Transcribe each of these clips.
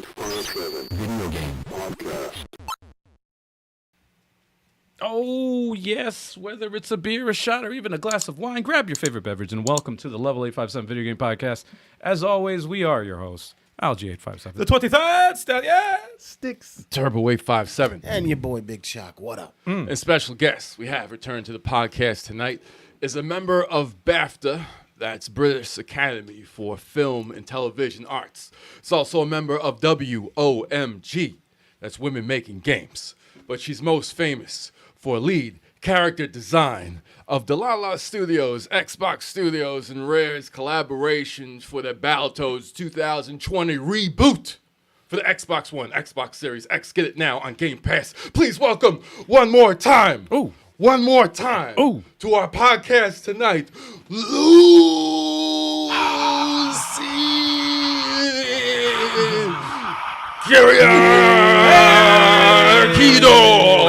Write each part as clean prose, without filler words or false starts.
Video game podcast. Oh, yes, whether it's a beer, a shot, or even a glass of wine, grab your favorite beverage and welcome to the Level 857 Video Game Podcast. As always, we are your hosts, Algie857. The 23rd Stallion Sticks. Turbo 857. And your boy Big Shock. What up? And special guest we have returned to the podcast tonight is a member of BAFTA, that's British Academy for Film and Television Arts. It's also a member of WOMG, that's Women Making Games. But she's most famous for lead character design of Delilah Studios, Xbox Studios, and Rare's collaborations for the Battletoads 2020 reboot for the Xbox One, Xbox Series X. Get it now on Game Pass. Please welcome one more time to our podcast tonight, Lucy Kyriakidou.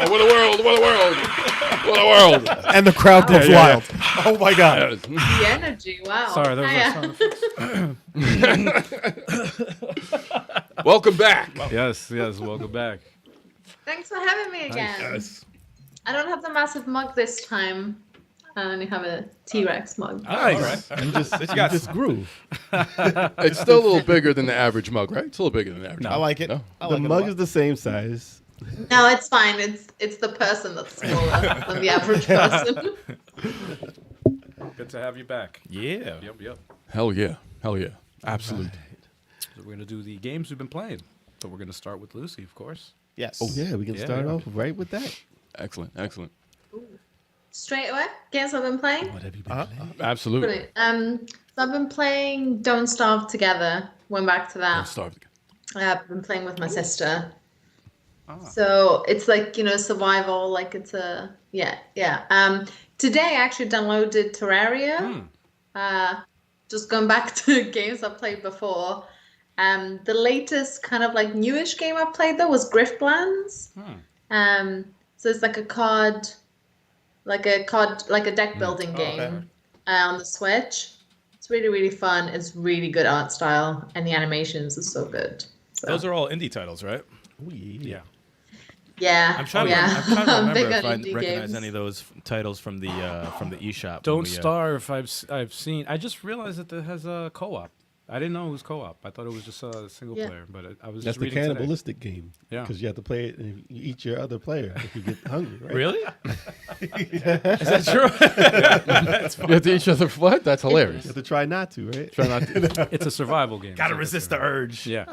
What a world, what a world, what a world. And the crowd goes wild. Oh my God. The energy, wow. Sorry, that was Welcome back. Yes, welcome back. Thanks for having me again. Yes. I don't have the massive mug this time. I only have a T-Rex mug. Nice. You just grew. It's still a little bigger than the average mug, right? It's a little bigger than the average. I like it. No? The mug is the same size. No, it's fine. It's the person that's smaller than the average person. Good to have you back. Yeah. Yep. Hell yeah. Absolutely. So we're going to do the games we've been playing. So we're going to start with Lucy, of course. Yes. Oh, yeah, we can start off right with that. Excellent. Straight away, games I've been playing. What have you been playing? Absolutely. Brilliant. So I've been playing Don't Starve Together. Went back to that. Don't starve. I've been playing with my sister. So it's like, survival, like it's a, yeah. Today I actually downloaded Terraria. Just going back to games I've played before. The latest kind of like newish game I played though was Griftlands. So it's like a deck building game on the Switch. It's really, really fun. It's really good art style and the animations are so good. So. Those are all indie titles, right? Oh, yeah. Yeah. I'm trying to I'm remember big if on I indie recognize games. any of those titles from the eShop. Don't Starve, I've seen. I just realized that it has a co-op. I didn't know it was co-op. I thought it was just a single player, but I was That's just the reading cannibalistic game. Yeah. Because you have to play it and you eat your other player if you get hungry, right? Really? Is that true? That's You have to each other what? That's You hilarious. have to try not to, right? Try not to. It's a survival game. Gotta so resist the urge. Yeah.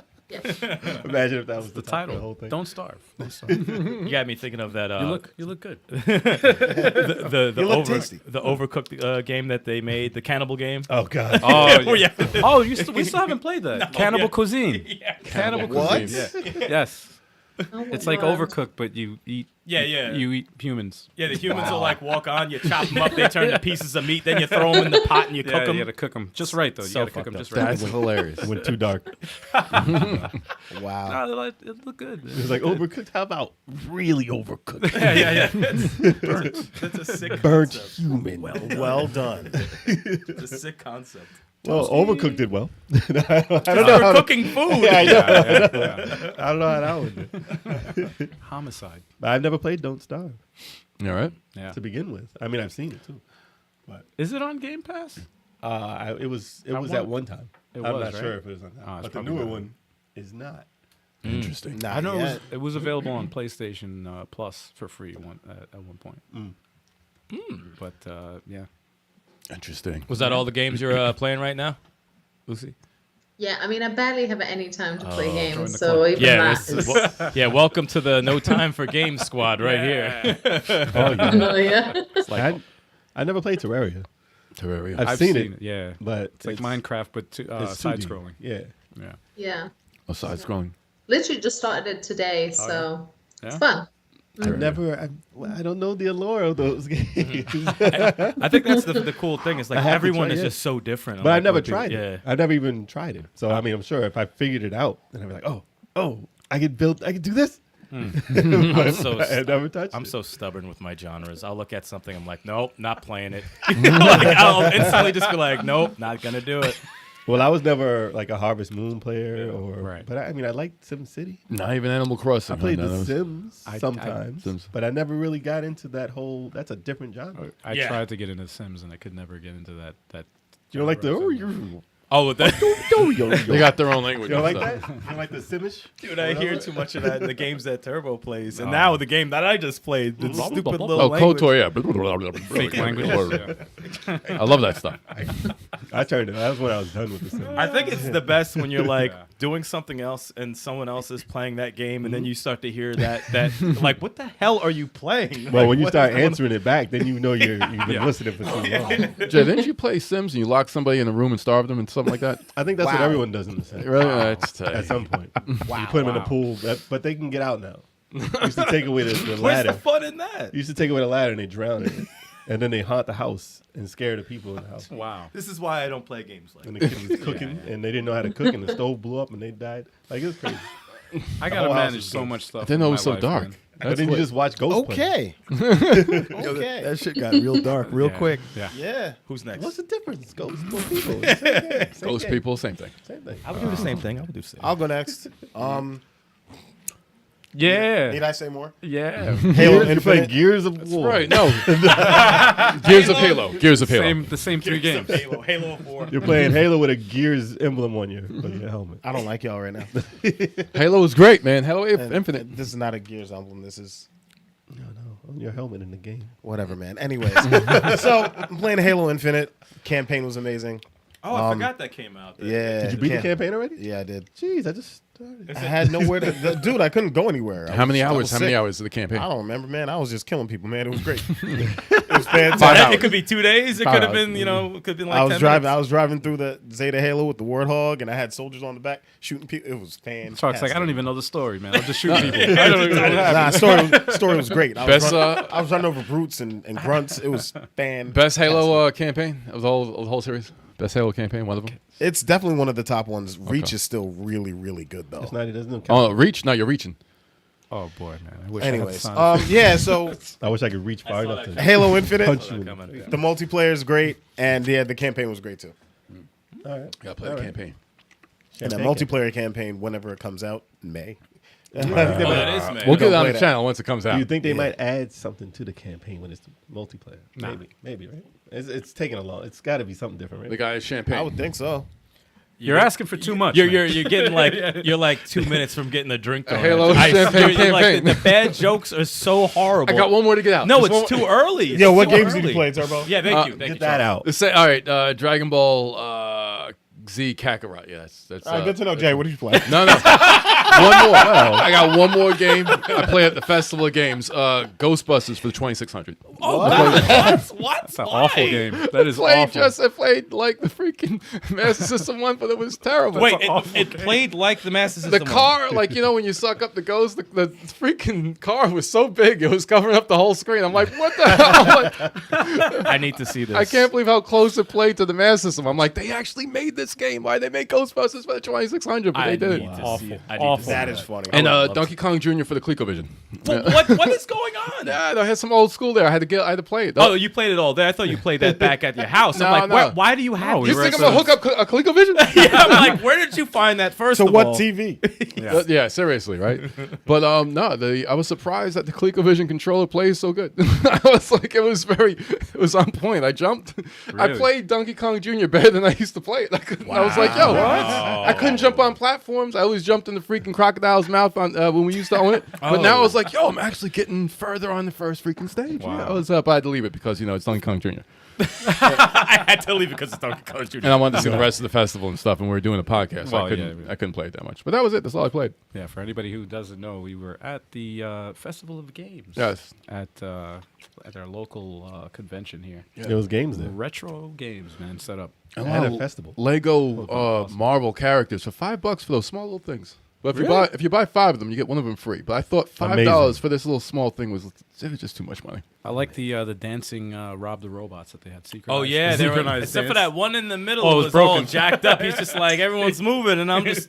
Imagine if that was The the title. whole thing. Don't starve. You got me thinking of that. You look good. the look tasty. the Overcooked game that they made, the cannibal game. Oh, God. Oh, yeah. Oh, we still haven't played that. Cannibal Cuisine. Yeah. Cannibal What? Cuisine. Yeah. Yes. Oh my It's like God. Overcooked, but you eat. Yeah. You eat humans. Yeah, the humans will like walk on, you chop them up, they turn to pieces of meat, then you throw them in the pot and you Yeah, cook them. you gotta cook them just right though. You So gotta cook fucked them up. just right. That's hilarious. It went too dark. Wow. No, it looked good. It was like overcooked. How about really overcooked? Yeah. Burnt. That's a sick Burnt concept. human. Well done. It's a sick concept. Well, Overcooked did well. I don't know. You're How cooking food. Yeah, I know. Yeah. I don't know how that would do. Homicide. But I've never played Don't Starve All right. Yeah. to begin with. I mean, I've seen it too. Is it on Game Pass? It was want- at one time. It I'm was, not right? sure if it was on that. Oh, it's But the probably newer not. one is not. Interesting. I know it was available on PlayStation Plus for free at one point. But yeah. Interesting. Was that all the games you're playing right now, Lucy? Yeah, I mean, I barely have any time to play join games, the so club. even Yeah, that is... welcome to the No Time for Games squad right here. Oh, yeah. No, yeah. I never played Terraria. Terraria. I've seen it, Yeah. but It's like Minecraft, but it's side 2D. scrolling. Yeah. Yeah. Yeah. Oh, side scrolling. Literally just started it today, so it's fun. I don't know the allure of those games. I think that's the cool thing. Is I like have to everyone try, is yeah. just so different. But I've like, never what tried people- it. I've never even tried it. So I mean, I'm sure if I figured it out, then I'd be like, oh, I could do this. I'm so I never touched I'm it. so stubborn with my genres. I'll look at something. I'm like, nope, not playing it. Like, I'll instantly just be like, nope, not gonna do it. Well, I was never like a Harvest Moon player, Right. but I mean, I liked SimCity. Not even Animal Crossing. I played huh? The Sims I- sometimes, Sims. but I never really got into that whole. That's a different genre. I Yeah. tried to get into Sims and I could never get into that. You don't like the genre. Oh, with that. They got their own language. You don't like and that? stuff. You don't like the Simish? Dude, I hear too much of that in the games that Turbo plays. And now the game that I just played, the stupid little Oh, language. KOTOR, yeah. Fake languages. Yeah. I love that stuff. I turned it. That was when I was done with the Sims. I think it's the best when you're like Yeah. doing something else and someone else is playing that game, and then you start to hear that like, what the hell are you playing? Well, Like, when you what start is going answering it back, then you know you've been listening for too long. Jay, didn't you play Sims and you lock somebody in a room and starve them and something like that? I think that's what everyone does in the Sims. Really? That's At some point. You put them in a pool, but they can get out now. You used to take away the Where's ladder. the fun in that? You used to take away the ladder and they drown in it. And then they haunt the house and scare the people in the house. Wow. This is why I don't play games like And that. the kid was cooking and they didn't know how to cook and the stove blew up and they died. Like, it was crazy. I whole gotta house manage is so ghosts. much stuff. I didn't know it in was my so life, dark. man. But then you just watch Ghost play. Okay. That shit got real dark real Yeah. quick. Yeah. Yeah. Who's next? What's the difference? Ghost people. It's the same game. Same Ghost game. people, same thing. Same thing. I would do the same thing. I would do the same. I'll go next. Yeah. Need I say more? Yeah. Halo You play Infinite. Gears of War. Right, no. Gears of Halo. Gears of Halo. The same three games. Halo 4. You're playing Halo with a Gears emblem on your helmet. I don't like y'all right now. Halo is great, man. Halo And Infinite. This is not a Gears album. This is No, on your helmet in the game. whatever, man. Anyways, so I'm playing Halo Infinite. Campaign was amazing. Oh, I forgot that came out. Yeah. Did you beat the campaign already? Yeah, I did. Jeez, I just started. I had nowhere to. Dude, I couldn't go anywhere. How many I hours? was How many sick. hours of the campaign? I don't remember, man. I was just killing people, man. It was great. It was fantastic. 5 hours. It could be 2 days. It 5 could have hours. been, it could have been like I was 10 driving. minutes. I was driving through the Zeta Halo with the Warthog, and I had soldiers on the back shooting people. It was fantastic. So it's like I don't even know the story, man. I'll just shoot people. I don't even know what happened. Nah, story was great. I was, Best, I was running over brutes and grunts. It was fantastic. Best Halo campaign of the whole series? Best Halo campaign, one of them? It's definitely one of the top ones. Reach is still really, really good though. It's not. It doesn't count. Oh, Reach? No, you're reaching. Oh boy, man. I wish Anyways, I had Sonic. yeah. So I wish I could reach far enough to Halo Infinite, punch you. the multiplayer is great, and yeah, the campaign was great too. All right. Gotta play the campaign. And that multiplayer campaign, whenever it comes out, May. Oh, that is, man. We'll get it Don't on play the that. channel once it comes Do out. you think they might add something to the campaign when it's multiplayer? Maybe, right? It's taking a long. It's got to be something different, The right? guy is champagne. I would think so. You're asking for too much. You're man. getting like you're like 2 minutes from getting a drink going. Halo champagne you're like, campaign. the bad jokes are so horrible. I got one more to get out. No, Just it's one- too early. It's Yo, what too games did early. you play, Turbo? Yeah, thank you. Thank Get you, that Charles. out. Let's say, all right, Dragon Ball Z Kakarot. Yeah, that's All right, good to know, Jay. What did you play? No, no. One more. I got one more game. I play at the Festival of Games. Ghostbusters for the 2600. Oh, what? That's an awful game. That is awful. I played like the freaking Master System one, but it was terrible. Wait, That's an awful it played like the Master the System. car, like when you suck up the ghost, the freaking car was so big it was covering up the whole screen. I'm like, what the hell? I'm like, I need to see this. I can't believe how close it played to the Master System. I'm like, they actually made this game. Why they make Ghostbusters for the 2600? But I they did need it. to see it. I need Awful. to see That it. is funny. And I would love Donkey Kong Jr. for the ColecoVision. What is going on? Yeah, I had some old school there. I had to play it. Oh, you played it all day. I thought you played that back at your house. No, I'm like, no. why do you have No, this? you were think at I'm gonna the- hook up a ColecoVision? Yeah, I'm like, where did you find that first So of what all? TV? Yeah, seriously, right? But no, I was surprised that the ColecoVision controller plays so good. I was like, it was on point. I jumped. I Really? played Donkey Kong Jr. better than I used to play it. I was like, yo, I couldn't jump on platforms. I always jumped in the freaking crocodile's mouth on when we used to own it. But now I was like, yo, I'm actually getting further on the first freaking stage. Wow. Yeah, I was up. I had to leave it because it's Donkey Kong Jr. I had to leave because it's Donkey Kong Jr. And I wanted to see the rest of the festival and stuff, and we were doing a podcast. So Well, I couldn't yeah. I couldn't play it that much. But that was it. That's all I played. Yeah, for anybody who doesn't know, we were at the Festival of Games. Yes. At our local convention here. There was games there. Retro games, man, set up. At a festival. Lego awesome. Marvel characters for $5 for those small little things. But if you buy 5 of them, you get one of them free. But I thought $5 Amazing. for this little small thing was just too much money. I like the dancing Rob the Robots that they had. Oh yeah, they were, synchronized except for dance. that one in the middle Oh, it was was all broken. jacked up. He's just like everyone's moving, and I'm just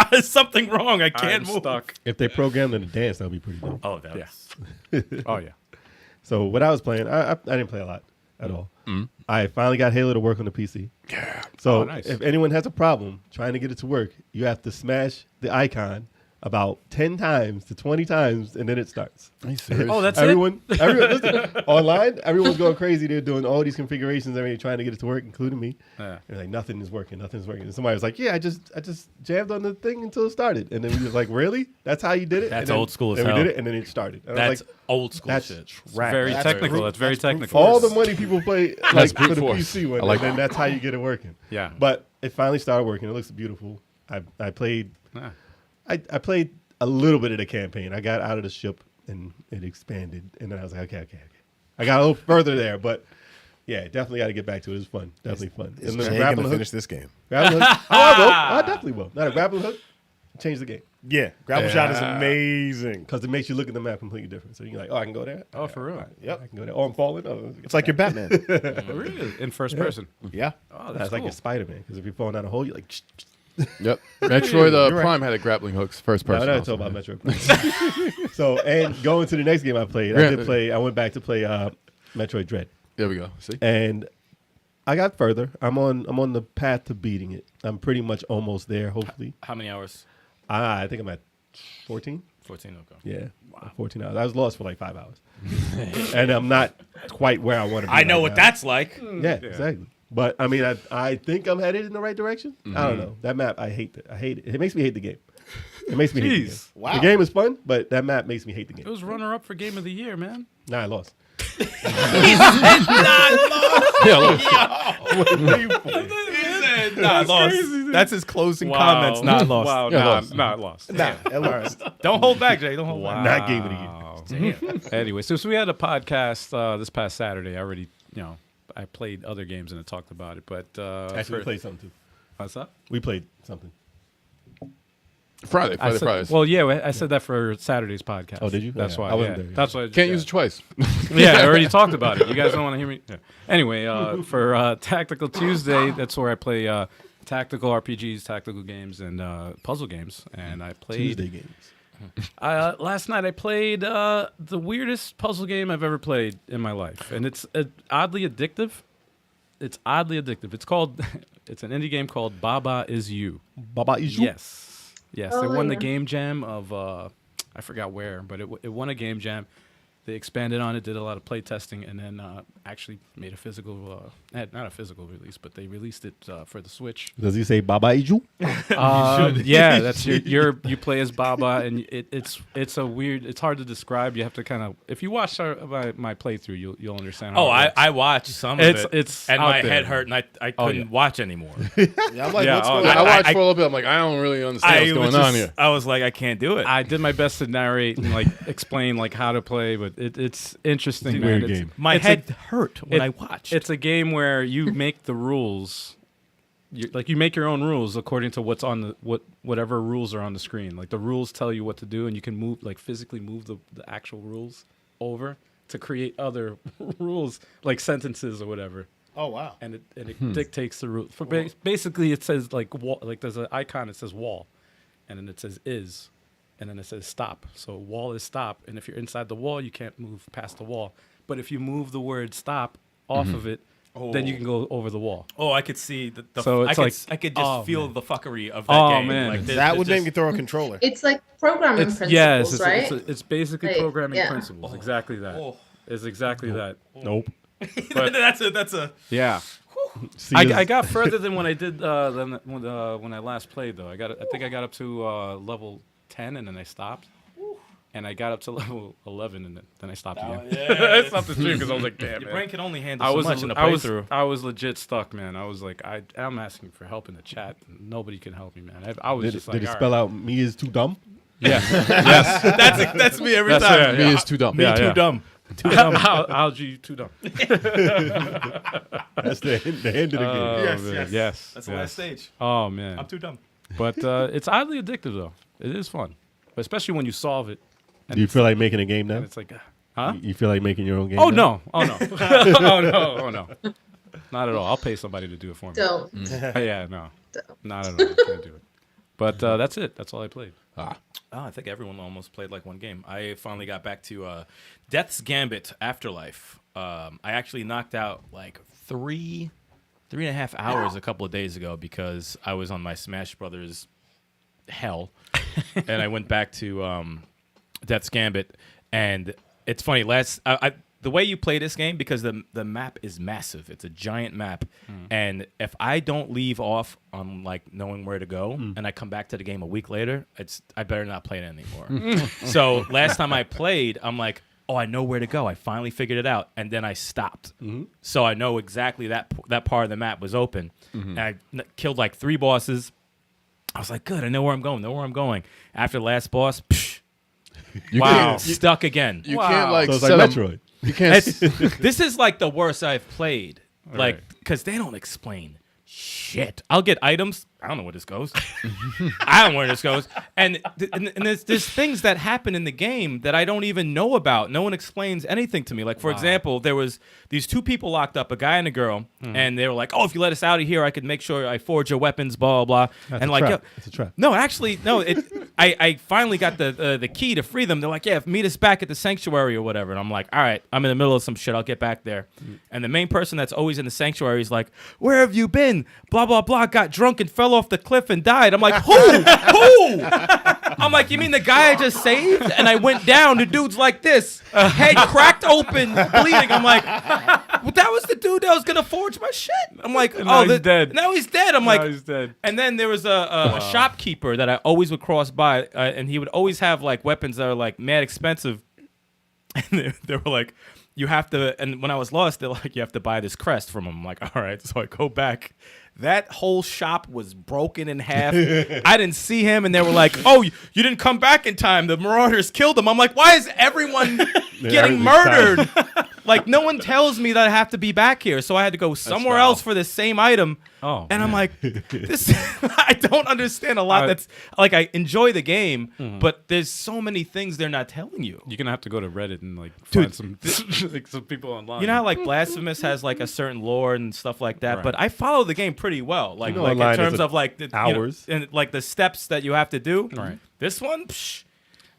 there's something wrong. I can't I'm move. stuck. If they programmed them to dance, that would be pretty dope. Oh, that Yeah. was Oh yeah. So what I was playing, I didn't play a lot. at all. I finally got Halo to work on the PC. Yeah. So nice. if anyone has a problem trying to get it to work, you have to smash the icon about 10 times to 20 times, and then it starts. Are you serious? Oh, that's everyone, listen, online, everyone's going crazy. They're doing all these configurations, everything, trying to get it to work, including me. Yeah. They're like, nothing is working. And somebody was like, yeah, I just jammed on the thing until it started. And then we was like, really? That's how you did it? That's And then- old school as then hell. we did it, and then it started. And I was That's like, old school that's shit. Very That's technical. brute- That's very that's brute technical. all the money people play like brute for the force. PC one, I like and then that's how you get it working. Yeah. But it finally started working. It looks beautiful. I played Yeah. I played a little bit of the campaign. I got out of the ship and it expanded, and then I was like, okay. I got a little further there, but yeah, definitely got to get back to it. It was fun, definitely fun. Is And the Jay grappling gonna hook, finish this game? grappling hook. Oh, I will. I definitely will. Not a grappling hook. Change the game Yeah, grapple shot is amazing. because it makes you look at the map completely different. So you're like, oh, I can go there. Oh, for real? All right, Yep. I can go there. Oh, I'm falling. Oh, It's like your Batman. Oh, really? In first person. Yeah. Oh, that's that's like cool. your Spider-Man because if you're falling down a hole, you're like. Yep. Metroid You're right. Prime had a grappling hooks first person. I also, talk about man. Metroid. So, and going to the next game I played, I went back to play Metroid Dread, There we go. See? and I got further. I'm on the path to beating it. I'm pretty much almost there. Hopefully, How many hours? I think I'm at 14. 14, okay. Yeah, 14 hours. I was lost for like 5 hours, and I'm not quite where I want to be. I know right what now. that's like. Yeah, exactly. But I mean, I think I'm headed in the right direction. I don't know. That map, I hate it. I hate it. It makes me hate the game. It makes me hate the game. Jeez. Wow. The game is fun, but that map makes me hate the It game. was runner up for game of the year, man. Nah, I lost. Yeah, look. Not lost. That's his closing Wow. comments. Not lost. Wow, Yeah, nah, lost. not lost. Nah, it works. Don't hold back, Jay. Don't hold back. Not game of the year. Damn. Anyway, so we had a podcast this past Saturday. I already, I played other games and I talked about it. But Actually, we played something too. what's up? We played something. Friday. Fridays. Well, yeah, I said that for Saturday's podcast. Oh, did you? That's Yeah, why. I wasn't yeah. there. That's why. Can't use it twice. Yeah, I already talked about it. You guys don't want to hear me. Yeah. Anyway, for Tactical Tuesday, that's where I play tactical RPGs, tactical games, and puzzle games. And I played Tuesday games. last night. I played the weirdest puzzle game I've ever played in my life, and it's oddly addictive. It's oddly addictive. It's called. It's an indie game called Baba Is You. Baba is you. Yes. Oh, They won the yeah. game jam of I forgot where, but it won a game jam. They expanded on it, did a lot of play testing, and then actually made a physical, not a physical release, but they released it for the Switch. Does he say Baba is you? Yeah, that's you play as Baba, and it's a weird. It's hard to describe. You have to kind of if you watch my playthrough, you'll understand. How Oh, it works. I watched some of it. It's and out my there. head hurt, and I couldn't yeah. watch anymore. Yeah, I'm like, Yeah, what's oh, going I on? watched for a little bit. I'm like, I don't really understand what's going on here. I was like, I can't do it. I did my best to narrate and like explain like how to play, but it's interesting. It's a man. weird game. My it's head hurt when it- I watched. It's a game where you make the rules. You make your own rules according to what's on the whatever rules are on the screen. Like the rules tell you what to do, and you can move physically move the actual rules over to create other rules like sentences or whatever. Oh, wow. And it dictates the rule. Basically, it says like wall, like there's an icon that says wall, and then it says is, and then it says stop. So wall is stop, and if you're inside the wall, you can't move past the wall. But if you move the word stop off of it, then you can go over the wall. Oh, I could see the. So it's I could just oh, feel man. the fuckery of that Oh, game. man. Like, That would make me throw a controller. It's like programming principles, right? It's basically Like, programming yeah. principles. Exactly that. Oh. It's exactly that. Nope. But that's a. yeah. See, I got further than when I did when I last played though. I think I got up to level 10 and then I stopped, and I got up to level 11 and then I stopped again. I stopped the stream because I was like, damn, Your man. brain can only handle I so was much in a I was playthrough. I was legit stuck, man. I was like, I'm asking for help in the chat. Nobody can help me, man. I was did just it, like, did it all spell right. out me is too dumb? Yeah. Yes. That's me every That's time. it, Me yeah. is too dumb. Me Yeah, too yeah. dumb. Algae, you too dumb. That's the end of the game. Yes, man. yes. Yes. That's the yes. last stage. Oh man. I'm too dumb. But it's oddly addictive though. It is fun, but especially when you solve it. And Do you feel like making a game now? and it's like, huh? You feel like making your own game? Oh now? no! Oh no! Oh no! Oh no! Not at all. I'll pay somebody to do it for me. Don't. Yeah, no, not at all. I can't do it. But that's it. That's all I played. Ah. Oh, I think everyone almost played like one game. I finally got back to Death's Gambit Afterlife. I actually knocked out like 3.5 hours a couple of days ago because I was on my Smash Brothers hell, and I went back to Death's Gambit, and it's funny. The way you play this game, because the map is massive. It's a giant map, and if I don't leave off on like knowing where to go, and I come back to the game a week later, I better not play it anymore. So last time I played, I'm like, oh, I know where to go. I finally figured it out, and then I stopped. So I know exactly that part of the map was open, and I killed like 3 bosses. I was like, good. I know where I'm going. After the last boss, stuck again. You can't like So it's set like up. Metroid. You can't. This is like the worst I've played. Like, because they don't explain shit. I'll get items. I don't know where this goes. I don't know where this goes. And there's things that happen in the game that I don't even know about. No one explains anything to me. Like, for example, there was these 2 people locked up, a guy and a girl, and they were like, oh, if you let us out of here, I could make sure I forge your weapons, blah, blah, blah. That's and a like, trap. It's a trap. no, actually, no. I finally got the key to free them. They're like, yeah, meet us back at the sanctuary or whatever. And I'm like, all right, I'm in the middle of some shit. I'll get back there. And the main person that's always in the sanctuary is like, where have you been? Blah, blah, blah. Got drunk and fell off the cliff and died. I'm like, who? I'm like, you mean the guy I just saved? And I went down. The dude's like this, head cracked open, bleeding. I'm like, well, that was the dude that was gonna forge my shit. I'm like, he's dead. Now he's dead. I'm like, Now he's dead. And then there was a shopkeeper that I always would cross by, and he would always have like weapons that are like mad expensive. And they were like, you have to. And when I was lost, they're like, you have to buy this crest from him. I'm like, all right. So I go back. That whole shop was broken in half. I didn't see him, and they were like, oh, you didn't come back in time. The Marauders killed him. I'm like, why is everyone getting murdered? Like, no one tells me that I have to be back here. So I had to go somewhere else for the same item. Oh, and I'm like, this. I don't understand a lot. That's like, I enjoy the game, but there's so many things they're not telling you. You're gonna have to go to Reddit and like find some like some people online. You know how like Blasphemous has like a certain lore and stuff like that, Right. but I follow the game pretty well. Like, You know, like in online terms is of like the, hours. and like the steps that you have to do. Right. This one, psh,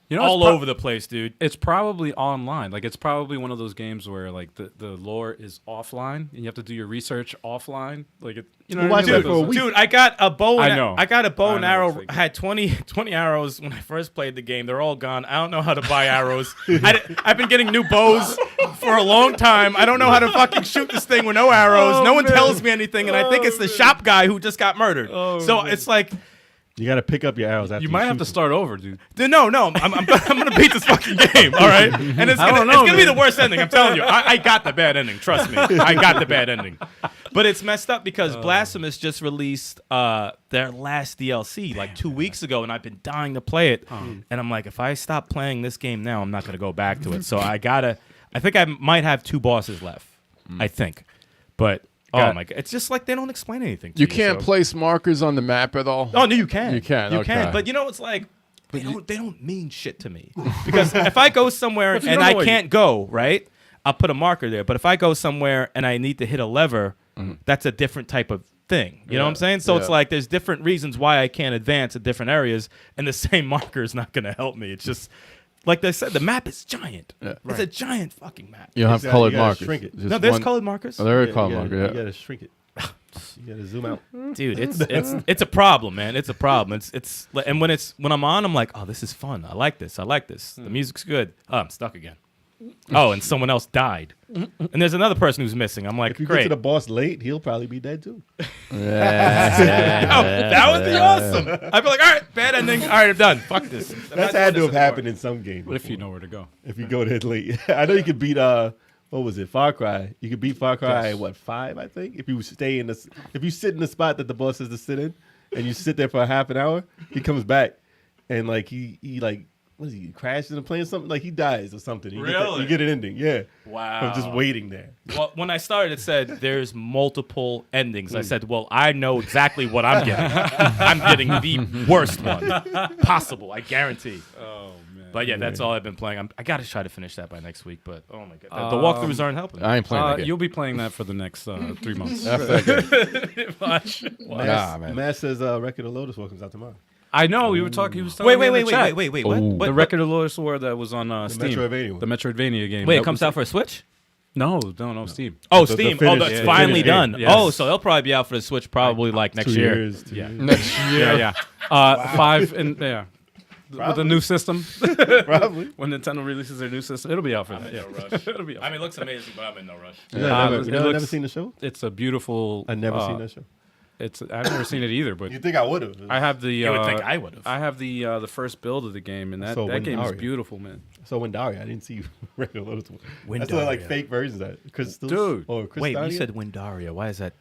You know, all it's over the place, dude. It's probably online. Like, it's probably one of those games where like the lore is offline and you have to do your research offline. Like, you know, Well, what I why mean? do it for a week? Dude, I got a bow. And I know. I got a bow I and know, arrow. it's like- I had 20 arrows when I first played the game. They're all gone. I don't know how to buy arrows. I've been getting new bows for a long time. I don't know how to fucking shoot this thing with no arrows. Oh, no one man. tells me anything, and I think it's the shop guy who just got murdered. Oh, so man. it's like, You got to pick up your arrows after You might have shoot to them. start over, dude. dude, no, I'm gonna beat this fucking game, all right? And it's I gonna, don't know, it's gonna be man. the worst ending. I'm telling you, I got the bad ending. Trust me, I got the bad ending. But it's messed up because Blasphemous just released their last DLC like 2 weeks ago, and I've been dying to play it. And I'm like, if I stop playing this game now, I'm not gonna go back to it. So I think I might have 2 bosses left. I think, but. Oh Got- my god! It's just like they don't explain anything. To You can't so- place markers on the map at all. Oh no, you can. You can, You okay. can. But you know, it's like they don't mean shit to me because if I go somewhere If you and don't I know what can't go right, I'll put a marker there. But if I go somewhere and I need to hit a lever, that's a different type of thing. You know what I'm saying? So it's Yeah. like there's different reasons why I can't advance at different areas, and the same marker is not going to help me. It's just like they said, the map is giant. Yeah. It's a giant fucking map. You don't have Exactly, colored you gotta markers. shrink it. Just No, there's one- colored markers. Oh, there are Yeah, colored you markers. gotta, Yeah. You got to shrink it. You got to zoom out. Dude, it's a problem, man. It's a problem. It's and when I'm on, I'm like, oh, this is fun. I like this. The music's good. Oh, I'm stuck again. Oh, and someone else died. And there's another person who's missing. I'm like, If you get great. to the boss late, he'll probably be dead too. Oh, that would be awesome. I'd be like, all right, bad ending. All right, I'm done. Fuck this. I'm not That's doing had to this have anymore. happened in some games. What if you know where to go? If you go there late, I know you could beat what was it, Far Cry? You could beat Far Cry at what, 5, I think. If you stay in this, if you sit in the spot that the boss says to sit in, and you sit there for a half an hour, he comes back, and like he like what is he crashes in a plane or something? Like he dies or something. You get an ending, yeah. Wow. From just waiting there. Well, when I started, it said there's multiple endings. I said, well, I know exactly what I'm getting. I'm getting the worst one possible. I guarantee. Oh man. But yeah, that's all I've been playing. I got to try to finish that by next week. But oh my god, the walkthroughs aren't helping. I ain't playing that game. You'll be playing that for the next 3 months. That's that game. Watch. Nah, man. Matt says Record of Lotus Welcomes out tomorrow. I know we were talking. He was telling me in the chat. wait. Oh. What? The record of Lawyer Sword that was on Steam. Metroidvania one. The Metroidvania game. Wait, That it comes was- out for a Switch? No, Steam. Oh, The Steam. finished- Oh, that's yeah, finally finished game. done. Yes. Oh, so they'll probably be out for the Switch probably like next 2 year. years. 2 Yeah. years. Next year. Yeah. Five and yeah. With the new system. Probably. When Nintendo releases their new system, it'll be out for that. Yeah. It'll be out. I mean, it looks amazing, but I'm in no rush. You it never looks- never seen the show? It's a beautiful. I never seen that show. I've never seen it either, but You think I would have? I have the. You would think I would have. I have the first build of the game, and that So game is Windaria. beautiful, man. So Windaria, I didn't see regular Lotus. That's like Windaria. fake versions of that. Crystals? Dude. Or Wait, you Crystallia? said Windaria. Why is that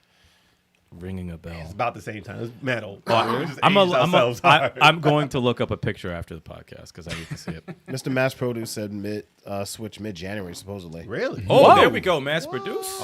ringing a bell? It's about the same time. It's metal. I'm going to look up a picture after the podcast because I need to see it. Mr. Mass Produce said Switch mid-January, supposedly. Really? Oh, Whoa. there we go. Mass produce.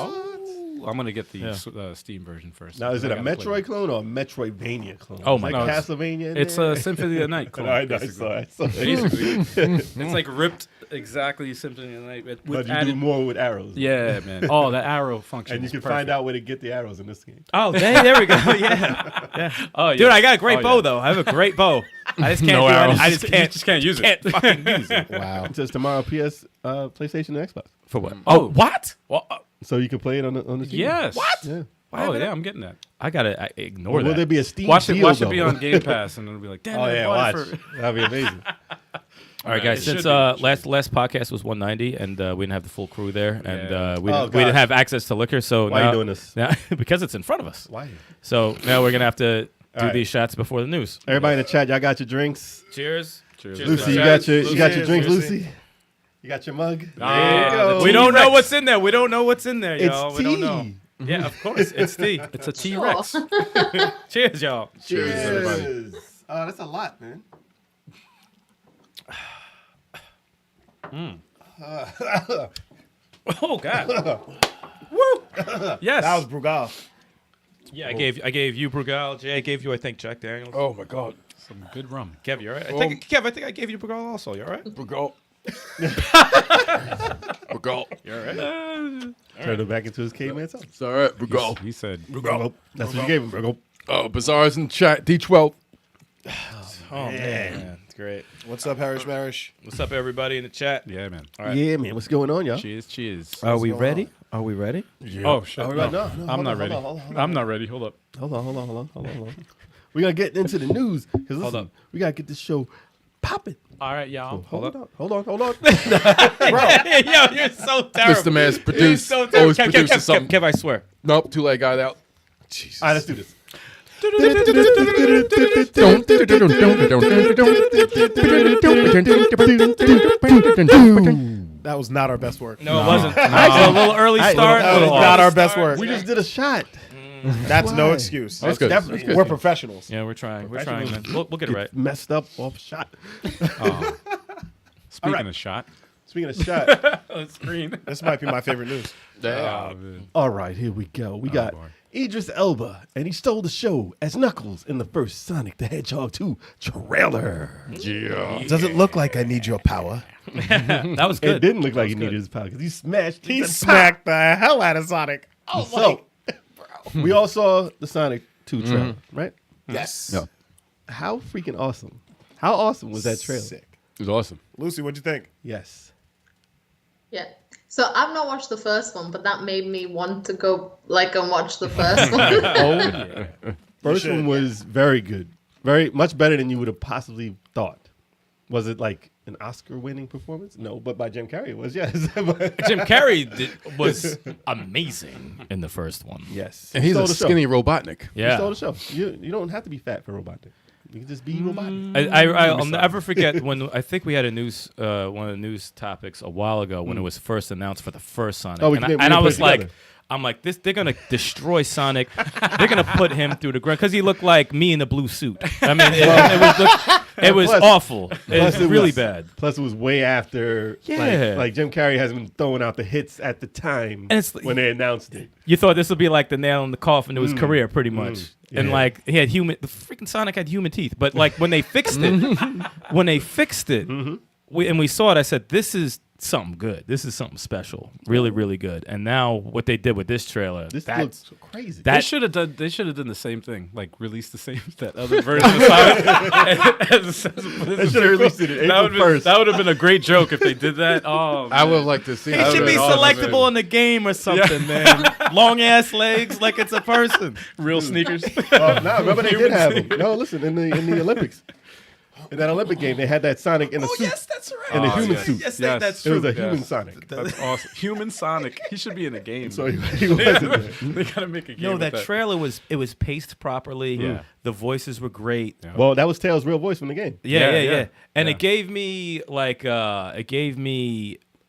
I'm gonna get the Yeah. Steam version first. Now, is it I a gotta play Metroid clone or a Metroidvania clone? Oh Is my like God. Castlevania. in It's there? a Symphony of the Night clone. No, I basically. saw it. Basically, it's like ripped exactly Symphony of the Night, with But you added. do more with arrows. Yeah, man. Oh, the arrow function. And you is can perfect. find out where to get the arrows in this game. Oh, there we go. Yeah. Oh, Dude, yes. I got a great Oh, bow yeah. though. I have a great bow. I just can't No do arrows. it. I just can't. You just can't use it. Can't fucking use it. Wow. It says tomorrow PS, PlayStation, and Xbox. For what? Oh, what? Well, So you can play it on the Steam. yes. What? Yeah. Oh yeah, I'm getting that. I gotta ignore Will that. there be a Steam Watch it. deal, Watch it though? be on Game Pass, and it'll be like, damn Oh it, I yeah, bought watch. it for- That'd be amazing. All right, guys. It Since should be. last podcast was 190, and we didn't have the full crew there, and Yeah. we Oh, didn't, we didn't gosh. have access to liquor, so Why now, are you doing this? Now, because it's in front of us. Why? So now we're gonna have to do All right. these shots before the news. Everybody in the chat, y'all got your drinks. Cheers. Cheers. Lucy, Cheers. you got your Lucy. drinks, Lucy. Lucy. You got your mug. Ah, There you go. the We don't know T-Rex. what's in there. We don't know what's in there, It's y'all. We don't tea. know. Yeah, of course. It's tea. It's a T-Rex. Cheers, y'all. Cheers, everybody. Cheers. Oh, that's a lot, man. Oh God. Yes. That was Brugal. Yeah, I gave you Brugal. Jay, I gave you, I think, Jack Daniels. Oh my God. some good rum. Kev, you all right? Kev, I think I gave you Brugal also. You all right? Brugal. Brugal. You all right? Turn him back into his caveman self. It's all right. Brugal. He said, That's what you gave him, bro. Oh, Bizarre's in the chat. D12. Oh man, it's great. What's up, Harish Marish? What's up, everybody in the chat? yeah, man. All right. Yeah, man. What's going on, y'all? Cheers, cheers. Are we going ready? Are we ready? Oh, shit. Oh, no. no, I'm not ready. hold on. I'm not ready. Hold up. Hold on. We gotta get into the news because Hold listen, up. we gotta get this show popping. All right, y'all. Hold on. Yo, you're so terrible. Mr. Man's You're produced. so terrible. Always Kev, produces something. Kev, I swear. Nope. Too late. Got it out. Jesus. All right, let's do this. That was not our best work. No, it wasn't. It was a little early start. That was not our best work. We just did a shot. That's no Why? excuse. That's good. definitely- That's good. We're professionals. Yeah, we're trying. We're trying, man. We'll get it right. Messed up off shot. Speaking right. of shot. Speaking of shot. On screen. This might be my favorite news. Damn. All right, here we go. We got boy. Idris Elba, and he stole the show as Knuckles in the first Sonic the Hedgehog 2 trailer. Yeah. Does it look like I need your power? That was It good. didn't look like he good. needed his power because he smashed. He the smacked the hell out of Sonic. Oh, So, we all saw the Sonic 2 trailer, right? yes. Yeah. How freaking awesome. How awesome was that trailer? Sick. It was awesome. Lucy, what'd you think? Yes. Yeah. So I've not watched the first one, but that made me want to go and watch the first one. First should, one was very good. Very much better than you would have possibly thought. Was it like an Oscar-winning performance? No, but by Jim Carrey it was, yes. Jim Carrey was amazing in the first one. Yes. And he's Stole a the show. skinny Robotnik. He Yeah. stole the show. You don't have to be fat for Robotnik. You can just be Robotnik. I'll never forget when I think we had a news one of the news topics a while ago when it was first announced for the first Sonic, Oh, we and put I it was like, together. I'm like, they're gonna destroy Sonic. They're gonna put him through the ground because he looked like me in the blue suit. I mean, it was Plus- awful. It plus was it really was- bad. Plus, it was way after. Yeah. Like Jim Carrey hasn't been throwing out the hits at the time And it's- when they announced it. You thought this would be like the nail in the coffin to his career, pretty much. And Yeah. like he had the freaking Sonic had human teeth. But like when they fixed it, we saw it, I said, this is something good. This is something special. Really, really good. And now what they did with this trailer, This that's looks crazy. They should have done. They should have done the same thing. Like release the same that other version of Sonic. They should have released it April 1st. That would have been a great joke if they did that. Oh, I would like to see. it should be selectable in the game or something, man. Long ass legs like it's a person. real sneakers. No, remember they did have them. No, listen, in the Olympics. In that Olympic game, they had that Sonic in a suit. that's right. In a human yes. suit. Yes, Yes. that's It true. was a human Sonic. That's awesome. Human Sonic. He should be in a game. So he was in there. they gotta make a game. No, with that trailer was paced properly. Yeah. The voices were great. Yeah. Well, that was Tails' real voice from the game. Yeah. And Yeah. it gave me like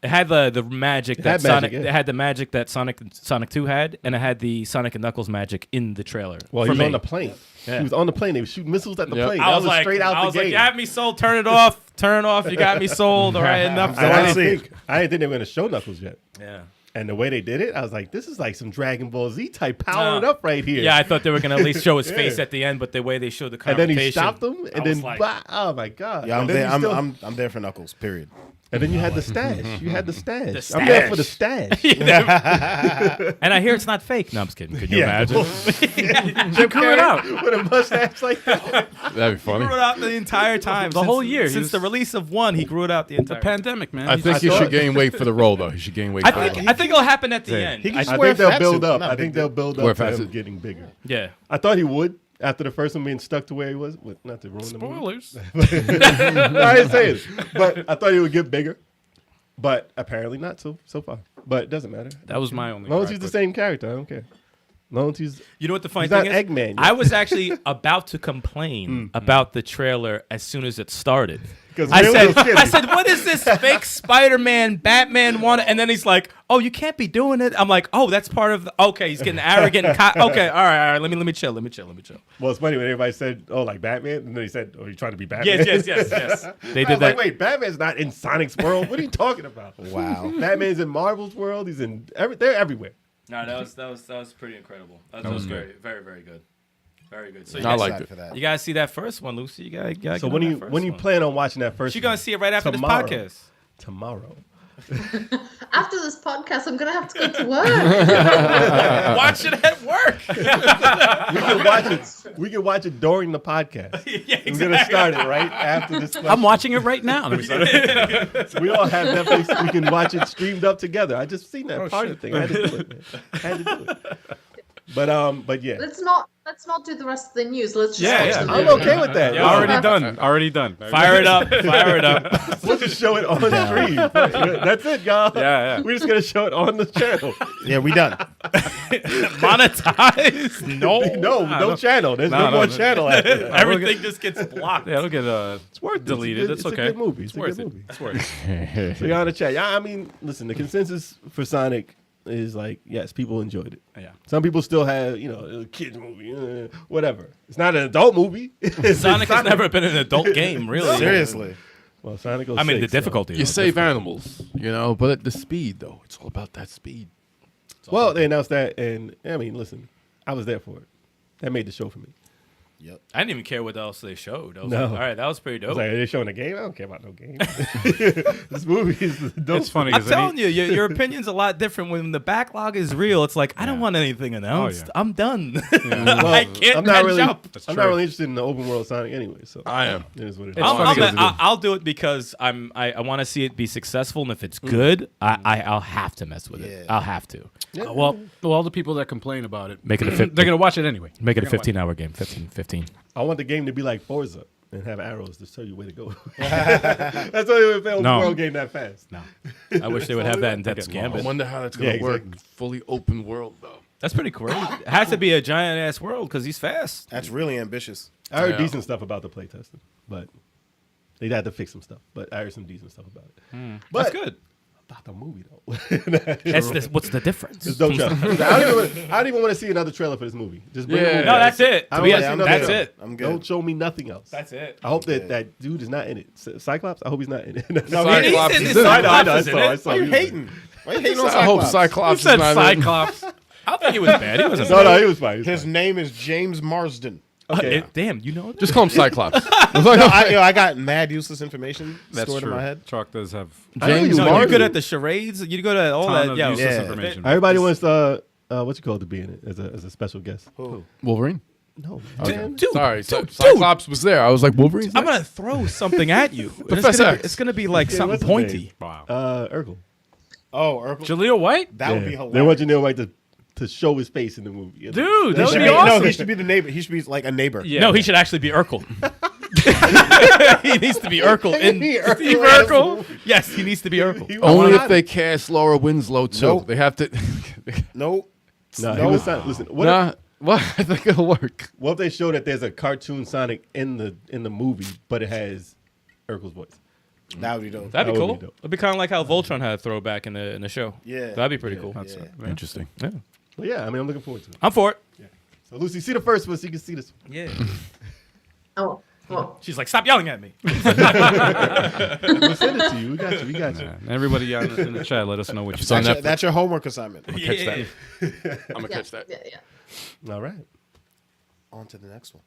it had the magic It that had Sonic magic, yeah. it had the magic that Sonic 2 had, and it had the Sonic and Knuckles magic in the trailer. Well, he for was me. on the plane. Yeah. He was on the plane. They were shooting missiles at the Yep. plane. I That was like, straight out I was the like, game. you have me sold. Turn it off. Turn it off. You got me sold. All right, enough. I wanna didn't see think they were going to show Knuckles yet. Yeah. And the way they did it, I was like, this is like some Dragon Ball Z type powering up right here. Yeah, I thought they were gonna at least show his face Yeah. at the end, but the way they showed the And confrontation, then he stopped them, I and was then like, oh my god! Yeah, I'm And then there. you I'm, still- I'm there for Knuckles. Period. And then you had the stash. You had the stash. The I'm there for the stash. and I hear it's not fake. No, I'm just kidding. Could you Yeah. imagine? Jim coming out. with a mustache like that. That'd be funny. He grew it out the entire time. The whole year. He Since was- the release of 1, he grew it out the The entire pandemic, man. I think he I should thought- gain weight for the role, though. He should gain weight. I for the think role. I think it'll happen at the end. He can I just wear think a they'll fat build suit. up. Not a I think big they'll deal. build Wear up a fat to him suit. getting bigger. Yeah. I thought he would after the first one being stuck to where he was. Not to ruin the movie. Spoilers. No, I didn't say it. But I thought he would get bigger. But apparently not so far. But it doesn't matter. That was my only. As long as gripe he's the with- same character, I don't care. As long as he's You know what the funny He's not thing is? Eggman yet. I was actually about to complain about the trailer as soon as it started. 'Cause I Will said, was kidding. I said, what is this fake Spider-Man, Batman one? And then he's like, oh, you can't be doing it. I'm like, oh, that's part of the, okay, he's getting arrogant. And okay, all right, let me chill. Well, it's funny when everybody said, "Oh, like Batman," and then he said, "Oh, you're trying to be Batman." Yes. They I did was that. like, wait, Batman's not in Sonic's world. What are you talking about? Wow. Batman's in Marvel's world. He's in they're everywhere. No, that was pretty incredible. That was very, very, very good. Very good. So you I guys, liked Excited it. for that. you guys see that first one, Lucy. You gotta So get when on you that first when you one. plan on watching that first, You're gonna see it right after Tomorrow. this podcast. tomorrow. After this podcast, I'm gonna have to go to work. Watch it at work. We can watch it. We can watch it during the podcast. Yeah, We're gonna start it right after this. I'm watching it right now. Let me start. We all have Netflix. We can watch it streamed up together. I just seen that part of the shit. thing. I had to do it. Man. I had to do it. But yeah, Let's not do the rest of the news. Let's just Yeah, watch yeah. the I'm movie. okay with that. Yeah. Already done. Fire it up. We'll just show it on the stream. That's it, y'all. Yeah. We're just gonna show it on the channel. Yeah, we done. Monetize? No. No channel. There's no No, more no. channel after that. Everything just gets blocked. Yeah, it'll get It's worth it. deleted. It's It's a okay. good movie. It's a worth good it. movie. It's worth it. So y'all in the chat. Yeah, I mean, listen, the consensus for Sonic is like, yes, people enjoyed it. Yeah. Some people still have, a kids movie, whatever. It's not an adult movie. Sonic has never been an adult game, really. Seriously. Well, Sonic 06, I mean, the so- difficulty. You save animals, but at the speed, though, it's all about that speed. Well, they announced that, and I mean, listen, I was there for it. That made the show for me. Yep. I didn't even care what else they showed. I was No. like, all right, that was pretty I was dope. like, are they showing a game? I don't care about no game. This movie is dope. It's funny I'm because telling you, your opinion's a lot different when the backlog is real. It's like, I don't want anything announced. yeah. I'm done. Well, I can't I'm not catch really. up. I'm not really interested in the open world Sonic anyway. So I am. it is what it is. It's funny I'll do it because I want to see it be successful, and if it's good, I'll have to mess with it. Yeah. I'll have to well, all the people that complain about it, make it a they're gonna watch it anyway. make it a They're gonna watch 15-hour game. 15. I want the game to be like Forza and have arrows to tell you where to go. That's why they would play open No. world game that fast. No, I wish they would have that in Death's I Gambit. wonder how that's going to Yeah, work. exactly. Fully open world, though. That's pretty great. It has to be a giant ass world because he's fast. That's really ambitious. I heard Yeah. decent stuff about the playtesting, but they had to fix some stuff. But I heard some decent stuff about it. But That's good. about the movie though. What's the difference? Just don't trailer. I don't even want to see another trailer for this movie. Just bring Yeah. the movie. No, that's it. I To don't be wanna honest, see another that's trailer. it. I'm good. Don't show me nothing else. That's it. I hope that dude is not in it. Cyclops. I hope he's not in it. No, Cyclops He's in is it. in it. I know. Cyclops is in I it. saw. Why are you he was in it. hating? Why are you hating on I hope Cyclops? Cyclops said is not in. Cyclops. I don't think he was bad. He wasn't No, bad. no, he was fine. He was His fine. name is James Marsden. Okay. Damn, you know. Just call him Cyclops. I got mad useless information That's stored true. in my head. Chalk does have James No, Martin. you're good at the charades. You go to all ton that. of Yeah, useless yeah. information. Everybody wants what you call it to be in it as a special guest. Wolverine. No, Okay. man. Dude, Sorry, dude, Cyclops was there. I was like, Wolverine. I'm gonna throw something at you. Professor X. It's gonna be like Yeah, something what's his pointy. name? Wow. Urkel. Oh, Urkel. Jaleel White? That would be Yeah. hilarious. They want Janelle White to show his face in the movie. Dude, He that would should be be- awesome. No, he should be the neighbor. He should be like a neighbor. Yeah. No, he should actually be Urkel. He needs to be Urkel. Steve Urkel? Yes, he needs to be Urkel. Only if they cast Laura Winslow too. Nope. They have to. Nope. No, he No. was not. Listen, what Nah, what? I think it'll work. if they show that there's a cartoon Sonic in the movie, but it has Urkel's voice? That would be dope. That'd be That would cool. be dope. It'd be kind of like how Voltron had a throwback in the show. Yeah. That'd be pretty cool. That's Yeah. right. Interesting. Yeah. Well, yeah, I mean, I'm looking forward to it. I'm for it. So, Lucy, see the first one so you can see this. Yeah. Oh, well, She's like, stop yelling at me. We'll send it to you. We got you. We got you. Yeah. Everybody in the chat, let us know what you It's on think. That's your homework assignment. Catch that. I'm gonna yeah, catch that. yeah. All right. On to the next one.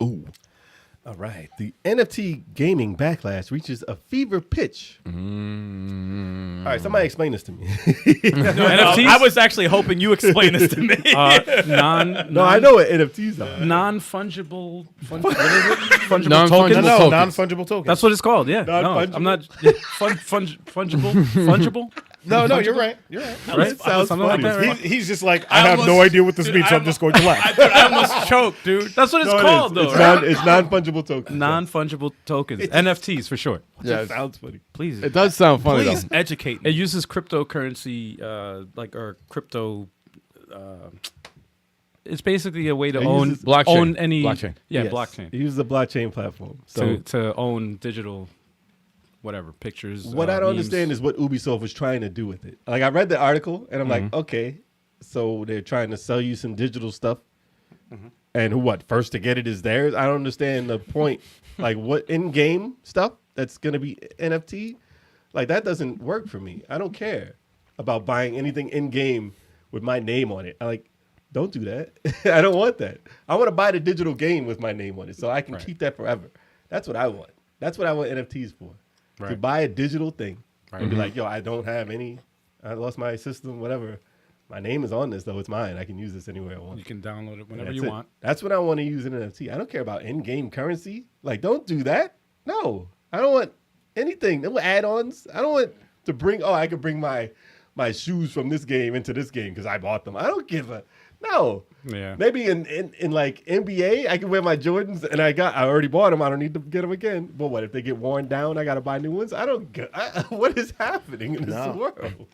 Ooh. All right. The NFT gaming backlash reaches a fever pitch. All right, somebody explain this to me. NFTs? I was actually hoping you explain this to me. No, I know what NFTs are. non-fungible. What is it? Fungible Non-fungible tokens. token. No, tokens. non-fungible tokens. That's what it's called. Yeah. No, Non-fungible? I'm not. Yeah, fungible. Fungible. No, you're right. You're right. Right? It sounds Something like funny. that, right? He's just like, I I have no almost- idea what this dude, means, so I I'm just going to laugh. I almost choked, dude. That's what it's No, it called, is. though. It's non-fungible tokens. Non-fungible tokens. It's- NFTs for short. Yeah, It sounds funny. Please. it does sound funny Please though. educate It me. uses cryptocurrency, or crypto. It's basically a way to It own uses blockchain. own any Blockchain. Yeah, Yes. blockchain It uses a blockchain platform. So to own digital, whatever pictures. what I don't memes. understand is what Ubisoft was trying to do with it. Like, I read the article and I'm like, okay, so they're trying to sell you some digital stuff, and what first to get it is theirs. I don't understand the point. Like, what in-game stuff that's gonna be NFT? Like, that doesn't work for me. I don't care about buying anything in-game with my name on it. Don't do that. I don't want that. I want to buy the digital game with my name on it so I can keep that forever. That's what I want. That's what I want NFTs for. To Right. buy a digital thing and be Mhm. like, yo, I don't have any. I lost my system, whatever. My name is on this, though. It's mine. I can use this anywhere I want. You can download it whenever That's you it. want. That's what I want to use in NFT. I don't care about in-game currency. Like, don't do that. No. I don't want anything. No add-ons. I don't want to bring, I could bring my shoes from this game into this game because I bought them. I don't give a, no. Yeah. Maybe in like NBA, I can wear my Jordans and I already bought them. I don't need to get them again. But what if they get worn down? I got to buy new ones. What is happening in this world?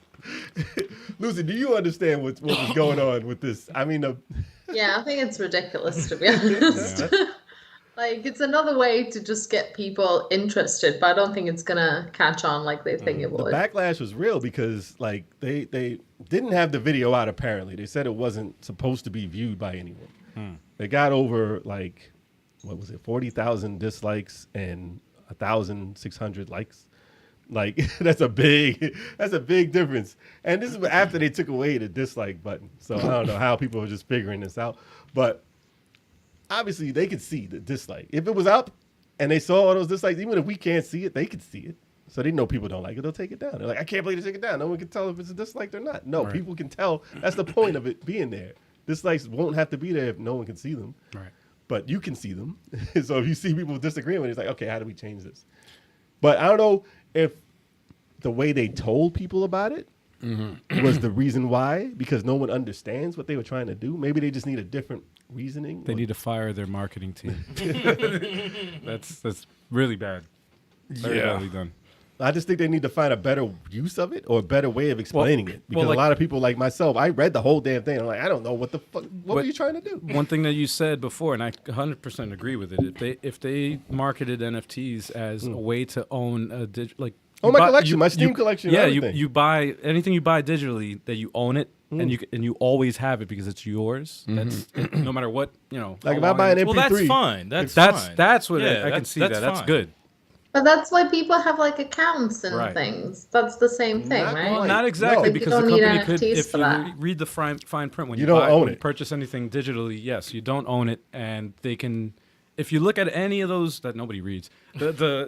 Lucy, do you understand what was going on with this? I mean, Yeah, I think it's ridiculous, to be honest. Like, it's another way to just get people interested, but I don't think it's gonna catch on like they think it the would. backlash was real because like they didn't have the video out. Apparently, they said it wasn't supposed to be viewed by anyone. They got over like, what was it, 40,000 dislikes and 1,600 likes. Like that's a big difference. And this is after they took away the dislike button. So I don't know how people are just figuring this out, but obviously they could see the dislike. If it was up and they saw all those dislikes, even if we can't see it, they could see it. So they know people don't like it. They'll take it down. They're like, I can't believe they take it down. No one can tell if it's a dislike or not. No, people can tell. That's the point of it being there. Dislikes won't have to be there if no one can see them. Right. But you can see them. So if you see people disagreeing with it, it's like, okay, how do we change this? But I don't know if the way they told people about it was the reason why, because no one understands what they were trying to do. Maybe they just need a different reasoning. They need to fire their marketing team. That's really bad. Very badly done. I just think they need to find a better use of it or a better way of explaining it. Because like- a lot of people like myself, I read the whole damn thing. I'm like, I don't know what the fuck. What were you trying to do? One thing that you said before, and I 100% agree with it. If they marketed NFTs as a way to own a like Oh, you my buy- collection, my Steam collection. Yeah, and you everything. you buy anything you buy digitally that you own it and you always have it because it's yours. That's no matter what, Like how if I long buy an it's- MP3. Well, that's fine. That's that's fine. that's what Yeah, I can see that. That's fine. good. But that's why people have like accounts and Right. things. That's the same thing, Not right? Well, quite. not exactly, No. You because don't the need company could, NFTs if for you that. read the fine print, when You you, don't own when you it. purchase anything digitally, yes, you don't own it, and they can. If you look at any of those that nobody reads, the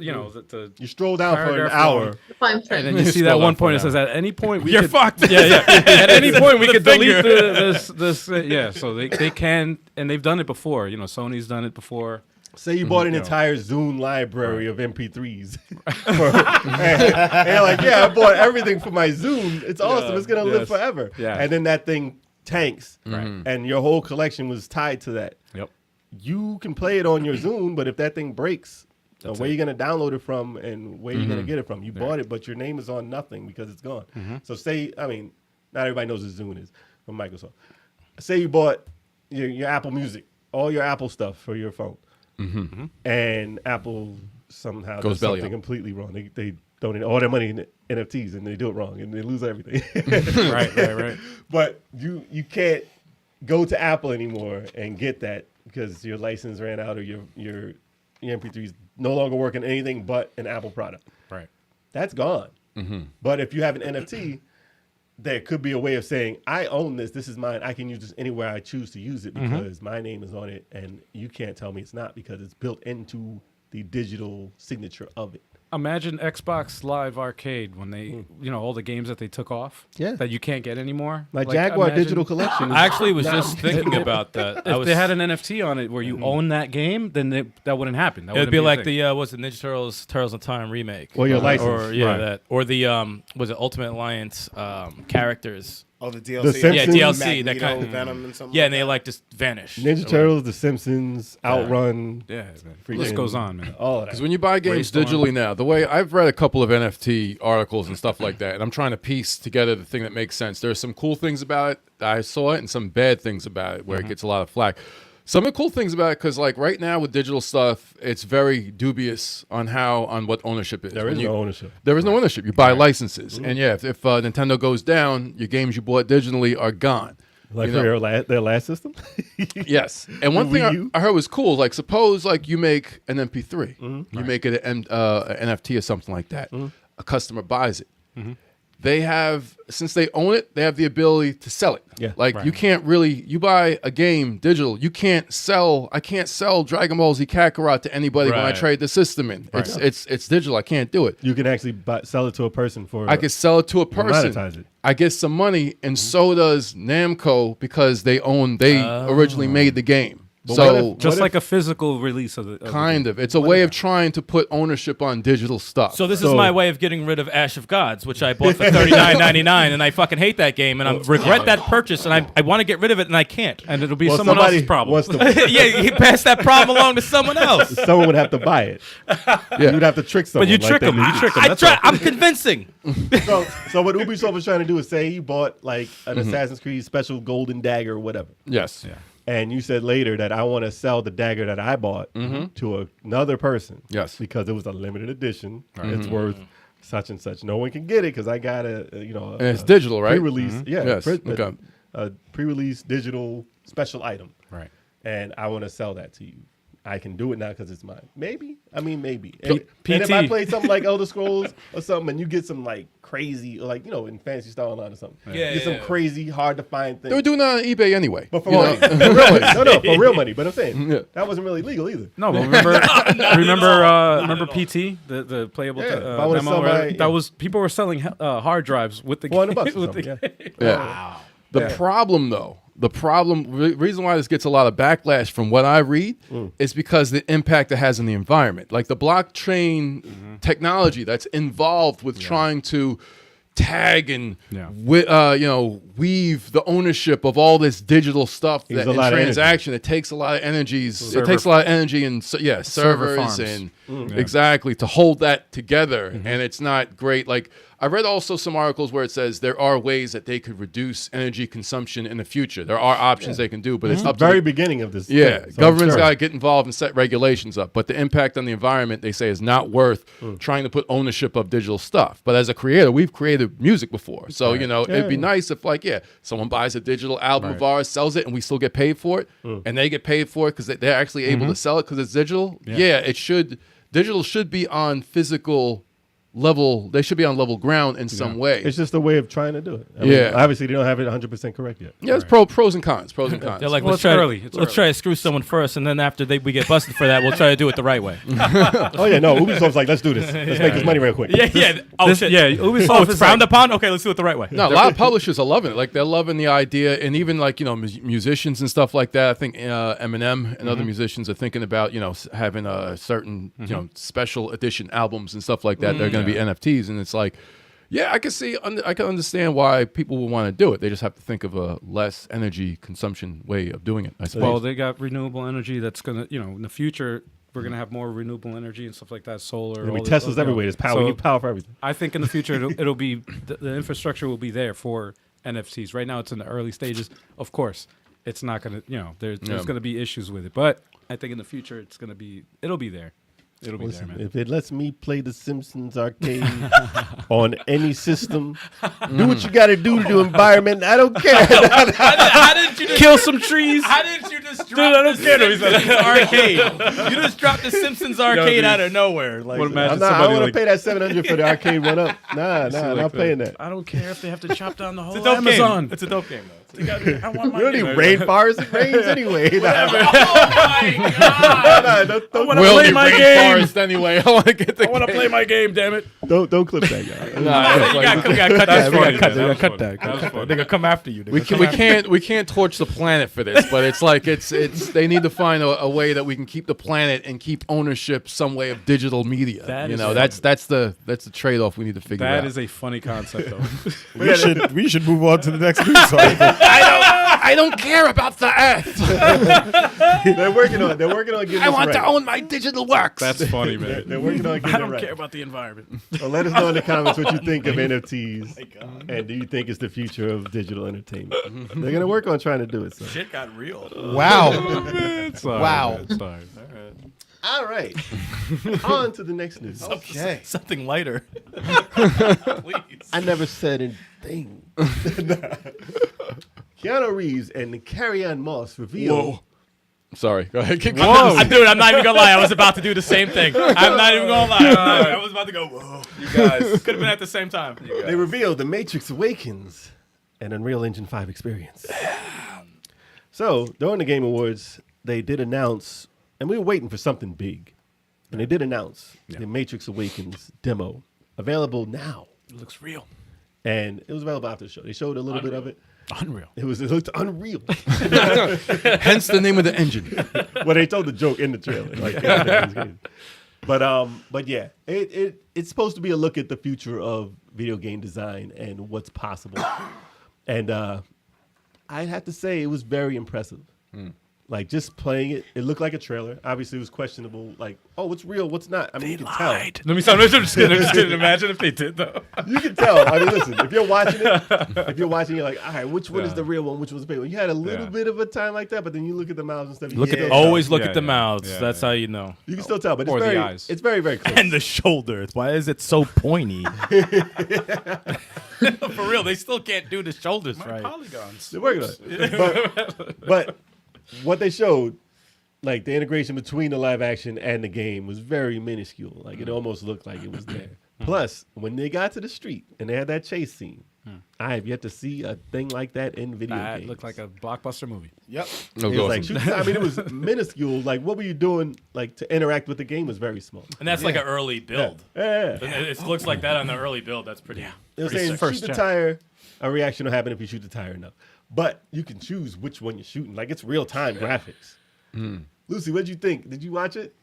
You stroll down for an paragraph hour. long, Fine and print. then you see that Scroll one down for point an it says hour. at any point we You're could, fucked. Yeah. At any point we With could a delete finger. this. Yeah, so they can, and they've done it before. Sony's done it before. Say you bought an you know. entire Zune library of MP3s. and you're like, yeah, I bought everything for my Zune. It's awesome. It's going to live Yes. forever. Yeah. And then that thing tanks. And your whole collection was tied to that. Yep. You can play it on your Zune, but if that thing breaks, where you going to download it from and where you going to get it from? You bought it, but your name is on nothing because it's gone. So not everybody knows what Zune is from Microsoft. Say you bought your Apple Music, all your Apple stuff for your phone. And Apple somehow Goes does belly something up. completely wrong. They donate all their money in NFTs and they do it wrong and they lose everything. Right. But you can't go to Apple anymore and get that because your license ran out or your MP3s no longer working anything but an Apple product. Right. That's gone. But if you have an NFT, there could be a way of saying, I own this. This is mine. I can use this anywhere I choose to use it because my name is on it. And you can't tell me it's not because it's built into the digital signature of it. Imagine Xbox Live Arcade when they, all the games that they took off, Yeah. that you can't get anymore. My Like, Jaguar imagine digital collection. I actually was just thinking about that. If they had an NFT on it where you own that game, then that wouldn't happen. That It'd wouldn't be a like thing. the what's it, Ninja Turtles in Time remake, Or your license. or Right. that, or the was it Ultimate Alliance characters? Oh, the DLC. The Simpsons? Yeah, DLC, that Magneto, kind of- Venom and something. Yeah, like and they that. like just vanish. Ninja Turtles, The Simpsons, Outrun. Yeah, man. freaking- List goes on, man. All of Because that. when you buy games Brainstorm. digitally now, the way I've read a couple of NFT articles and stuff like that, and I'm trying to piece together the thing that makes sense. There's some cool things about it. I saw it, and some bad things about it where it gets a lot of flack. Some of the cool things about it, because like right now with digital stuff, it's very dubious on what ownership is. There When is you- no ownership. There is no ownership. You buy licenses, and yeah, if Nintendo goes down, your games you bought digitally are gone. Like You for know? their last system? Yes, and one thing Wii U? I heard was cool. Like, suppose like you make an MP3, Mm-hmm. you make it an NFT or something like that. A customer buys it. Mm-hmm. They have, since they own it, they have the ability to sell it. Yeah. Like you can't really, you buy a game digital, you can't sell. I can't sell Dragon Ball Z Kakarot to anybody when I Right. trade the system in. It's digital. I can't do it. You can actually sell it to a person for. I could sell it to a person. monetize it. I get some money, and so does Namco because they originally made the game. But So what Just if- like a physical release of the kind of, it's a way of trying to put ownership on digital stuff. So this So- is my way of getting rid of Ash of Gods, which I bought for $39.99, and I fucking hate that game, and I regret that purchase, and I want to get rid of it, and I can't. and it'll be Well, someone somebody else's problem. wants to- Yeah, you pass that problem along to someone else. someone would have to buy it. Yeah. You'd have to trick someone. But you like trick they them. do. You trick them. I That's try. all. I'm convincing. So what Ubisoft was trying to do is say he bought like an Assassin's Creed special golden dagger or whatever. yes, And you said later that I want to sell the dagger that I bought to another person. Yes. Because it was a limited edition. It's worth such and such. No one can get it because I got and it's digital, right? pre-release. Yeah. Yes. Okay. A pre-release digital special item. Right. And I want to sell that to you. I can do it now because it's mine. Maybe. I mean, maybe. P- And if I PT. play something like Elder Scrolls or something, and you get some like crazy, like in Fantasy Star Online or something, Yeah, you get some yeah. crazy, hard to find thing. They were doing that on eBay anyway. But for You money, know? for real money. No, for real money. But I'm saying Yeah. that wasn't really legal either. No, but remember PT, the playable Yeah, if I wanna demo. sell Right? my- That was people were selling hard drives with the $400 or with something. the Yeah. Yeah. The problem, though, reason why this gets a lot of backlash from what I read is because the impact it has on the environment. Like the blockchain technology that's involved with trying to tag and weave the ownership of all this digital stuff Uses that a in lot of energy. transaction. It takes a lot of energies. Server- it takes a lot of energy and servers farms. and exactly to hold that together. And it's not great. Like I read also some articles where it says there are ways that they could reduce energy consumption in the future. There are options they can do, but it's up to Very the, beginning of this. yeah, thing, so government's I'm got sure. to get involved and set regulations up. But the impact on the environment, they say, is not worth trying to put ownership of digital stuff. But as a creator, we've created music before. So, it'd be nice if, like, someone buys a digital album of ours, sells it, and we still get paid for it. And they get paid for it because they're actually able to sell it because it's digital. Yeah, it should digital should be on physical level. They should be on level ground in some way. It's just a way of trying to do it. I mean, Yeah. obviously, they don't have it 100% correct yet. Yeah, it's pros and cons. Pros and cons. They're like, Well, let's it's try. early. It's Let's early. try to screw someone first, and then after we get busted for that, we'll try to do it the right way. Oh, yeah, no. Ubisoft's like, let's do this. Let's make this money real quick. yeah. Oh shit. Yeah, Ubisoft Oh, it's is frowned like, upon. Okay, let's do it the right way. No, a lot of publishers are loving it. Like they're loving the idea, and even like musicians and stuff like that. I think Eminem and other musicians are thinking about having a certain special edition albums and stuff like that. They're going to be NFTs, and it's like, yeah, I can see, I can understand why people would want to do it. They just have to think of a less energy consumption way of doing it. I suppose. Well, they got renewable energy that's gonna, in the future we're gonna have more renewable energy and stuff like that. Solar. There'll be all the- Teslas everywhere. There's power. So We need power for everything. I think in the future it'll be the infrastructure will be there for NFTs. Right now it's in the early stages. Of course, it's not gonna. There's gonna be issues with it, but I think in the future it'll be there. It'll be Listen, there, man. if it lets me play the Simpsons arcade on any system, do what you got to do to the environment. I don't care. How did you just Kill some trees. How did you just drop I don't the care. Simpsons arcade? You just dropped the Simpsons arcade dude. out of nowhere. Like, What imagine I'm not, I somebody don't want like, to pay that $700 for the arcade one up. Nah, I'm not paying that. I don't care if they have to chop down the whole it's a dope Amazon. game. It's a dope game though. I want my We don't need game. rainforests. It rains anyway. Oh my god! Don't wanna We'll play need my game. rainforest anyway. I want to get the. I want to play my game. Damn it! don't clip that guy. You gotta cut That's that. funny, We gotta man. cut That's that. funny. They're gonna come after you. We can't torch the planet for this, but it's like it's they need to find a way that we can keep the planet and keep ownership some way of digital media. That is that's the trade off we need to figure out. That is a funny concept, though. We should move on to the next news article. I don't care about the Earth. They're working on getting I this want to right. own my digital works. That's funny, man. They're working on getting I don't it right. care about the environment. So let us know in the comments what you think of NFTs, and do you think it's the future of digital entertainment? They're gonna work on trying to do it. So. Shit got real. Wow. Sorry, Wow. man, sorry. All right, on to the next news. Okay. Something lighter. Please. I never said a thing. Keanu Reeves and Carrie-Anne Moss reveal. Sorry, go ahead. Dude, I'm not even gonna lie. I was about to do the same thing. I'm not even gonna lie. I was about to go, whoa. You guys could have been at the same time. They revealed The Matrix Awakens, an Unreal Engine 5 experience. So during the Game Awards, they did announce, and we were waiting for something big, and they did announce The Matrix Awakens demo available now. It looks real. And it was available after the show. They showed a little bit of it. Unreal. It looked unreal. Hence the name of the engine. Well, they told the joke in the trailer. Like, yeah, but yeah, it's supposed to be a look at the future of video game design and what's possible. And I'd have to say it was very impressive. Like just playing it, it looked like a trailer. Obviously, it was questionable. Like, oh, what's real, what's not? I mean, you can tell. Let me stop. I'm just kidding. Imagine if they did though. You can tell. I mean, listen, if you're watching it, you're like, all right, which one is the real one? Which one's the fake one? You had a little bit of a time like that, but then you look at the mouths and stuff. You Look can at the- still tell. Always look Yeah, at the yeah. mouths. Yeah, That's yeah. how you know. You can still tell, but Or it's the very, eyes. it's very, very close. And the shoulders. Why is it so pointy? For real, they still can't do the shoulders right. Polygons. They're working on it. But what they showed, like the integration between the live action and the game was very minuscule. Like it almost looked like it was there. Plus, when they got to the street and they had that chase scene, I have yet to see a thing like that in video That games. looked like a blockbuster movie. Yep. No, It go was like, awesome. shoot, I mean, it was minuscule. Like, what were you doing? Like to interact with the game was very small. And that's like an early build. Yeah. It looks like that on the early build. That's pretty. They were pretty saying sick. First shoot the gen. tire, a reaction will happen if you shoot the tire enough. But you can choose which one you're shooting. Like it's real time graphics. Lucy, what did you think? Did you watch it?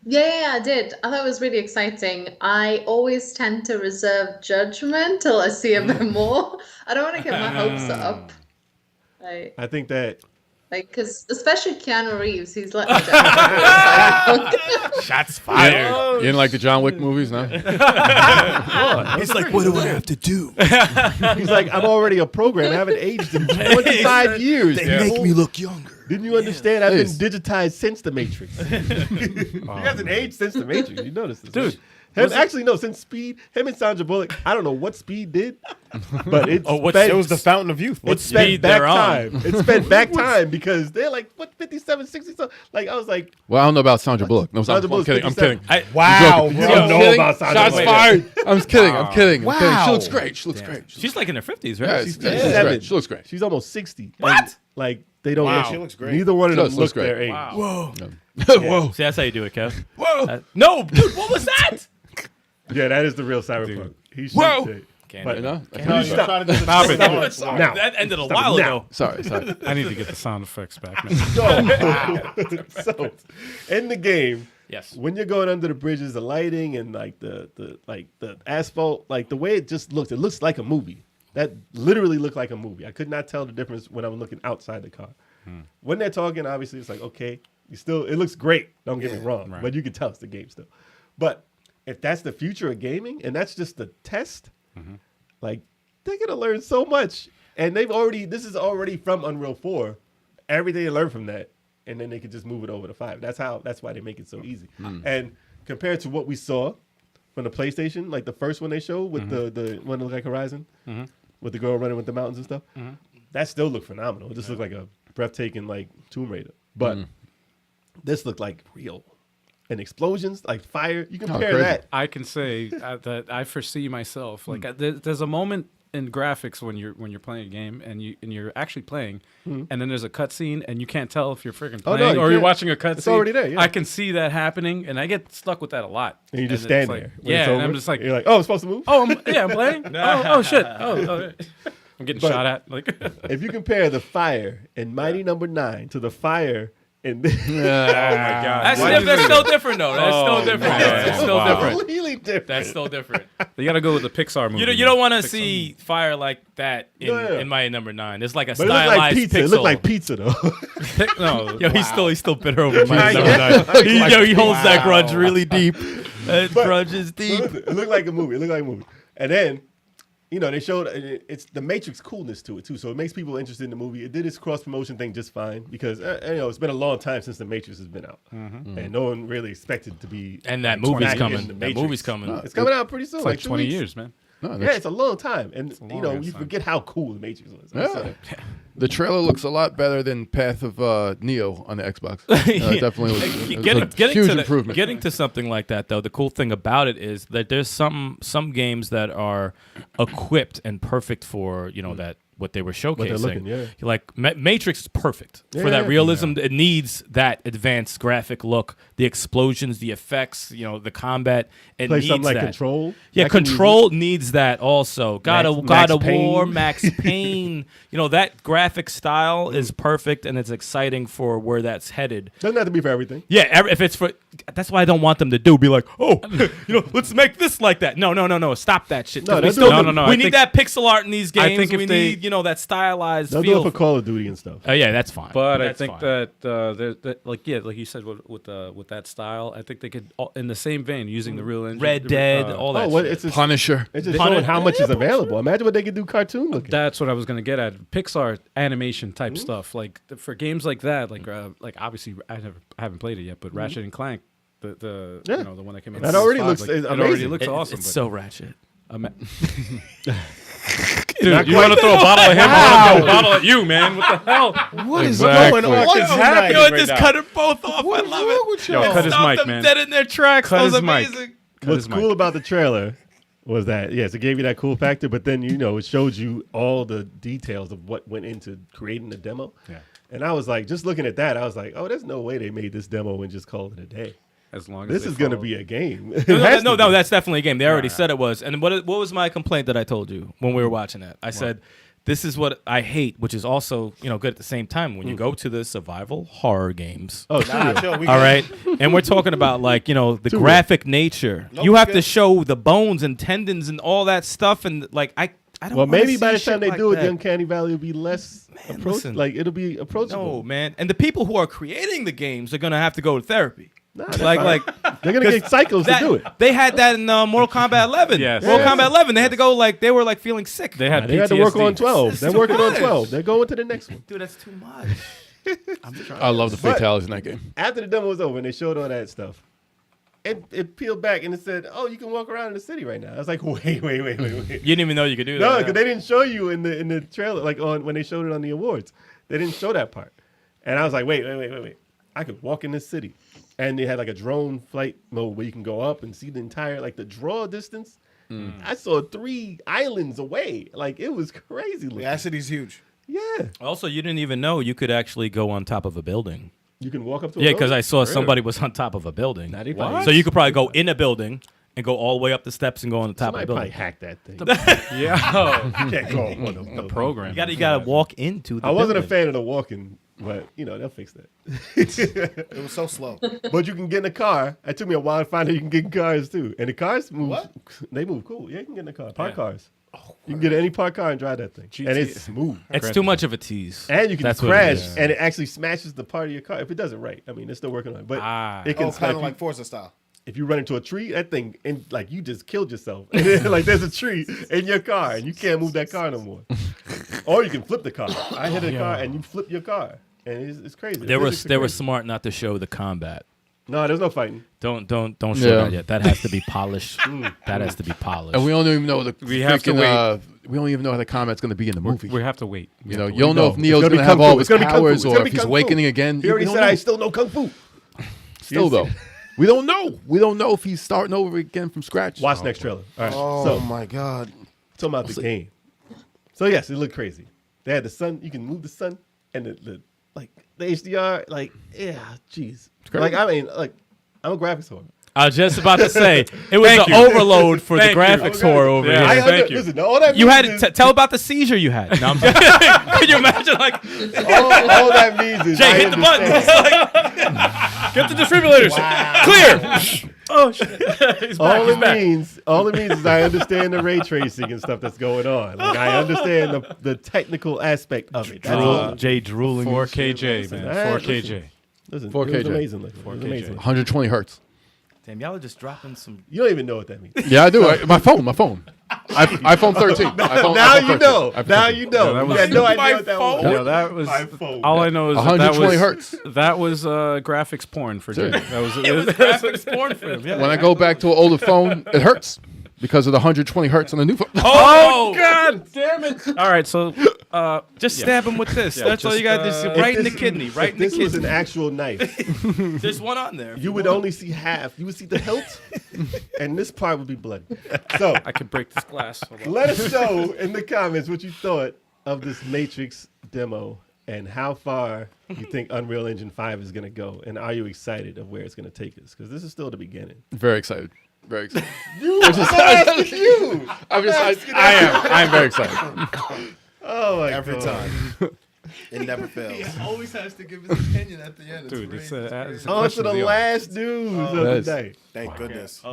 Yeah, I did. I thought it was really exciting. I always tend to reserve judgment till I see a bit more. I don't want to get my hopes up. I think that Because especially Keanu Reeves, he's let me down. Shots fired. You didn't like the John Wick movies, no? He's like, what do I have to do? he's like, I'm already a program. I haven't aged in 25 years. They make me look younger. Didn't you understand? I've been Please. digitized since the Matrix. He hasn't aged since the Matrix. You noticed this, Dude, Actually, no. Since Speed, him and Sandra Bullock, I don't know what Speed did, but it It was the fountain of youth. it spent back time. It spent back time because they're like, what, 57, 60 something? Like, I was like, Well, I don't know about Sandra Bullock. No, Sandra I'm Bullock's kidding. I'm 57. kidding. Wow, I'm bro. You don't know kidding. about Sandra Shots Bullock. fired. I'm kidding. I'm kidding. I'm kidding. She Wow. looks great. She looks great. She's like in her 50s, right? Yeah, She's- she's great. She looks great. She's almost 60. What? And, like, they don't Wow. look. She looks great. Neither one of She them does look look their great. age. Whoa. Whoa. See, that's how you do it, Kev. Whoa. No, dude, what was that? Yeah, that is the real Cyberpunk. He should Whoa. say. Can't But You know? No, You're stop. trying to do the Stop it. Now. Sorry, Now. that ended a Stop while it ago. now. Sorry. I need to get the sound effects back. Man. So, in the game, Yes. when you're going under the bridges, the lighting and like the asphalt, like the way it just looks, it looks like a movie. That literally looked like a movie. I could not tell the difference when I was looking outside the car. When they're talking, obviously it's like, okay, it looks great. Don't get me wrong, Right. but you can tell it's the game still. But if that's the future of gaming and that's just the test, like they're gonna learn so much. And this is already from Unreal 4. Everything they learn from that, and then they can just move it over to 5. That's why they make it so easy. And compared to what we saw from the PlayStation, like the first one they showed with the one that looked like Horizon, with the girl running with the mountains and stuff, that still looked phenomenal. It just looked like a breathtaking like Tomb Raider. But this looked like real. And explosions, like fire. You compare crazy. that. I can say that I foresee myself like there's a moment in graphics when you're playing a game and you're actually playing, and then there's a cutscene and you can't tell if you're freaking Oh, playing no, you or you're can't. watching a cutscene. It's already there, yeah. I can see that happening, and I get stuck with that a lot. And you just it's stand like- there. when Yeah, it's and over. I'm just like, You're like, oh, I'm supposed to move? I'm playing. oh shit. Oh, I'm getting But- shot at. Like, If you compare the fire in Mighty Number 9 to the fire in That's still different, though. That's still different. That's still different. completely different. That's still different. you got to go with the Pixar movie. You don't want to see fire like that Yeah. in my number 9. It's like a But it looked like stylized pizza. pixel. It looked like pizza, though. No, Yo, he's still bitter over my number Yeah. 9. He holds that grudge really deep. That But- grudge is deep. It looked like a movie. And then, they showed it's the Matrix coolness to it too, so it makes people interested in the movie. It did its cross promotion thing just fine because it's been a long time since the Matrix has been out, and no one really expected it to be. And that like, movie's back in coming. the That Matrix. movie's coming. It's coming out pretty soon, it's like 2 20 weeks. years, man. Yeah, it's a long time, and long ass you time. forget how cool the Matrix was. Yeah. The trailer looks a lot better than Path of Neo on the Xbox. Yeah. Definitely was it was Getting a huge to improvement. getting to something like that, though, the cool thing about it is that there's some games that are equipped and perfect for that what they were showcasing. they're looking, yeah. Like Matrix is perfect for Yeah. that realism. It needs that advanced graphic look, the explosions, the effects, the combat. It Play needs something like that. Control. Yeah, That can use Control needs that also. God of Max War, Payne. Max Payne. That graphic style is perfect, and it's exciting for where that's headed. Doesn't have to be for everything. Yeah, if it's for, that's why I don't want them to be like, let's make this like that. No, stop that shit. 'Cause No, we they'll still, do it. No, we I need think- that pixel art in these I games. think if We they- need, that stylized They'll do feel. it for Call of Duty and stuff. Yeah, that's fine. But I That's think fine. that like you said with that style, I think they could in the same vein using the real engine. Red Dead, all that. Oh, shit. it's just Punisher. it's just Pun- showing how much is available. Imagine what they could do cartoon looking. That's what I was gonna get at. Pixar animation type stuff, like for games like that, like obviously I haven't played it yet, but Ratchet and Clank, the Yeah. the one that came out. That in already 65, looks like, it amazing. already looks awesome. It's but so ratchet. Dude, you want to throw a bottle at him? I want to throw a bottle at you, man. What the hell? What is Exactly. going on What is tonight? happening? Yo, right just now. cut it both off. What I is love wrong it. with Yo, y'all? cut his Stop mic, them man. dead in their tracks. Cut That was his mic. amazing. Cut What's his cool mic. about the trailer was that, yes, it gave you that cool factor, but then, it showed you all the details of what went into creating the demo. Yeah. And I was like, just looking at that, I was like, oh, there's no way they made this demo and just called it a day. As long as This they is going to follow- be a game. It No, has no, to no, be. that's definitely a game. They already said it was. And what was my complaint that I told you when we were watching that? I said, this is what I hate, which is also, good at the same time. When you go to the survival horror games, Oh, Nah, true. chill, we all good. right? And we're talking about, like, the Too graphic nature. Nope, You have to good. show the bones and tendons and all that stuff. And, like, I don't Well, wanna maybe see by the shit time they like do it, that. the Uncanny Valley will be less listen. like it'll be approachable. No, man. And the people who are creating the games are going to have to go to therapy. Nah, that's Like, fine. like they're gonna get cycles to that, do it. they had that in Mortal Kombat 11. Yes. Mortal Yes. Kombat 11. They had to go they were like feeling sick. They had They had to work PTSD. on 12. They're too working on much. 12. They're going to the next one. Dude, that's too much. I love the fatalities in that game. After the demo was over and they showed all that stuff, it peeled back and it said, "Oh, you can walk around in the city right now." I was like, "Wait." You didn't even know you could do that. No, because they didn't show you in the trailer, like when they showed it on the awards. They didn't show that part, and I was like, "Wait. I could walk in this city," and they had like a drone flight mode where you can go up and see the entire like the draw distance. I saw 3 islands away. Like it was crazy looking. Yeah, that city's huge. Yeah, Also, you didn't even know you could actually go on top of a building. you can walk up to. Yeah, because I saw somebody was on top of a building. Nah, they probably- So you could probably go in a building and go all the way up the steps and go on the top Somebody of the probably building. hacked that thing. Yeah. You can't go on one of those buildings. Program. You gotta walk into the I wasn't a building. fan of the walking, but they'll fix that. It was so slow. But you can get in a car. It took me a while to find out you can get in cars too. And the cars move. What? They move cool. Yeah, you can get in a car. Park Yeah. cars. You can get any park car and drive that thing. And it's smooth. It's too much of a tease. And you can That's what it crash, is. and it actually smashes the part of your car if it does it right. I mean, they're still working on it, but it can. Oh, kind if of like Forza style. if you run into a tree, that thing, and like you just killed yourself. And then, like there's a tree in your car, and you can't move that car no more. Or you can flip the car. I hit a car, and you flip your car, and it's crazy. They The were physics are they were crazy. smart not to show the combat. No, there's no fighting. Don't show Yeah. that yet. That has to be polished. That has to be polished. And we don't even know We have to wait. We don't even know how the combat's going to be in the movie. We have to wait. You know, you don't know if Neo's It's going to be have kung all fu. his It's gonna be kung fu. powers It's or gonna if be he's kung fu. awakening again. He already We don't said know. I still know kung fu. Still though, we don't know. We don't know if he's starting over again from scratch. Watch next trailer. All right. Oh So my god. talking about the game. So yes, it looked crazy. They had the sun. You can move the sun and the HDR. Like jeez. Like I mean, like I'm a graphics whore. I was just about to say it was an overload for the Thank you. graphics whore over Yeah. here. Thank you. Listen, all that You means had is, to tell about the seizure you had. No, I'm joking. Could you imagine? Like, all that means is Jay, I hit the button. understand. Get the defibrillators. clear. Oh shit. He's back. All He's it back. means is I understand the ray tracing and stuff that's going on. Like I understand the technical aspect of it. That's all. Jay drooling. 4KJ, man. Listen. 4KJ. Listen, 4K, it was Jay. amazing. Looking. It was 4K, amazing. Jay. 120 hertz. Damn, y'all are just dropping some. You don't even know what that means. Yeah, I do. My phone. iPhone 13. Now you know. iPhone Now 13. you know. that You was- had no idea My what that phone? was. Yo, that was My phone. all I know is that 120 was hertz. that was graphics porn for Jay. Sure. That was graphics porn for him. Yeah. When I go back to an older phone, it hurts because of the 120 hertz on the new phone. Oh, God damn it! All right, so just stab him with this. Yeah, That's all you got. just, Just if right in the this- kidney. Right in the This was an kidney. actual knife. There's one on there. You would only see half. You would see the hilt, and this part would be bloody. So I could break this glass. Hold on. let us know in the comments what you thought of this Matrix demo and how far you think Unreal Engine 5 is going to go, and are you excited of where it's going to take us? Because this is still the beginning. Very excited. Very excited. I'm asking you. I am very excited. Oh my Every God. time. It never fails. Always has to give his opinion at the end. Dude, it's it's a On to question the of the last news of the Yes. day. Thank goodness.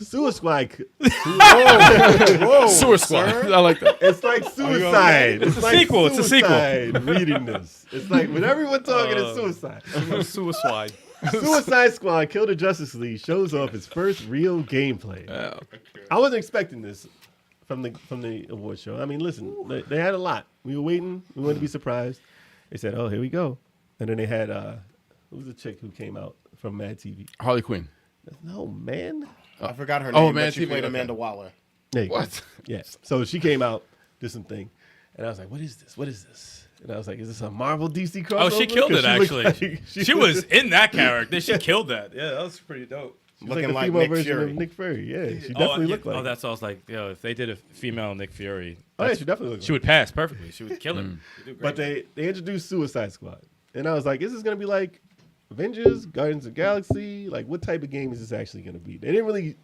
Suicide Squad. Sewer squad. I like that. It's like suicide. It's like sequel. It's a sequel. suicide reading this. It's like when everyone talking, it's suicide. suicide. Suicide Squad Kill the Justice League shows off its first real gameplay. I wasn't expecting this from the award show. I mean, listen, they had a lot. We were waiting. We wanted to be surprised. They said, "Oh, here we go," and then they had who was the chick who came out from Mad TV? Harley Quinn. No, man. I forgot her Oh, name, man, but she TV, played okay. Amanda Waller. There you go. What? Yeah. So she came out, did some thing, and I was like, "What is this? What is this?" And I was like, "Is this a Marvel DC crossover?" Oh, she killed 'Cause it, she looked actually. like- She was in that character. She killed that. Yeah, that was pretty dope. She was Looking the like female Nick version Fury. of Nick Fury. Yeah, she definitely looked like. Oh, that's all I was like, yo, if they did a female Nick Fury, Oh yeah, she definitely looked. she would pass perfectly. She would kill him. But they introduced Suicide Squad, and I was like, "Is this gonna be like Avengers, Guardians of the Galaxy? Like, what type of game is this actually gonna be?" They didn't really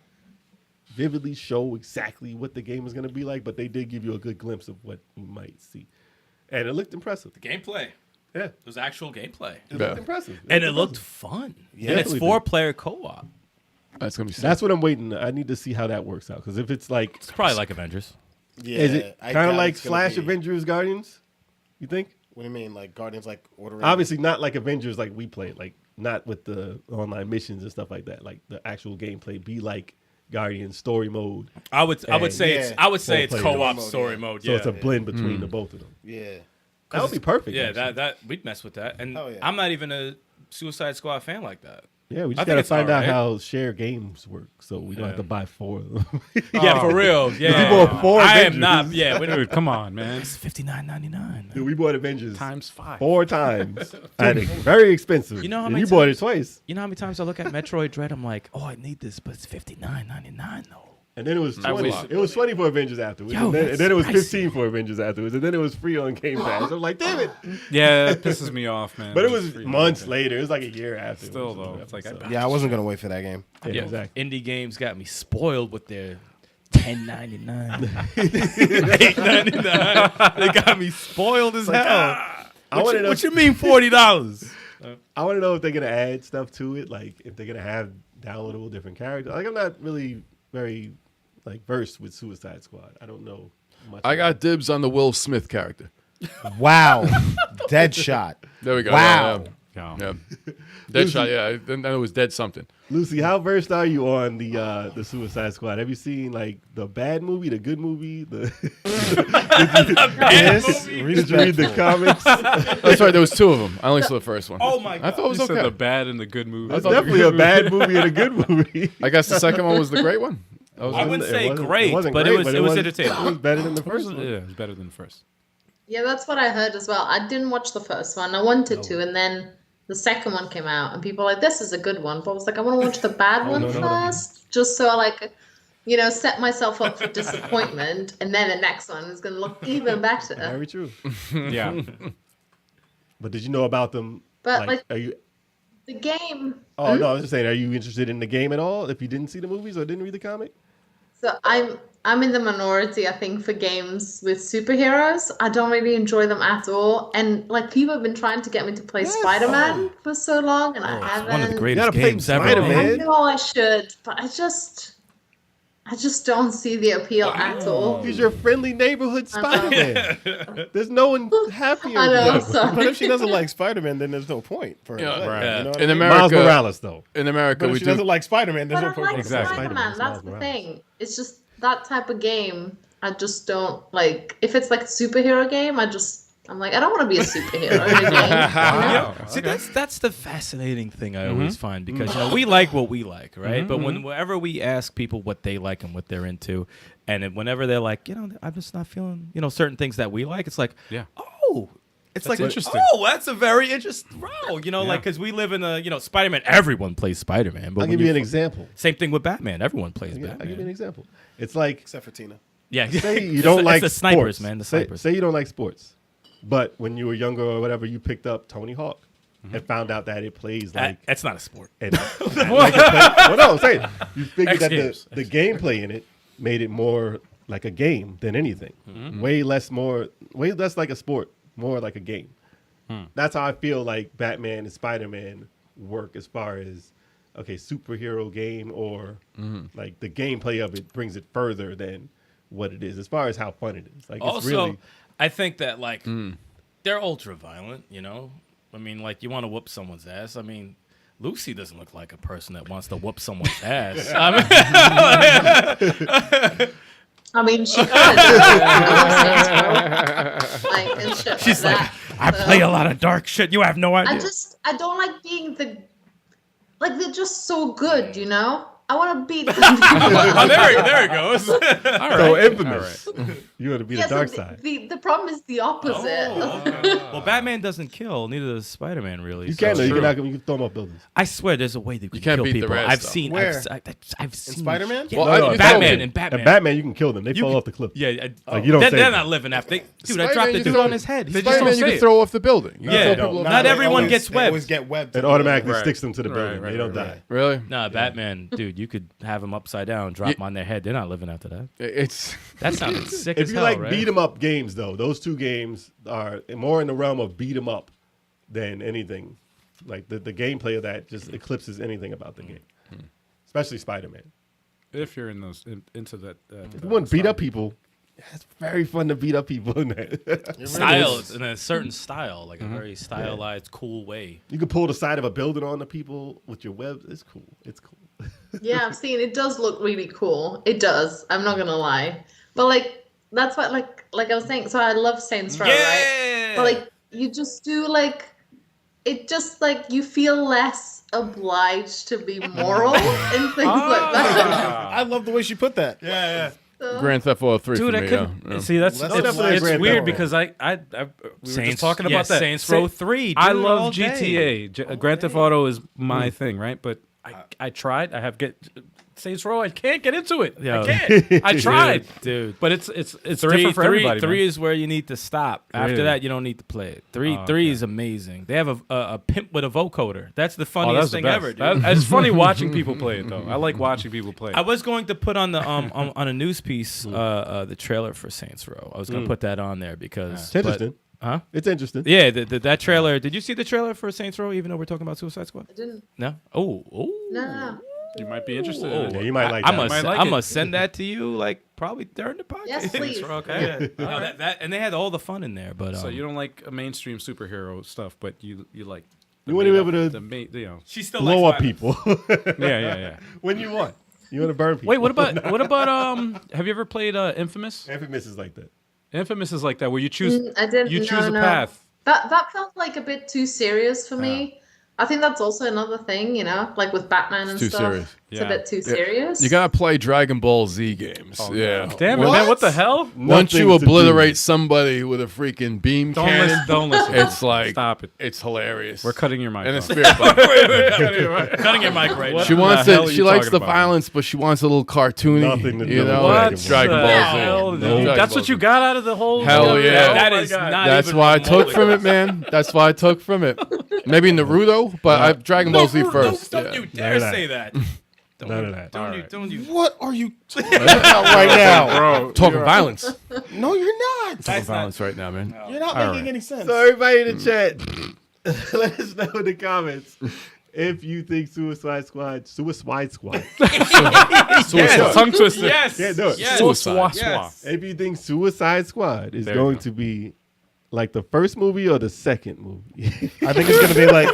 vividly show exactly what the game was gonna be like, but they did give you a good glimpse of what you might see, and it looked impressive. The gameplay. Yeah, It was actual gameplay. it looked impressive, And it looked fun. Yeah, And it's definitely 4-player co-op. That's gonna be sick. That's what I'm waiting. I need to see how that works out, because if it's like, It's probably like Avengers. Yeah, is it I kind of doubt like it's gonna Flash be- Avengers Guardians? You think? What do you mean, like Guardians, like ordering? Obviously not like Avengers like we played, like not with the online missions and stuff like that. Like the actual gameplay be like Guardians story mode. I would say Yeah. it's it's Four-player co-op mode, story yeah. mode. So Yeah. it's a blend between the both of them. Yeah. That would be perfect. Yeah, actually. that we'd mess with that. And Oh, yeah. I'm not even a Suicide Squad fan like that. Yeah, we I just think gotta it's find out alright. how share games work, so we don't have to buy 4 of them. Yeah, for real. Yeah, we bought 4 I Avengers. am not. Yeah, we Dude, come on, man. It's $59.99. Dude, we bought Avengers Times 5. 4 times. And it's very expensive. You know how And many you bought it times- twice. You know how many times I look at Metroid Dread? I'm like, oh, I need this, but it's $59.99 though. And then it was 20. wish- It was 20 for Avengers afterwards. Yo, and, then, that's and then it was pricey. 15 for Avengers afterwards. And then it was free on Game Pass. I'm like, damn it. Yeah, it pisses me off, man. But it was free months content. later. It was like a year after. Still, though, it's like, I bet. Yeah, I wasn't gonna wait for that game. Yeah, Yo, exactly. Indie games got me spoiled with their $10.99, $8.99. They got me spoiled as hell. I want to know. What you mean $40? I want to know if they're gonna add stuff to it, like if they're gonna have downloadable different characters. Like I'm not really very versed with Suicide Squad. I don't know much. I got dibs on the Will Smith character. Wow, Deadshot. There we go. Wow. Yeah. yeah. Deadshot, yeah. Then it was dead something. Lucy, how versed are you on the Suicide Squad? Have you seen like the bad movie, the good movie, the Yes, Did you read the comics? That's right. There was 2 of them. I only saw the first one. Oh my I thought it was You said okay. the bad and the good movie. It's definitely a bad movie and a good movie. I guess the second one was the great one. I wouldn't It say wasn't- great, wasn't but great, it was wasn't- entertaining. It was better than the Yeah, first one. it was better than the first. Yeah, that's what I heard as well. I didn't watch the first one. I wanted to, and then the second one came out, and people were like, "This is a good one." But I was like, "I want to watch the bad one first, just so I set myself up for disappointment, and then the next one is going to look even better." Very true. Yeah. But did you know about them? But like are you? the game, Oh no, I was just saying. Are you interested in the game at all? If you didn't see the movies or didn't read the comic? so I'm in the minority, I think, for games with superheroes. I don't really enjoy them at all, and like people have been trying to get me to play Spider-Man for so long, and I haven't. One of the You greatest gotta play games ever. Spider-Man. I know I should, but I just don't see the appeal at all. He's your friendly neighborhood Spider-Man. There's no one happier. I know, than I'm him. sorry. But if she doesn't like Spider-Man, then there's no point for her. Yeah, to play, right. You know what I In mean? America, Miles Morales, though. in America, But we if she do. doesn't like Spider-Man, there's But no I point. like for Exactly. Spider-Man. Spider-Man, That's it's the Miles thing. It's just that type of game. I just don't like. If it's like a superhero game, I'm like, I don't want to be a superhero in a game. Wow. See, that's the fascinating thing I always find because we like what we like, right? But whenever we ask people what they like and what they're into, and whenever they're like, I'm just not feeling, certain things that we like, it's like, Yeah. oh. It's That's like interesting. Oh, that's a very interesting role. Like because we live in a Spider-Man. Everyone plays Spider-Man. But I'll when give you you an example. Same thing with Batman. Everyone plays I'll give you an Batman. example. It's like Except for Tina. Yeah. say you don't like the snipers, sports. man. The Say- snipers. Say you don't like sports, but when you were younger or whatever, you picked up Tony Hawk and found out that it plays like. That's not a sport. And, well, no, I'm saying you figured X that Games. the gameplay in it made it more like a game than anything. Way less like a sport, more like a game. That's how I feel like Batman and Spider-Man work as far as superhero game or like the gameplay of it brings it further than what it is as far as how fun it is. Like Also, it's really I think that they're ultra violent. I mean, like you want to whoop someone's ass. I mean, Lucy doesn't look like a person that wants to whoop someone's ass. I mean, she could. Like, and shit She's like like, that. I play a lot of dark shit. You have no idea. I don't like being they're just so good, I want to beat them. Oh, there it goes. so infamous. You want to be Yeah, the dark so side. the problem is the opposite. Well, Batman doesn't kill. Neither does Spider-Man, really. You so- can't. You can throw them off buildings. I swear, there's a way that you can can't kill beat the people. rest, I've though. seen. Where? I've seen Spider-Man? Yeah, Well, No, I- Batman you and Batman. And Batman, you can kill them. They fall can- off the cliff. Yeah, Like, you don't they're, save they're them. not living after. Dude, I Spider-Man, dropped you the can dude throw- on his head. He just Spider-Man, don't you say can it. throw off the building. You Yeah, can throw people not off the everyone building. gets They webbed. always get webbed. It to automatically Right. sticks them to the building. right, They don't right, die. Really? Nah, Batman, dude, you could have them upside down, drop them on their head. They're not living after that. It's That sounded sick If as you hell, like right? beat 'em up games, though, those two games are more in the realm of beat 'em up than anything. Like the gameplay of that just eclipses anything about the game, especially Spider-Man. If you're into that. If you want to beat up people, it's very fun to beat up people in that. Style in a certain style, like a very stylized, cool way. You can pull the side of a building on the people with your webs. It's cool. It's cool. Yeah, I've seen it. Does look really cool. It does. I'm not gonna lie. But that's what like I was saying. So I love Saints Row, right? But you just do it just you feel less obliged to be moral in things like that. I love the way she put that. Grand Theft Auto 3 Dude, for I me. couldn't. Yeah. See, that's That's it's, definitely a it's Grand weird Theft because we were just talking yeah, about that. Saints Row 3. I dude, love all day. GTA. Grand Theft Auto is my thing, right? But I tried. I have Saints Row. I can't get into it. Yo. I can't. I tried, dude. but it's different for everybody. Three man. is where you need to stop. After Really? that, you don't need to play it. Three okay. is amazing. They have a pimp with a vocoder. That's the Oh, funniest that's the thing best. ever, dude. It's funny watching people play it though. I like watching people play it. I was going to put on the on a news piece the trailer for Saints Row. I was going to put that on there because It's interesting. Huh? It's interesting. Yeah, that trailer. Did you see the trailer for Saints Row? Even though we're talking about Suicide Squad. I didn't. No. Oh. No. You might be interested in Yeah, it. you might like I'm that. gonna send that to you like probably during the podcast. Yes, please. Okay. No, that and they had all the fun in there, but So you don't like a mainstream superhero stuff, but you like. You want to be able to you know. she still blow up people Yeah. when you want. You want to burn people. Wait, what about have you ever played Infamous? Infamous is like that. Infamous is like that where you choose I didn't. you choose no. a path. That felt like a bit too serious for me. I think that's also another thing, you know, like with Batman and too stuff. serious. It's Yeah. a bit too serious. You gotta play Dragon Ball Z games. yeah. Damn it, man! What the hell? Once you Nothing to obliterate somebody with a freaking beam cannon, Don't listen. it's like Stop it. it's hilarious. We're cutting your mic. and off. it's spirit bomb. cutting your mic right now. She wants the hell it. are She you likes talking the about? violence, but she wants a little cartoony. Nothing to do you with know, Dragon Dragon Ball. Ball Z. Hell, No. dude, Dragon that's Ball what you Z. got out of the whole. Hell yeah. That Oh my is God. not. That's even why I took remotely- from it, man. That's why I took from it. Maybe Naruto, but Dragon Ball Z first. Don't Yeah. you dare say that. None of that. Don't you? What are you talking about right now? Bro, Talking violence. No, you're not. Talking violence right now, man. You're not making any sense. So everybody in the chat, let us know in the comments if you think Suicide Squad. yes, tongue twister. Yes. Can't do it. Yes. Swah, Yes. If you think Suicide Squad is There you going go. to be like the first movie or the second movie. I think it's gonna be like.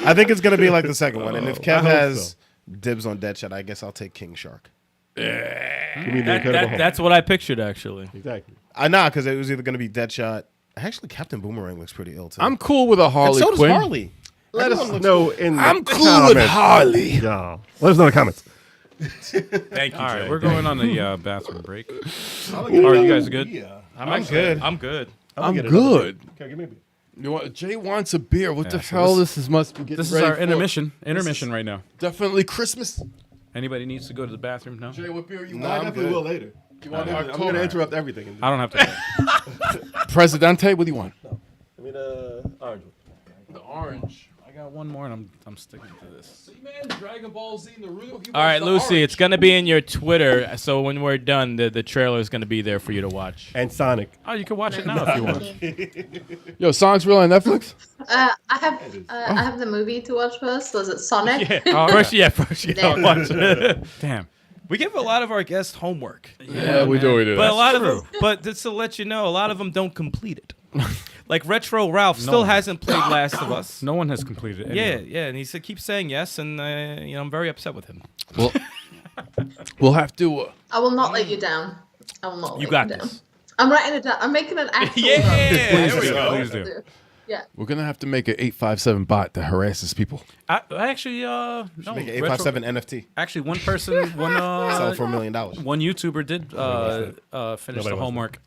I think it's gonna be like the second one. And if I Kev hope has dibs on Deadshot, I guess I'll take King Shark. You mean the Incredible Hulk. That's what I pictured actually. Exactly. I know because it was either gonna be Deadshot. Actually, Captain Boomerang looks pretty ill too. I'm cool with a and Harley so does Quinn. Harley. Let Everyone us looks know in the I'm cool comments. with Harley. Y'all. Let us know in the comments. Thank you. All right, Jay. we're going on the bathroom break. Are you guys good? I'm good. I'm good. I'm good. Okay, give me a beer. You want, Jay wants a beer. What the so hell? This must be getting This is ready our for intermission right now. Definitely Christmas. Anybody needs to go to the bathroom? No, Jay, what beer you No, I want? definitely will later. You want I'm going to interrupt everything. I don't have to. Presidente? What do you want? I mean, orange. The orange. I got one more, and I'm sticking to this. See, man, Dragon Ball Z, Naruto. All right, Lucy, it's gonna be in your Twitter. So when we're done, the trailer is gonna be there for you to watch. And Sonic. Oh, you can watch it now if you want. Yo, Sonic's real on Netflix? I have the movie to watch first. Was it Sonic? First you gotta watch it. Damn. We give a lot of our guests homework, Yeah, we do. but a lot of them. But just to let you know, a lot of them don't complete it. Like Retro Ralph still hasn't played Last of Us. No one has completed it. Yeah, and he keeps saying yes, and I'm very upset with him. Well, we'll have to. I will not let you down. I will not let You you got down. this. I'm writing it down. I'm making an actual Yeah, note. there we go. Please Please do. Yeah. We're gonna have to make an 857 bot that harasses people. I actually, no. Make an 857 NFT. Actually, one person, Sell it for $1 million. one YouTuber did finish the wants homework.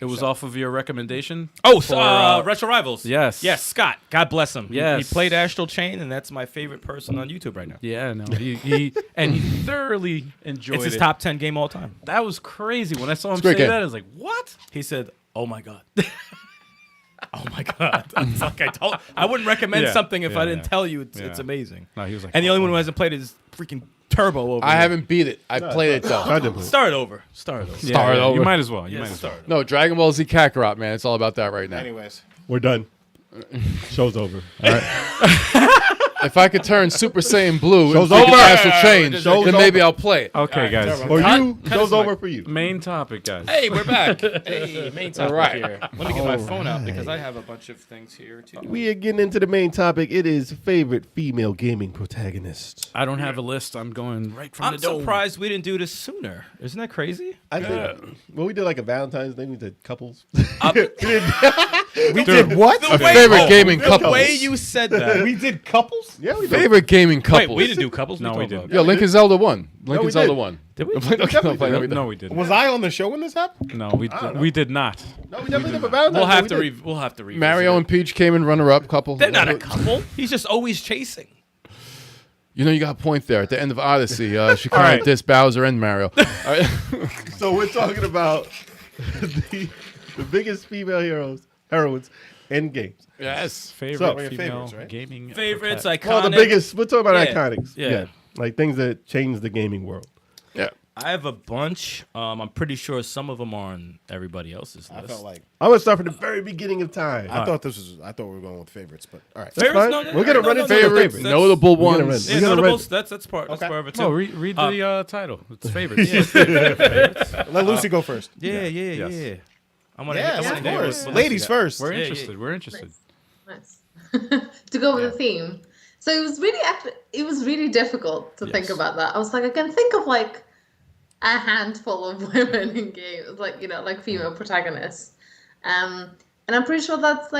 It was off of your recommendation. Oh, for, Retro Rivals. yes. Yes, Scott. God bless him. Yes. He played Astral Chain, and that's my favorite person on YouTube right now. Yeah, no, he thoroughly enjoyed It's his it. top 10 game all time. That was crazy. When I saw him great say game. that, I was like, "What?" He said, "Oh my god." Oh my god! It's like I wouldn't recommend Yeah, something if I yeah, didn't yeah. tell you it's Yeah. amazing. No, he was like, And the "Oh, only one who hasn't played it is freaking Turbo over I here. haven't beat it. I played it though. Start over. Start over. Yeah, Start yeah, over. You might as well. You Yeah, might as well. start. No, Dragon Ball Z Kakarot, man. It's all about that right now. Anyways. We're done. Show's over. If I could turn Super Saiyan Blue Show's and over. Astral Chain, Show's then maybe over. I'll play it. Okay, guys. For you, cut show's his mic. over for you. Main topic, guys. Hey, we're back. Hey, main topic All right. here. Let me get my phone out because I have a bunch of things here too. We are getting into the main topic. It is favorite female gaming protagonist. I don't have a list. I'm going right from I'm the dome. surprised we didn't do this sooner. Isn't that crazy? I think we did like a Valentine's thing. We did couples. We did what? A favorite gaming couple. The way you said that. We did couples? Yeah, we did. Favorite gaming couple. Wait, we didn't do couples. No, What are we you talking didn't. Yo, Lincoln Zelda won. Lincoln we Zelda did. won. Did we? Okay, definitely no, did. No, we didn't. Was I on the show when this happened? No, we did not. No, we definitely did for Valentine's. We'll Day, have we to. did. We'll have to revisit Mario it. and Peach came in runner-up couple. They're not a couple. He's just always chasing. You know, you got a point there. At the end of Odyssey, she kind of dissed Bowser and Mario. All right. So we're talking about the biggest female heroines in games. Yes. Favorite So- female favorites, right? gaming. Favorites, okay. iconic. Well, the biggest. We're talking about Yeah. iconics. Yeah. Like things that changed the gaming world. Yeah. I have a bunch. I'm pretty sure some of them are on everybody else's I list. felt like I'm gonna start from the very beginning of time. I thought we were going with favorites, but all right. That's fine. We're gonna run into the Favorite, favorites. notable We're gonna ones. run- Yeah, We gotta notables. That's part. That's Okay. part of it too. No, read the title. It's favorites. Let Lucy go first. Yeah. Yes. I'm gonna. Yes, I'm of gonna- course. what- Ladies first. We're Yeah, yeah. interested. We're interested. Nice. To go with the theme. So it was really difficult to think Yes. about that. I was like, I can think of like a handful of women in games, like like female protagonists. And I'm pretty sure that's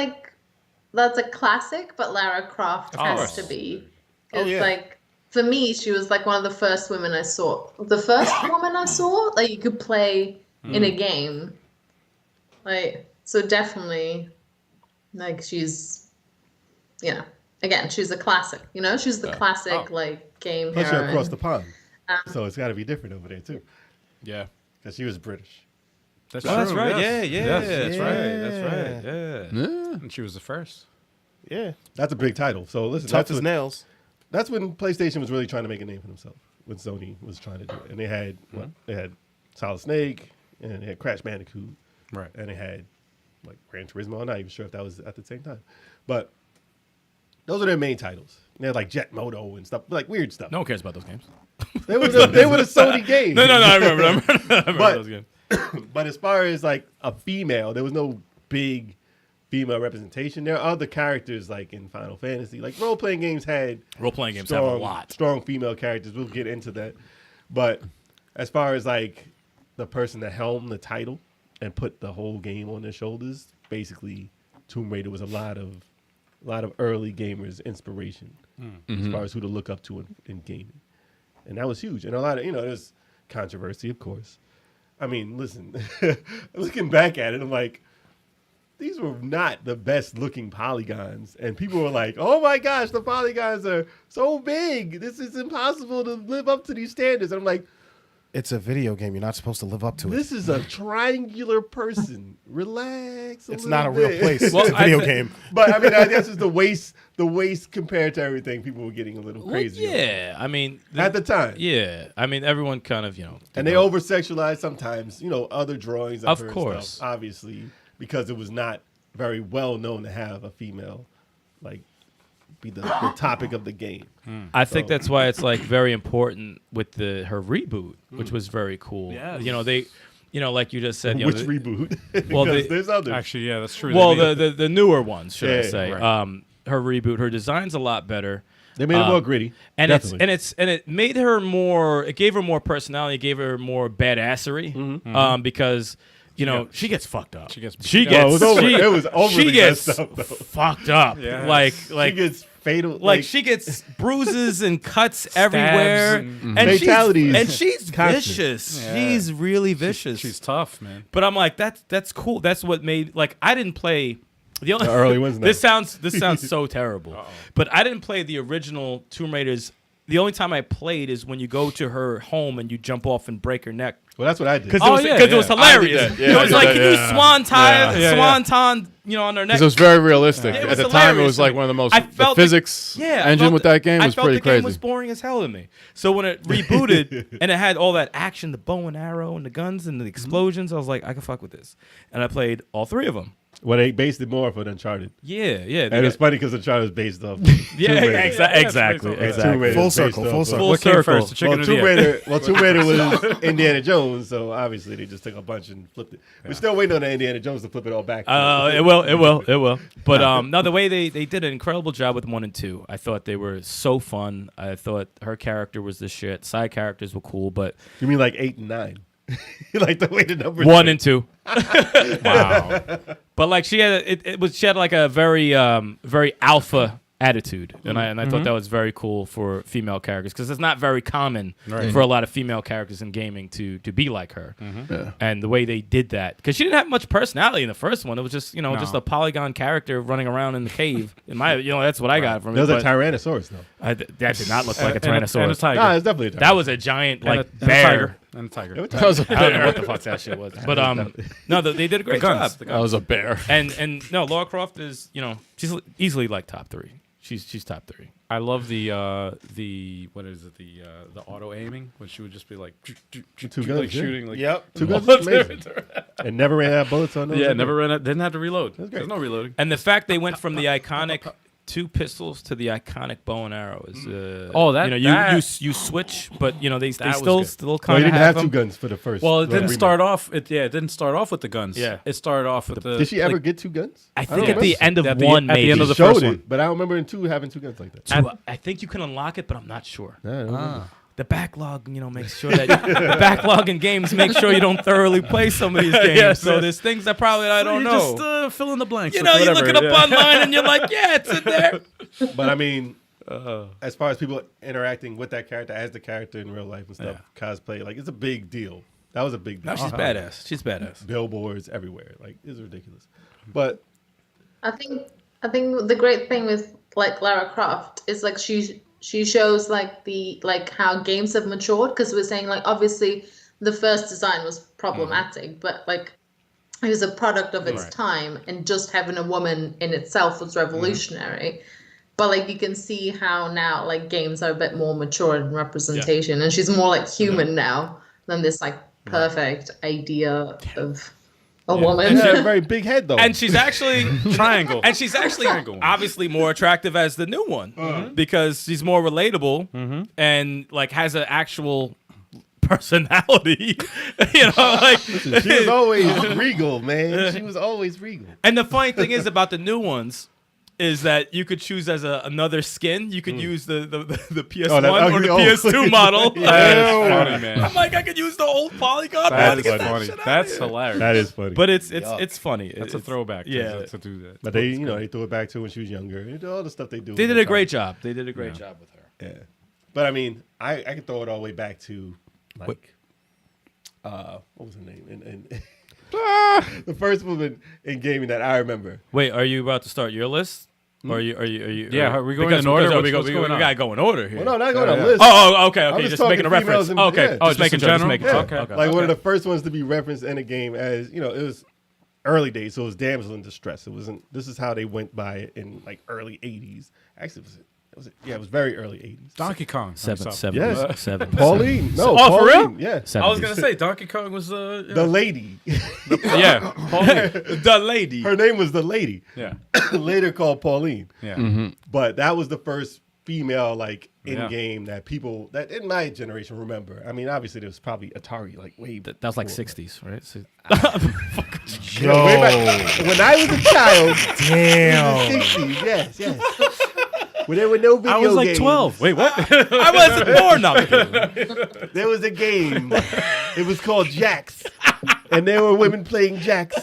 a classic, but Lara Croft has course. to be. Oh, It's yeah. like for me, she was like one of the first women I saw. The first woman I saw that you could play in a game. Like so definitely like she's again, she's a classic, she's the classic like game Plus, you're heroine. across the pond, so it's got to be different over there too, Yeah. because she was British. That's Oh, that's true, right. yes. Yeah. Yes. That's right. That's right. Yeah. Yeah. And she was the first. Yeah. That's a big title. So listen, Tough as nails. that's when PlayStation was really trying to make a name for themselves. When Sony was trying to do it, and they had they had Solid Snake, and they had Crash Bandicoot, Right. and they had like Gran Turismo. I'm not even sure if that was at the same time, but those are their main titles. They had like Jet Moto and stuff, like weird stuff. No one cares about those games. They were the Sony games. No. I remember. I remember But- those games. But as far as like a female, there was no big female representation. There are other characters like in Final Fantasy, like role playing games had Role-playing games have a lot. strong female characters. We'll get into that. But as far as like the person that helmed the title and put the whole game on their shoulders, basically Tomb Raider was a lot of early gamers' inspiration as far as who to look up to in gaming, and that was huge. And a lot of there's controversy, of course. I mean, listen, looking back at it, I'm like, these were not the best looking polygons. And people were like, oh my gosh, the polygons are so big. This is impossible to live up to these standards. And I'm like, It's a video game. You're not supposed to live up to it. this is a triangular person. Relax. It's little not a real bit. place. Well, It's a I video thi- game. But I mean, I guess it's the waist compared to everything. People were getting a little Well, crazy over. yeah. I mean, At the time. yeah. I mean, everyone kind of And they over sexualize sometimes, other drawings Of her and course. stuff, obviously, because it was not very well known to have a female like be the topic of the game. I think that's why it's like very important with her reboot, which was very cool. Yes. They, like you just said, Which reboot? Well, because they- there's others. Actually, yeah, that's true. well, They made the newer ones, should I Yeah, say? right. Her reboot, her design's a lot better. They made it more gritty. And definitely. it made her more. It gave her more personality. It gave her more badassery. Because she gets fucked up. She gets- She Oh, gets. it was over- she- it was overly She gets messed up, though. fucked up. Yes. Like she gets fatal. like she gets bruises and cuts everywhere, and- and Fatalities. she's Constant. vicious. Yeah. She's really vicious. She's tough, man. But I'm like, that's cool. That's what made I didn't play the only The early ones, no. This sounds so terrible. But I didn't play the original Tomb Raiders. The only time I played is when you go to her home and you jump off and break her neck. Well, that's what I did. Because Oh, it yeah, was yeah. hilarious. I did that. Yeah, it was I like, did can you that. swanton, on their neck? Because it was very realistic. Yeah, it At was the time, it hilarious was to like me. one of the most. I The felt physics I engine felt with that game was I felt pretty the crazy. game was boring as hell to me. So when it rebooted and it had all that action, the bow and arrow and the guns and the explosions, I was like, I can fuck with this. And I played all three of them. Well, they based it more off of Uncharted. Yeah. And it's funny because Uncharted was based off. Yeah, Tomb Raider. exactly. Yeah, Tomb Raider Full is based circle, off full of- circle. What came circle. first, the chicken or the egg? Tomb Raider was Indiana Jones, so obviously they just took a bunch and flipped it. We're still waiting on the Indiana Jones to flip it all back. It will. But no, the way they did an incredible job with 1 and 2. I thought they were so fun. I thought her character was the shit. Side characters were cool, but You mean like 8 and 9? Like the way the numbers 1 and 2. Wow. But like she had like a very very alpha attitude, and I thought that was very cool for female characters because it's not very common for a lot of female characters in gaming to be like her. Yeah. And the way they did that, because she didn't have much personality in the first one. It was just just a polygon character running around in the cave. In my that's what I got from it. There was a but Tyrannosaurus though. that did not look like a And Tyrannosaurus. a tiger. Nah, it's definitely a Tyrannosaurus. That was a giant And like a bear. tiger. And a tiger. It was a That was a I don't know bear. what the fuck that shit was, but no, they did a great job. That was a bear. And no, Lara Croft is she's easily like top 3. She's top 3. I love the what is it, the auto aiming when she would just be like Two guns, like yeah. shooting like Yep. Two guns is amazing. And never ran out of bullets on those. yeah, either. never ran out, didn't have to reload. great. There's no reloading. And the fact they went from the iconic 2 pistols to the iconic bow and arrow is you switch, but they was still good. still Well, kind he of didn't have them. 2 guns for the first. Well, it didn't remake. start off. It didn't start off with the guns. Yeah. It started off with the. Did she ever like, get 2 guns? I don't think at the remember. end of At the- 1 at the maybe. end of the Showed first it, one. but I don't remember in 2 having 2 guns like that. I think you can unlock it, but I'm not sure. I don't remember. The backlog, makes sure that the backlog in games make sure you don't thoroughly play some of these games. Yes, so yes. there's things that probably I don't you know. Just fill in the blanks. you with you whatever, look it up yeah. online and you're like, yeah, it's in there. But I mean, as far as people interacting with that character as the character in real life and stuff, cosplay, like it's a big deal. That was a big deal. No, she's badass. She's badass. Billboards everywhere, like it's ridiculous. But I think the great thing with like Lara Croft is like she shows like how games have matured, because we're saying like obviously the first design was problematic, but like it was a product of its time, and just having a woman in itself was revolutionary. But like you can see how now like games are a bit more mature in representation, and she's more like human now than this like perfect idea of a woman. she has a very big head though. And she's actually Triangle. And she's actually obviously more attractive as the new one because she's more relatable and like has an actual personality. Like she was always regal, man. She was always regal. And the funny thing is about the new ones is that you could choose as another skin. You could use the PS1 Oh, that or ugly the old- PS2 model. That's funny, man. I'm like, I could use the old polygon. That one to is get that funny. shit out That's of here. hilarious. That is funny. But it's funny. That's a throwback. To do that. But they, they threw it back to when she was younger. And all the stuff they do. They did with a great her. job. They did a great job with her. Yeah. But I mean, I can throw it all the way back to like, what was her name? And the first woman in gaming that I remember. Wait, are you about to start your list? Or are you? Yeah, are we going in order? We What's going on? gotta go in order here. Well, no, not going on a list. Oh, okay. I'm Just talking making a reference. females in- Okay. yeah. Oh, Just making in sure. Just general? making Yeah. sure. Okay. Like one of the first ones to be referenced in a game as, it was early days, so it was damsel in distress. It wasn't. This is how they went by it in like early '80s. Actually, it was very early '80s. Donkey Kong. Seven. Yes. Seven. Pauline, no, Oh, for Pauline, real? yeah, I was gonna say Donkey Kong was the lady. yeah, Pauline. The lady. Her name was the lady. Yeah, Later called Pauline, yeah. but that was the first female like in Yeah. game that people that in my generation remember. I mean, obviously there was probably Atari like way. That was like before. 60s, right? So, You know, way back- when I was a child, Damn. in the 60s, yes. When there were no video I was like games. 12. Wait, what? I wasn't born now. There was a game. It was called Jacks. And there were women playing Jacks.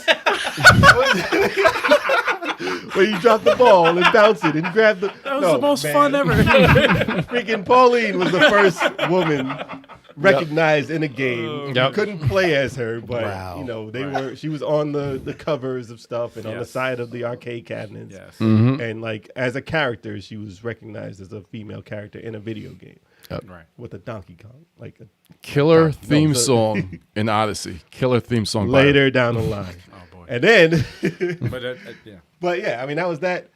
Where you drop the ball and bounce it and grab the. That was the most fun ever. Freaking Pauline was the first woman recognized in a game. You couldn't play as her, but she was on the covers of stuff and on the Yes. side of the arcade cabinets. Yes. And like as a character, she was recognized as a female character in a video game. Right. With a Donkey Kong, like Killer theme song in Odyssey. Killer theme song. by later down the line. Oh boy. And then, But yeah. but yeah, I mean that was that.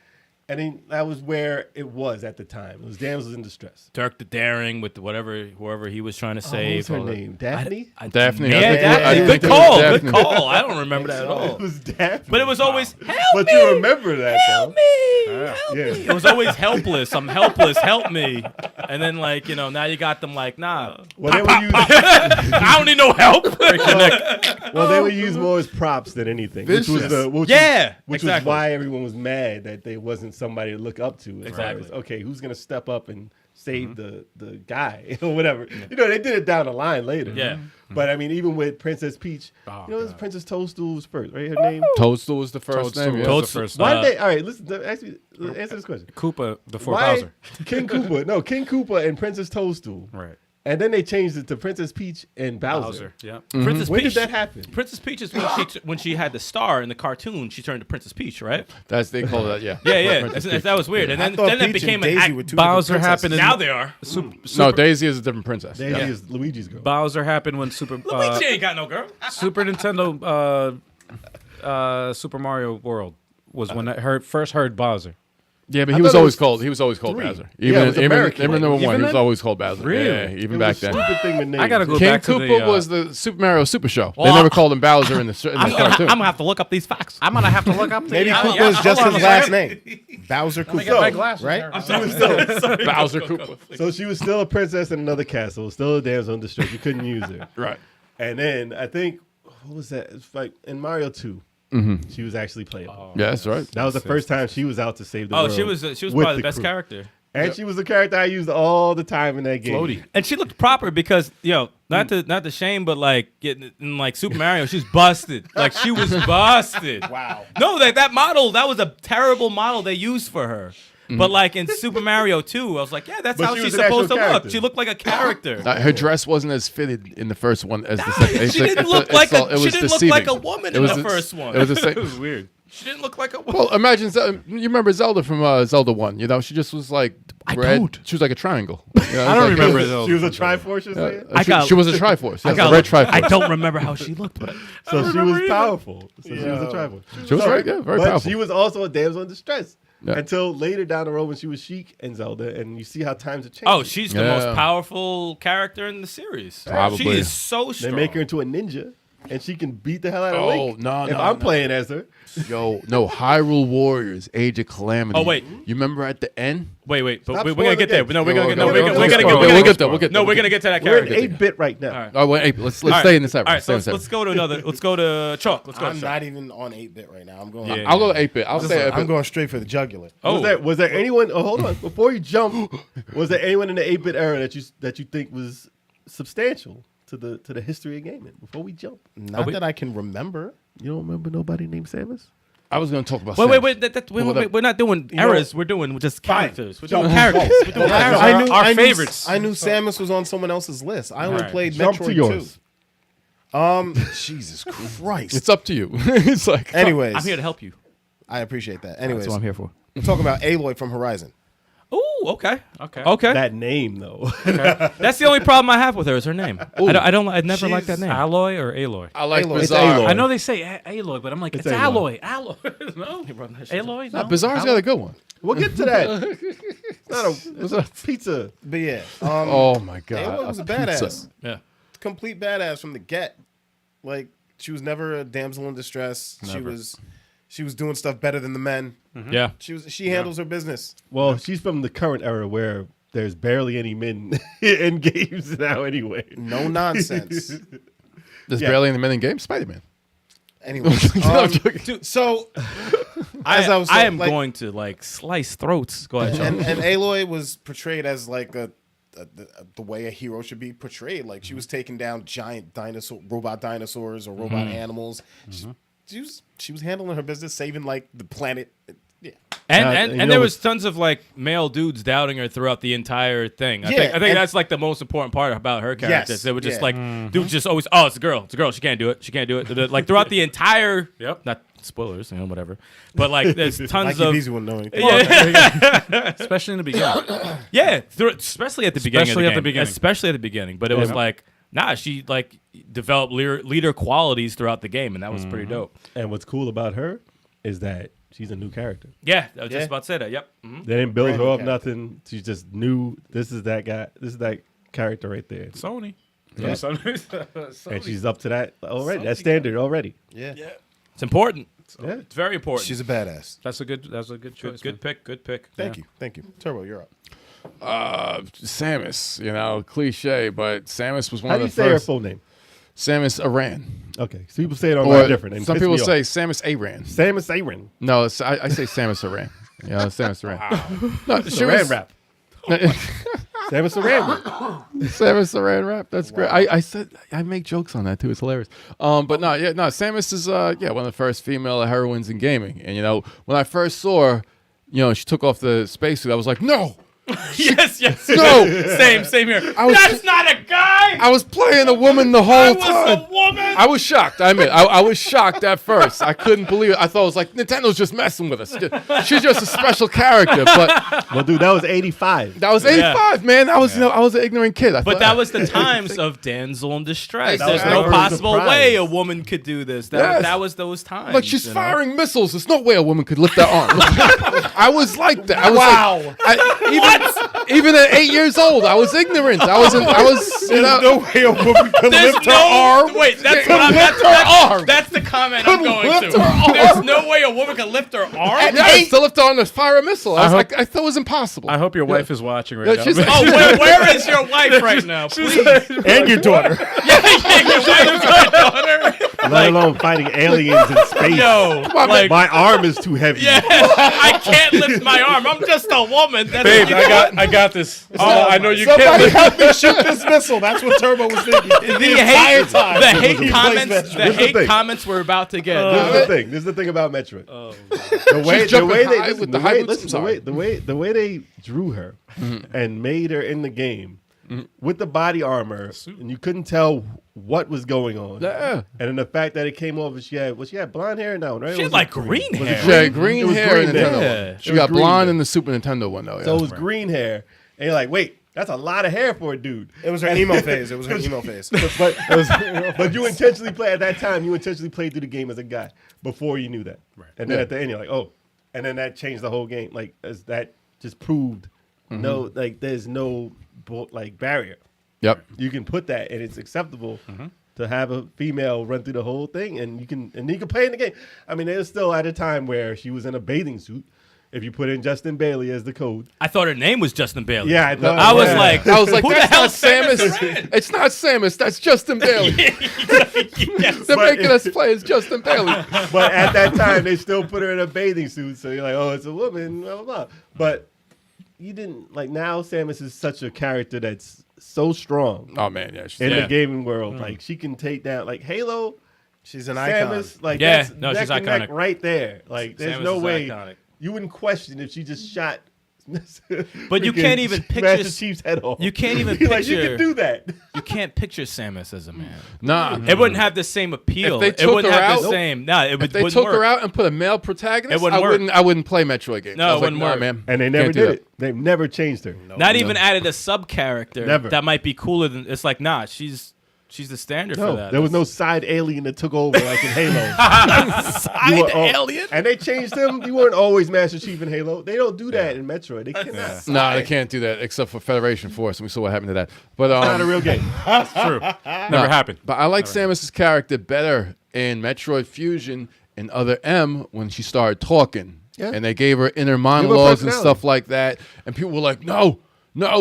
I mean that was where it was at the time. It was damsels in distress. Dirk the Daring with whoever he was trying to save. What was her name? Daphne. Daphne. Yeah, I think Daphne. it Good was call. Daphne. Good call. I don't remember that at It all. was Daphne. But it was always help But me. you remember that Help though? me. Yeah. It was always helpless. I'm helpless. Help me. And then like now you got them like nah. Well, they would use. I don't need no help. Well, they would use more as props than anything, which was Vicious. which exactly. was why everyone was mad that there wasn't somebody to look up to. As far Exactly. as, okay, who's gonna step up and save the guy or whatever. You know, they did it down the line later. Yeah. But I mean, even with Princess Peach, Oh, you know, it was God. Princess Toadstool was first, right? Her name. Toadstool was the first Toadstool name. Yeah. was Toadstool- the first. Why did they? All right, listen. Answer this question. Koopa before Why Bowser. King Koopa? No, King Koopa and Princess Toadstool. Right. And then they changed it to Princess Peach and Bowser. Yeah. Princess When Peach. did that happen? Princess Peach is when she had the star in the cartoon. She turned to Princess Peach, right? That's they call that. Yeah. Yeah. Princess That was weird. And I then thought it Peach became and an Daisy act. were two Bowser different happened in Now they are. No, Daisy is a different princess. Daisy is Luigi's girl. Bowser happened when Luigi ain't got no girl. Super Nintendo Super Mario World was when I first heard Bowser. Yeah, but I he was thought it always was called. He was always called Bowser. Even it was American. even number one, Even he was then? always called Bowser. Really? Yeah, even It back was a then. stupid thing to name. I gotta go King back to Koopa the. was the Super Mario Super Show. They Well, never called him Bowser in the cartoon. I'm gonna have to look up these facts. I'm gonna have to look up. Maybe Yeah, Koopa yeah, is just hold his on a last second. name. Bowser Let me get my Koopa. glasses Right? here. Bowser Koopa. So she was still a princess in another castle, still a damsel in distress. You couldn't use her. Right. And then I think what was that? It's like in Mario 2, she was actually playable. Yeah, that's right. That was the first time she was out to save the Oh, world. she was with probably the best crew. character. And she was the character I used all the time in that game. Floaty. And she looked proper because, not to shame, but like in like Super Mario, she was busted. Like she was busted. Wow. No, that model, that was a terrible model they used for her. But like in Super Mario 2, I was like, yeah, that's But how she she's was an supposed to actual look. character. She looked like a character. Her dress wasn't as fitted in the first one as the second. She didn't look like a woman in the first one. It was the It was same. weird. She didn't look like a woman. Well, imagine you remember Zelda from Zelda 1. You know, she just was like red. don't. She was like a triangle. I don't remember those. She was a Triforce, you're saying? She was a Triforce. Yes, a red Triforce. I don't remember how she looked, but So she was powerful. So she was a Triforce. She was very But powerful. she was also a damsel in distress. Yeah. Until later down the road when she was Sheik and Zelda, and you see how times have changed. oh, she's the Yeah. most powerful character in the series. Probably. She is so They strong. make her into a ninja, and she can beat the hell out of Oh, Link. no, if no, I'm no. playing as her. Yo, no, Hyrule Warriors, Age of Calamity. Oh, wait. You remember at the end? Wait, but Stop we're spoiling gonna get the there. game. No, we're gonna get. No, No, we're we're gonna gonna get get. there. We'll get there. We'll get No, there. we're gonna get to that We're in character. 8-bit right now. All right. Oh, wait, let's All right. stay in this episode. All right, Stay in so this let's go to another. Let's go to Chalk. Let's go. I'm to Chalk. not even on 8-bit right now. I'm going. Yeah. I'll go 8-bit. I'll say I'm 8-bit. going straight for the jugular. Oh, Was there anyone? Oh, hold on. Before you jump, was there anyone in the 8-bit era that you think was substantial to the history of gaming? Before we jump, Not that I can remember. you don't remember nobody named Samus? I was going to talk about wait, Samus. wait. We're not doing know- eras. We're doing just characters. We're doing Jump. characters. We're doing characters. Our favorites. I knew Samus was on someone else's list. I only Right. played Jump to Metroid yours. 2. Jesus Christ. It's up to you. It's like, Anyways, I'm here to help you. I appreciate that. Anyways, That's what I'm here for. I'm talking about Aloy from Horizon. Oh, okay. Okay. That name though. That's the only problem I have with her is her name. I never liked that name. Alloy or Aloy? I like Aloy. It's Bizarre. Aloy. I know they say Aloy, but I'm like, it's Aloy. Alloy. Alloy. No. Aloy? No. Bizarre's got a good one. We'll get to that. It's a pizza. But yeah, Oh, my God. Aloy was a pizza. badass. Yeah. Complete badass from the get. Like, she was never a damsel in distress. She was doing stuff better than the men. Yeah. She handles her business. Well, she's from the current era where there's barely any men in games now anyway. No nonsense. There's Yeah. barely any men in games. Spider-Man. Anyways, I'm joking. so as I was I saying, am like, going to like slice throats. Go ahead, Sean. and Aloy was portrayed as like the way a hero should be portrayed. Like she was taking down giant robot dinosaurs or robot animals. She was handling her business, saving like the planet. Yeah. And you and know there what- was tons of like male dudes doubting her throughout the entire thing. I Yeah, think and- that's like the most important part about her character. Yes, They were just yeah. like dudes just always, oh, it's a girl, she can't do it, she can't do it. Like throughout the entire, not spoilers, whatever, but like there's tons Like of Easy wouldn't know anything. Especially in the beginning. especially at the beginning. Especially of at the the game. beginning. Especially at the beginning. But it was like, nah, she like developed leader qualities throughout the game, and that was pretty dope. And what's cool about her is that she's a new character. Yeah, I was Yeah. just about to say that. Yep. Mhm. They didn't build Brand her new up character. nothing. She just knew this is that guy. This is that character right there. Sony. Yeah. Sony. And she's up to that already. That standard already. Yeah. It's important. Yeah. It's very important. She's a badass. That's a good choice. good pick. Good pick. Thank you. Turbo, you're up. Samus, cliche, but Samus was one How of do the you say her first. full name? Samus Aran. Okay. So people say it online different. and Some piss people me off. say Samus Aran. Samus Aran. No, I say Samus Aran. Samus Aran. No, she Saran was, rap. Samus Aran. Samus Aran rap. That's great. I make jokes on that too. It's hilarious. But Samus is one of the first female heroines in gaming. And when I first saw her, she took off the spacesuit, I was like, no. yes. No. Same here. That's not a guy. I was playing a woman the whole time. A woman. I was shocked. I admit, I was shocked at first. I couldn't believe it. I thought it was like Nintendo's just messing with us. She's just a special character. But Well, dude, that was 85. that was 85, man. I was, I was an ignorant kid. But that was the times of damsel in distress. That was There's no my possible surprise. way a woman could do this. Yes. That was those times. like she's you know? firing missiles. There's no way a woman could lift that arm. I was like that. I was even at 8 years old, I was ignorant. I was. There's no way a woman could There's lift no her arm. Wait, that's Could what lift her arm. That's the comment I'm going lift to. her arm. There's no way a woman can lift her arm. Yes, to lift her arm to fire a missile. I hope- thought it was impossible. I hope your wife is watching right Yeah, now. she's- Oh, where is your wife right now? Please. And your daughter. Your wife is my daughter. Let alone fighting aliens in space. Yo, like, My arm is too heavy. yeah, I can't lift my arm. I'm just a woman. That's Babe, what you I got this. Oh, I know you Somebody can't. help me shoot this missile. That's what Turbo was thinking. the hate, time. the hate He plays comments, Metroid. the Here's the hate thing. comments we're about to get. This is the thing about Metroid. The She's jumping way they high listen, with the the high way, boots. listen, the way they drew her and made her in the game with the body armor, and you couldn't tell what was going on. Yeah. And then the fact that it came off, and she had blonde hair now, right? She had like green hair. She had green It was hair green in the hair. Nintendo Yeah. one. She It was got green blonde hair. in the Super Nintendo one though. So it was green hair, and you're like, wait, that's a lot of hair for a dude. It was her emo phase. It was her emo phase. But you intentionally play at that time. You intentionally played through the game as a guy before you knew that, and then at the end you're like, oh, and then that changed the whole game. Like as that just proved, no, like there's no barrier. Yep. You can put that, and it's acceptable to have a female run through the whole thing, and you can play in the game. I mean, there's still at a time where she was in a bathing suit. If you put in Justin Bailey as the code, I thought her name was Justin Bailey. yeah, I thought, I was yeah. like, who the that's hell not Samus. Aran? It's not Samus. That's Justin Bailey. Yes. They're But making us play as Justin Bailey. But at that time, they still put her in a bathing suit, so you're like, oh, it's a woman, blah blah blah. But you didn't like now. Samus is such a character that's so strong Oh man, yeah. in Yeah. the gaming world. Like she can take down like Halo. She's an icon. Samus, like Yeah, that's no, neck she's and neck iconic. right there. Like there's Samus no is way iconic. you wouldn't question if she just shot. But you freaking can't even picture Master Chief's head off. you can't even You're like you picture- can do that. You can't picture Samus as a man. Nah. It wouldn't have the same appeal. If they It took wouldn't her have the out- same. No, it would, If they wouldn't took work. her out and put a male protagonist, It wouldn't work. I wouldn't play Metroid games. No, I it was wouldn't like, work. Nah, man. And they never Can't do did that. it. They've never changed her. Not even added a sub character Never. that might be cooler than. It's like, nah, she's the standard for No, that. there was no side alien that took over like in Halo. side You were all- alien. And they changed them. You weren't always Master Chief in Halo. They don't do that in Metroid. They cannot. No, they can't do that except for Federation Force, and we saw what happened to that. But Not a real game. True. Never happened. But I like Samus's character better in Metroid Fusion and Other M when she started talking. Yeah. And they gave her inner monologues and personality. stuff like that. And people were like, no,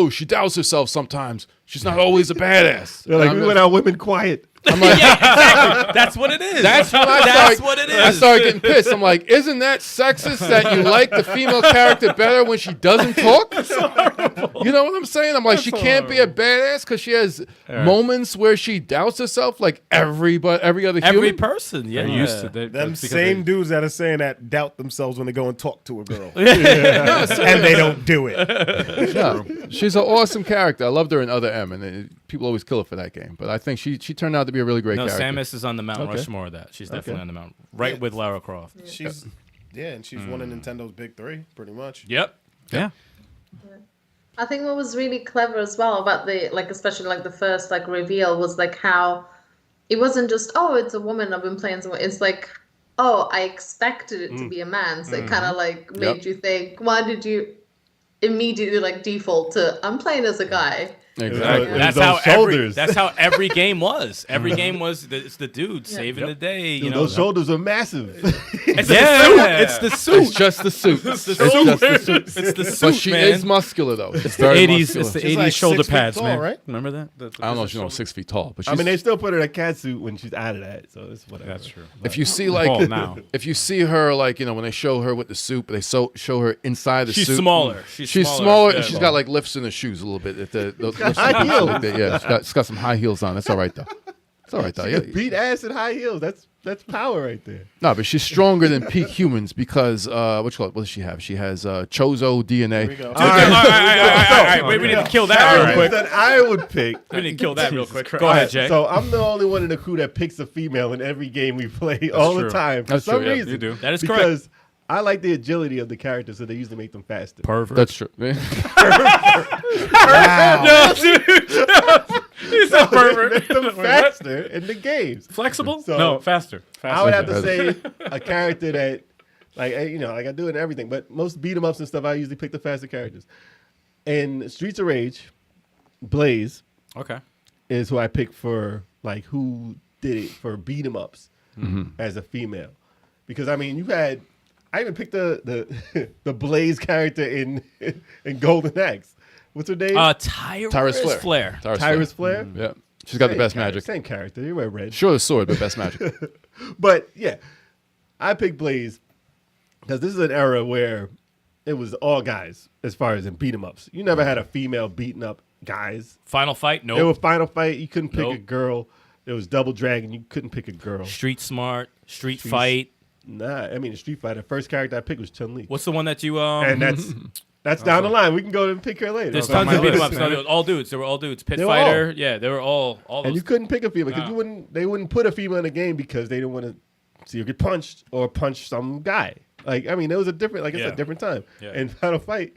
she doubts herself sometimes. She's not always a badass. They're like, And we I'm went out women quiet. I'm like, Yeah, exactly. That's what it is. That's when I That's started, what it is. I started getting pissed. I'm like, isn't that sexist that you like the female character better when she doesn't talk? You know what I'm saying? I'm like, she can't be a badass because she has moments where she doubts herself like every other Every human. person. Yeah, They're used to Them that's because same they- dudes that are saying that doubt themselves when they go and talk to a girl. No, And they don't do it. no. She's an awesome character. I loved her in Other M, and people always kill her for that game. But I think she turned out to be a really great No, character. Samus is on the Mount Okay. Rushmore of that. She's definitely Okay. on the Mount, right with Lara Croft. She's and she's one of Nintendo's big three, pretty much. Yep. Yeah. I think what was really clever as well about the like, especially like the first like reveal was like how it wasn't just it's a woman I've been playing someone. It's like I expected it to be a man, so it kind of like made you think, why did you immediately like default to I'm playing as a guy? Exactly. It was That's those how shoulders. that's how every game was. Every game was it's the dude saving the day. You Dude, know, those shoulders are massive. it's the suit. It's the suit. It's just the suit. It's the It's just the suit. suit. It's the suit, But she man. is muscular though. It's very 80s. muscular. It's the She's 80s like shoulder 6 feet pads, tall, man. right? Remember that? I don't know if she's 6 feet tall, but she's, I mean, they still put her in a cat suit when she's out of that, so it's whatever. That's true. if you see Paul like now. if you see her like when they show her with the suit, but they show her inside the She's suit. smaller. She's smaller Yeah. and she's got like lifts in her shoes a little bit. If the lifts high in her heels. like that. Yeah, she's got some high heels on. That's all right though. It's all right though. She Yeah. could beat ass in high heels. That's power right there. No, but she's stronger than peak humans because what does she have? She has Chozo DNA. we go. All right. Wait, we need to kill that real Characters quick. that I would pick. We need to kill that real quick. Christ. Go ahead, Jay. So I'm the only one in the crew that picks a female in every game we play all true. the time for That's some true, yeah, reason. you do. That is correct. because I like the agility of the characters, so they usually make them faster. Pervert. That's true. No, dude. He said pervert. Make them faster in the games. Flexible? So- No, faster. I would have to Okay. say a character that, like I do it in everything, but most beat 'em ups and stuff, I usually pick the faster characters. In Streets of Rage, Blaze Okay. is who I pick for like who did it for beat 'em ups as a female, because I mean I even picked the the Blaze character in Golden Axe. What's her name? Tyrus Flare. Tyrus Flare. Yeah, she's got the Same best character, magic. Same character. You wear red. Sure, the sword, but best magic. But yeah, I picked Blaze because this is an era where it was all guys as far as in beat 'em ups. You never had a female beating up guys. Final fight? There were Nope. Final Fight. You couldn't pick a Nope. girl. There was Double Dragon. You couldn't pick a girl. Street Smart. Street Fight. Nah, I mean the Street Fighter. First character I picked was Chun Li, What's the one that you and that's down the line. We can go and pick her later. There's That's on tons of my beat 'em list. ups. No, they were all dudes. They were all dudes. Pit They were Fighter. Yeah, they were all And you those. couldn't pick a female because Nah. they wouldn't put a female in the game because they didn't want to see her get punched or punch some guy. Like I mean, it was a different, like I Yeah. said, different time. Yeah. In Final Fight,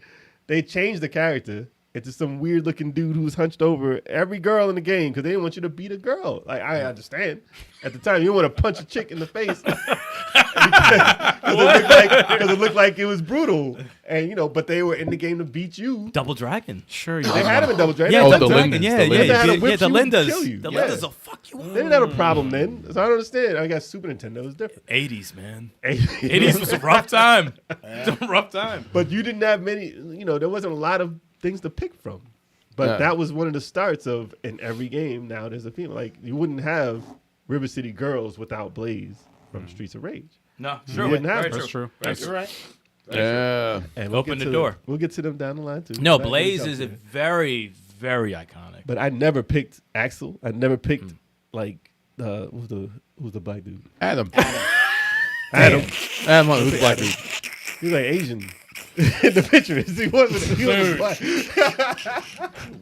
they changed the character into some weird looking dude who was hunched over every girl in the game because they didn't want you to beat a girl. Like I understand. At the time, you don't want to punch a chick in the face because it looked like it was brutal. And but they were in the game to beat you. Double Dragon. Sure, you They had him in Double Dragon. Yeah, Oh, Double the Dragon. Lindens, Yeah, the yeah, Lindens. They had a yeah. whip The you, Lindas. kill you. The Yeah. Lindas will fuck you up. They didn't have a problem then, so I don't understand. I got Super Nintendo. It was different. 80s, man. 80s was a rough time. It was a rough time. But you didn't have many, there wasn't a lot of things to pick from. But Yeah. that was one of the starts of in every game now there's a female. Like you wouldn't have River City Girls without Blaze from Streets of Rage. No, You true. wouldn't have Very it. That's true. You're right. Yeah. And Open get the to door. We'll get to them down the line too. No, Not gonna Blaze jump is a there. very, very iconic. But I never picked Axel. I never picked like who's the black dude? Adam. Adam. Who's the black dude? He's like Asian. In the picture, he wasn't. He was black.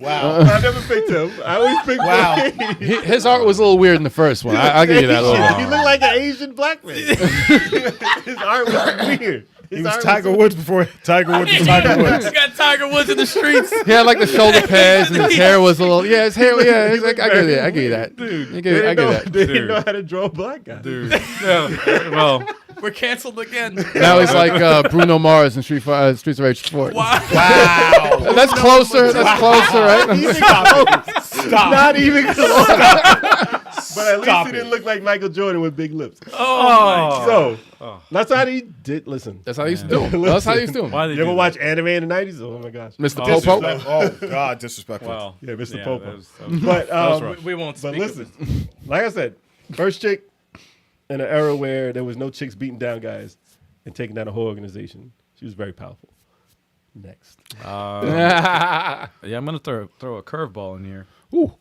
Wow. I never picked him. I always picked Wow. Blaze. His art was a little weird in the first one. I'll give you that a little He bit. looked like an Asian black man. His art was weird. He was Tiger Woods before Tiger Woods was Tiger Woods. You got Tiger Woods in the streets. He had like the shoulder pads and his hair was a little. Yeah, his hair. Yeah, he's like, I give you that. Dude, I give you that. They didn't know how to draw a black guy. Dude. Well, We're canceled again. Now he's like Bruno Mars in Streets of Rage 4. Wow. That's closer. That's closer, right? Stop. Not even close. But at least Stop he it. didn't look like Michael Jordan with big lips. Oh, So that's how he did. Listen, That's how he used to do him. That's how he used to do him. why they you ever do watch anime in the '90s? Oh my gosh. Mr. Oh, Popo. Disrespect- Oh God, disrespectful. that? Well, Yeah, Mr. yeah, Popo. that was But rough. we won't but speak of listen, it. like I said, first chick in an era where there was no chicks beating down guys and taking down a whole organization. She was very powerful. Next, yeah, I'm gonna throw a curveball in here. Ooh.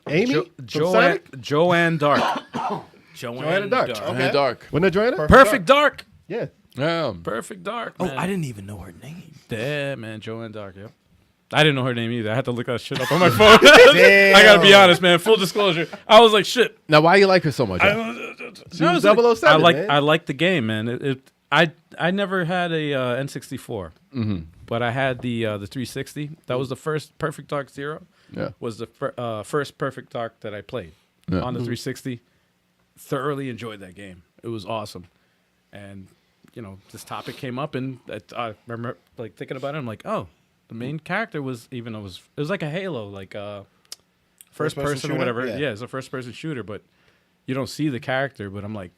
Amy Jo- from Joanne, Sonic. Joanne Dark. Joanna Dark. And dark. Wasn't that Joanna? Perfect Dark. Yeah. Yeah. Perfect Dark. Oh, man. I didn't even know her name. Yeah, man, Joanne Dark. Yep. I didn't know her name either. I had to look that shit up on my phone. I gotta be honest, man. Full disclosure. I was like, shit. Now, why you like her so much? She was 007, man. I like the game, man. I never had a N64, but I had the 360. That was the first Perfect Dark Zero. Yeah. Was the first Perfect Dark that I played Yeah. on the 360. Thoroughly enjoyed that game. It was awesome, and this topic came up, and I remember like thinking about it. I'm like, oh, The main character was it was like a Halo, like first person shooter? or whatever. Yeah. Yeah, it's a first person shooter, but you don't see the character. But I'm like,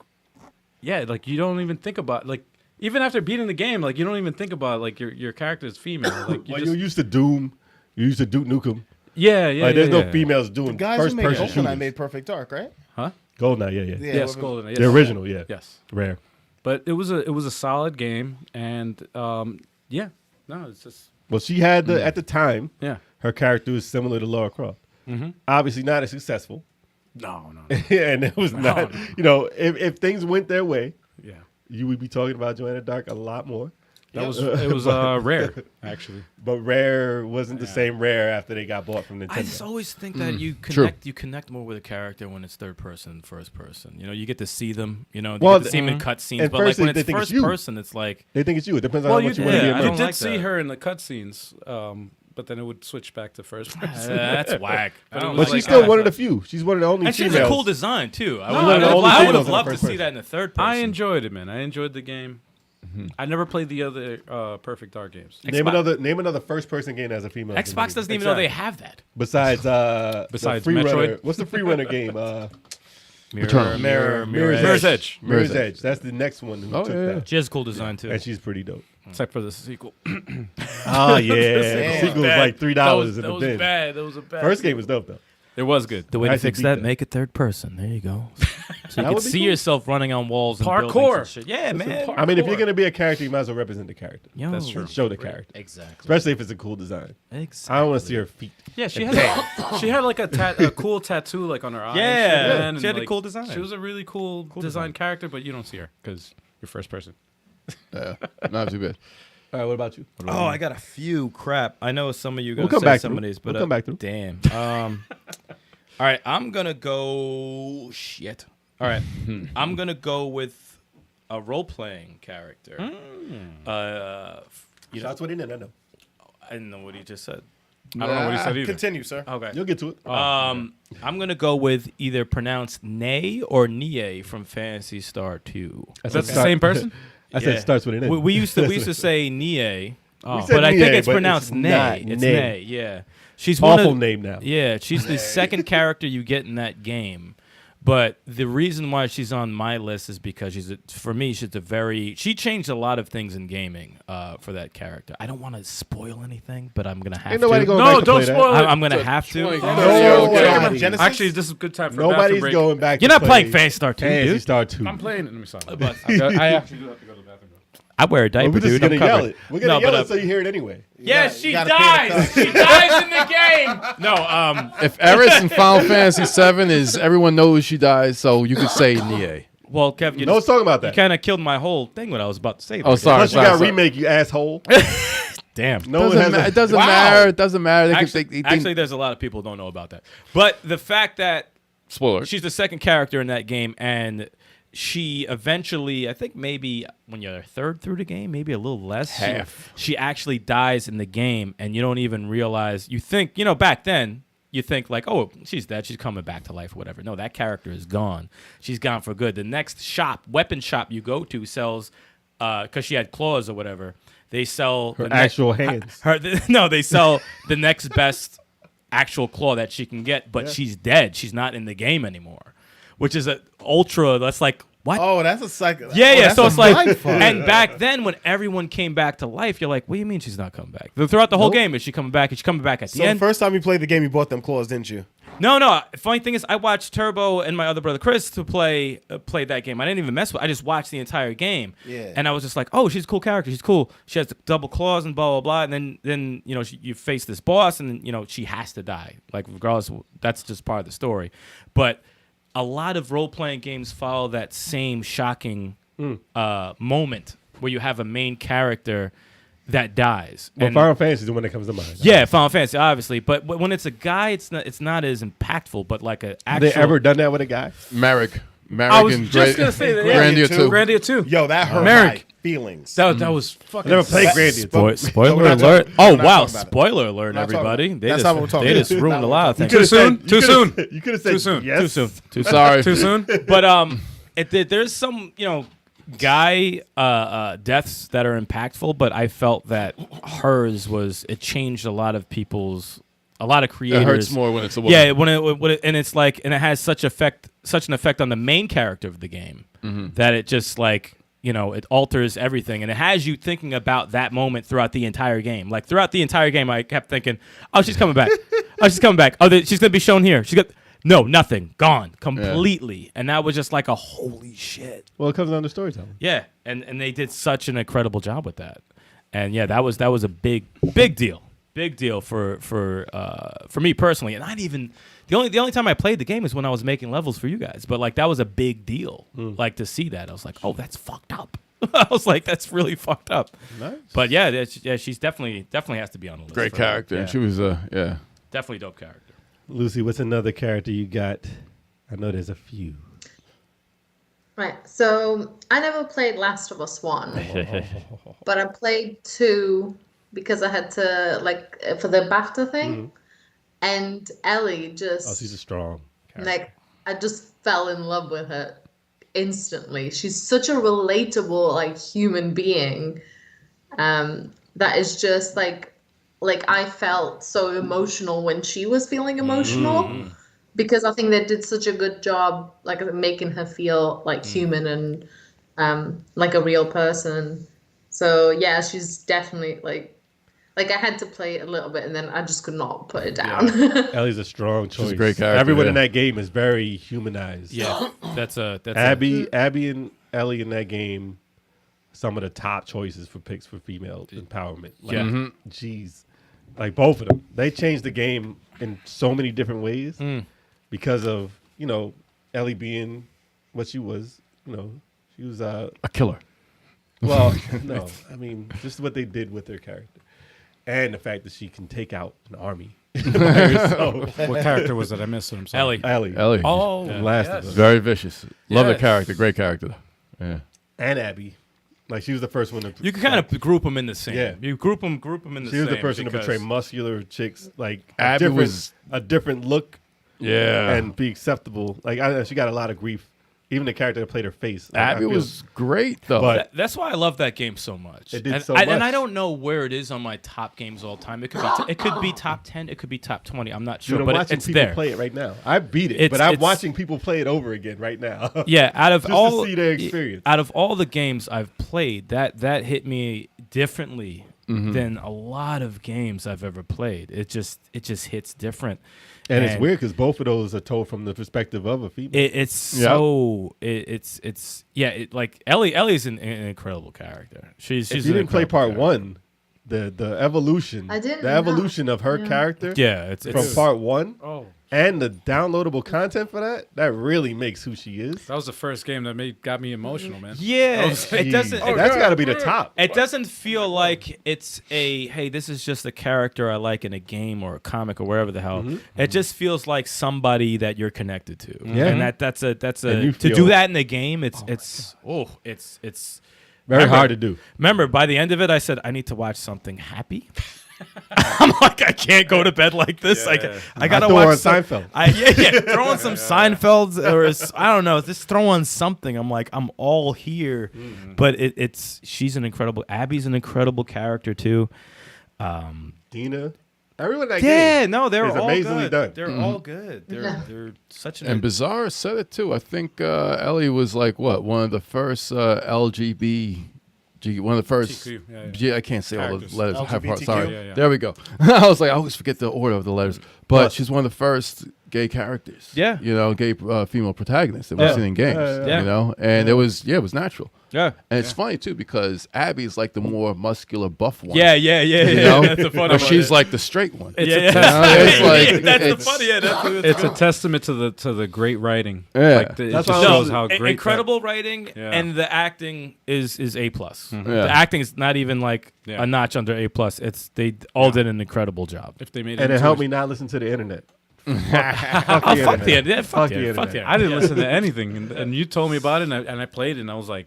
yeah, like you don't even think about like even after beating the game, like you don't even think about like your character is female. Like you Well, just, you used to Doom. You used to Duke Nukem. yeah, yeah. Like, there's yeah, no females doing The guys who first made person GoldenEye shooters. made Perfect Dark, right? Huh? GoldenEye, yeah. Yes, what- GoldenEye. Yes. The original, yeah. Yes. Rare. But it was a solid game, and yeah, no, it's just Well, she had at the time, yeah. her character was similar to Lara Croft. Mm-hmm. Obviously not as successful. No. And it was not, if things went their way, Yeah. you would be talking about Joanna Dark a lot more. It was rare, actually. But Rare wasn't the same Rare after they got bought from Nintendo. I just always think that you True. connect more with a character when it's third person, first person. You know, you get to see them. You know, you Well, get to see them in cutscenes. at But like first when they it's think it's first you. person, it's like They think it's you. It depends on Well, how you, much you want to be yeah, I you don't immersed. did like see that. her in the cutscenes, but then it would switch back to first person. that's whack. I don't But like she's still that. one of the few. She's one of the only And she has females. a cool design too. I No, would I have only females in loved the to first see person. that in the third person. I enjoyed it, man. I enjoyed the game. I never played the other Perfect Dark games. Name another first person game that has a female. Xbox doesn't even know they have that. Besides Besides the free runner. Metroid? What's the free runner game? Mirror's Edge. Mirror's Edge. That's the next one who took that. She has a cool design too. And she's pretty dope. Except for the sequel. Oh yeah, the sequel was like $3 in That the was bin. bad. That was a bad. First game was dope though. It was good. The way to Actually fix beat that, that. make it third person. There you go. So you That can would be see cool. yourself running on walls and buildings Parkour. and shit. Yeah, man. I mean, if you're gonna be a character, you might as well represent the character. Yo, That's true. Show the character, Exactly. especially if it's a cool design. Exactly. I don't want to see her feet. Yeah, she had like a cool tattoo like on her eye. Yeah, and she had a like, cool design. She was a really cool design character, but you don't see her because you're first person. Yeah, not too bad. All right, what about you? Oh, I got a few. Crap. I know some of you We'll gonna come say back some through. of these, but We'll come back through. Damn. All right, I'm gonna go. Shit. All right, I'm gonna go with a role-playing character. You know, That's what he did. I know. I didn't know what he just said. I don't know what he said either. Continue, sir. Okay. You'll get to it. I'm gonna go with either pronounced Nay or Nie from Phantasy Star 2. I Is said that the same person? I said it starts with an N. We used to say Nie, said but I think Nie, it's but pronounced it's Nay. not It's Nay. Nay. Yeah, she's one Awful of, name now. Yeah, she's the second character you get in that game. But the reason why she's on my list is because she changed a lot of things in gaming for that character. I don't want to spoil anything, but I'm gonna have Ain't nobody to. going No, back to don't play spoil that. it. I'm gonna have to. 20 No, Yeah, way. Genesis? Actually, this is a good time for a Nobody's bathroom break. going back. You're to not play playing Phantasy Star 2, Phantasy dude. Star 2. I'm playing it. Let me stop. But I actually do have to go to the bathroom. I wear a diaper, We're just dude. gonna I'm yell covered. it. We're gonna No, yell but, it so you hear it anyway. Yes, You she gotta pay the dies. She dies in the game. No, If Eris in Final Fantasy VII is everyone knows she dies, so you could say Nie. well, Kev, you No one's talking about you that. kind of killed my whole thing. What I was about to say. Oh, there. sorry. Plus, you got a remake, you asshole. Damn. No one has It doesn't matter. It doesn't matter. They Actually, could, they actually, there's a lot of people who don't know about that. But the fact that spoiler. she's the second character in that game, and she eventually, I think maybe when you're a third through the game, maybe a little less, Half. she actually dies in the game, and you don't even realize. You think, back then, you think like, oh, she's dead, she's coming back to life or whatever. No, that character is gone. She's gone for good. The next weapon shop you go to sells, because she had claws or whatever, they sell Her the actual hands. they sell the next best actual claw that she can get, but she's dead. She's not in the game anymore, which is a ultra. That's like what? Oh, that's a cycle. Yeah. So it's like, mindfuck. and back then when everyone came back to life, you're like, what do you mean she's not coming back? Throughout the whole game, is she coming back? Is she coming back at So the the end? first time you played the game, you bought them claws, didn't you? No. Funny thing is, I watched Turbo and my other brother Chris to play that game. I didn't even mess with. I just watched the entire game. Yeah. And I was just like, oh, she's a cool character. She's cool. She has the double claws and blah blah blah. And then you face this boss, and she has to die. Like regardless, that's just part of the story. But a lot of role playing games follow that same shocking moment where you have a main character that dies. Well, And- Final Fantasy is the one that comes to mind. yeah, Final Fantasy, obviously, but when it's a guy, it's not as impactful. But like a Have they actual, ever done that with a guy? Marek I was and just gonna say that. Yeah. Grandia 2. Grandia 2. Yo, that hurt Merrick. my feelings. That was fucking. I never played Grandia. Spoiler We're not alert! talking- Oh we're not wow, talking about it. spoiler alert, We're not talking everybody! about it. That's not what we're talking They about. just ruined a lot of things. Too soon? Too soon? You could have said Too soon. yes. Too soon. Sorry. Too soon? But there's some guy deaths that are impactful, but I felt that hers was it changed a lot of creators. It hurts more when it's a woman. Yeah, when it and it's like and it has such an effect on the main character of the game that it just like it alters everything, and it has you thinking about that moment throughout the entire game. Like throughout the entire game, I kept thinking, "Oh, she's coming back. Oh, she's coming back. Oh, she's gonna be shown here. No, nothing, gone completely." And that was just like a holy shit. Well, it comes down to storytelling. Yeah, and they did such an incredible job with that. And yeah, that was a big deal for me personally. And I'd even the only time I played the game is when I was making levels for you guys. But like that was a big deal. Like to see that, I was like, oh, that's fucked up. I was like, that's really fucked up. Nice. But yeah, she's definitely has to be on the list. Great for me. character. Yeah. And she was Definitely dope character. Lucy, what's another character you got? I know there's a few. Right. So I never played Last of Us 1, but I played 2 because I had to, like, for the BAFTA thing. And Ellie just... Oh, she's a strong character. Like, I just fell in love with her instantly. She's such a relatable, like, human being that is just, like I felt so emotional when she was feeling emotional because I think they did such a good job, like, making her feel, like, human and, like, a real person. So, yeah, she's definitely, like I had to play it a little bit, and then I just could not put it down. Ellie's a strong choice. a great character, Everyone in that game is very humanized. Yeah, that's Abby and Ellie in that game, some of the top choices for picks for female empowerment. Like, jeez, like both of them, they changed the game in so many different ways because of Ellie being what she was. She was a killer. well, no, I mean just what they did with her character. And the fact that she can take out an army by herself. What character was it? I missed it. I'm sorry. Ellie. Oh, from Last of Us. Very vicious. Love the Yes. character. Great character. Yeah. And Abby. Like, she was the first one to... You can kind of group them in the same. Yeah. You group them in the She same. was the person to because- portray muscular chicks, like, Abby a different look Yeah. and be acceptable. Like, she got a lot of grief. Even the character that played her face. Like, Abby I feel- was great, though. But- That's why I love that game so much. It did and so And much. I don't know where it is on my top games all time. It could be top 10. It could be top 20. I'm not sure, Dude, I'm but watching it's people there. play it right now. I beat it, It's- but I'm it's- watching people play it over again right now. Yeah, out of Just to all see their experience. out of all the games I've played, that hit me differently than a lot of games I've ever played. It just hits different. And it's weird because both of those are told from the perspective of a female. It's so like Ellie's an incredible character. She's If you an didn't play incredible part character. one, the evolution, I didn't the know. evolution of her character Yeah, it's from part one, Oh, and the downloadable content for that really makes who she is. that was the first game that got me emotional, man. yeah. It doesn't. That's got to be the top. It doesn't feel like it's hey, this is just a character I like in a game or a comic or wherever the hell. It just feels like somebody that you're connected to. Yeah. And that's a And you to feel- do that in the game, it's Very remember- hard to do. Remember, by the end of it, I said, I need to watch something happy. I'm like, I can't go to bed like this. I gotta throw watch on some, Seinfeld. throw on some Seinfelds or I don't know, just throw on something. I'm like, I'm all here. But she's an incredible. Abby's an incredible character too. Dina, everyone in that Yeah, game. no, they're is all amazingly good. done. They're all good. They're such an And Bizarre said it too. I think Ellie was like one of the first one of the first. TQ, Yeah, I can't say all the Characters. letters. LGBTQ? Sorry, Yeah. there we go. I was like, I always forget the order of the letters, but Plus. she's one of the first gay characters. Yeah. gay female protagonists that we've seen in games. Yeah. And it was natural. yeah. And it's funny too because Abby's like the more muscular, buff one. Yeah. You know, That's the funny or one. she's like the straight one. It's Yeah, a yeah. test- You know, it's like that's it's- the funny. Yeah, that's It's a testament to the great writing. Yeah. Like it That's just why I shows was- how great incredible writing, Yeah. and the acting is A+. Yeah. The acting is not even like Yeah. a notch under A+. They all did an incredible job. If they made And it into helped a- me not listen to the internet. Oh, fuck the internet. Fuck Fuck the the internet. internet. I didn't listen to anything, and you told me about it, and I played it, and I was like,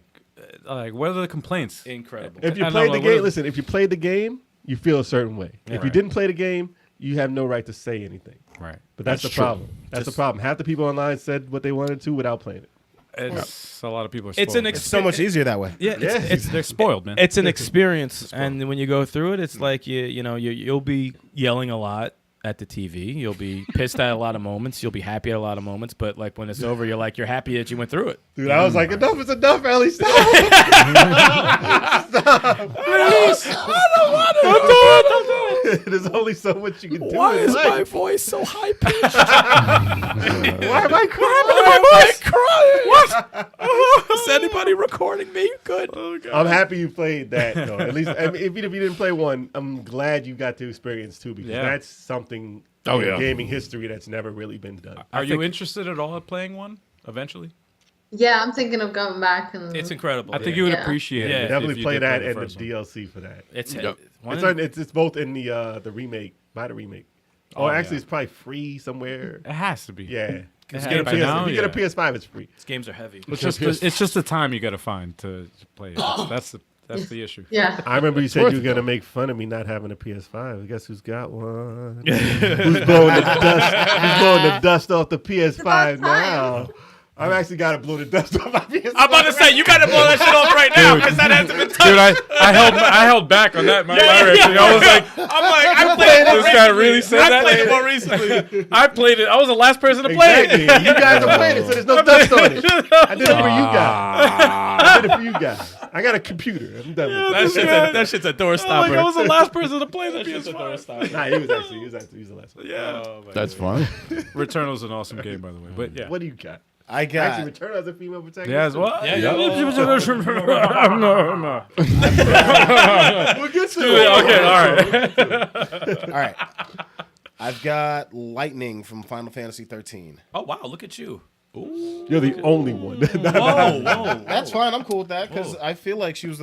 what are the complaints? Incredible. If you I know, played the like, what game, is- listen, if you played the game, you feel a certain way. If you right. didn't play the game, you have no right to say anything. Right. But that's the true. problem. That's the problem. Half the people online said what they wanted to without playing it. It's a lot of people are spoiled. It's an It's so much easier that way. Yeah, They're spoiled, man. it's an experience, and when you go through it, it's like you'll be yelling a lot at the TV. You'll be pissed at a lot of moments. You'll be happy at a lot of moments. But like when it's over, you're happy that you went through it. Dude, I was like, enough is enough, Ellie. Stop. There's only so much you can do. Why in is life. my voice so high pitched? Why am I crying? Why am I crying? What? Is anybody recording me? Good. Oh, God. I'm happy you played that, though. At least, I mean, even if you didn't play one, I'm glad you got to experience two because that's something in gaming history that's never really been done. Are you interested at all in playing one eventually? Yeah, I'm thinking of going back and. It's incredible. I think you would Yeah. appreciate Yeah. it. if Definitely you play did that the and the first one. DLC for that. It's Yep. It's both in the remake. Buy the remake. Oh, actually, it's probably free somewhere. It has to be. Yeah. If If you you get it by now, if you get a yeah. PS5, it's free. These games are heavy. It's just the time you got to find to play it. That's the issue. Yeah. I remember you said worth you were it, going to make fun of me not having a PS5. Guess who's got one? Who's blowing the dust? Who's blowing the dust off the PS5 now? I've actually got to blow the dust off my PS5. I'm about to say you got to blow that shit off right now because that hasn't been touched. Dude, I held back on that. My reaction. I was like, I played it. this guy really said I that. played it more recently. I played it. I was the last person to play Exactly. it. You guys are playing it, so there's no dust on it. I did it for you guys. I did it for you guys. I got a computer. I'm done with it. That shit's a door Like, stopper. I was the last person to play the Shit's a door PS5. stopper. Nah, he was the last one. Yeah. That's fun. Returnal's an awesome game, by the way. But yeah. What do you got? I got. Actually, Return as a female protagonist. Yeah, as well. Yeah, No. We'll get to it. Okay, all right. All right. I've got Lightning from Final Fantasy 13. Oh wow, look at you. You're the only one. Whoa. That's fine. I'm cool with that because I feel like she was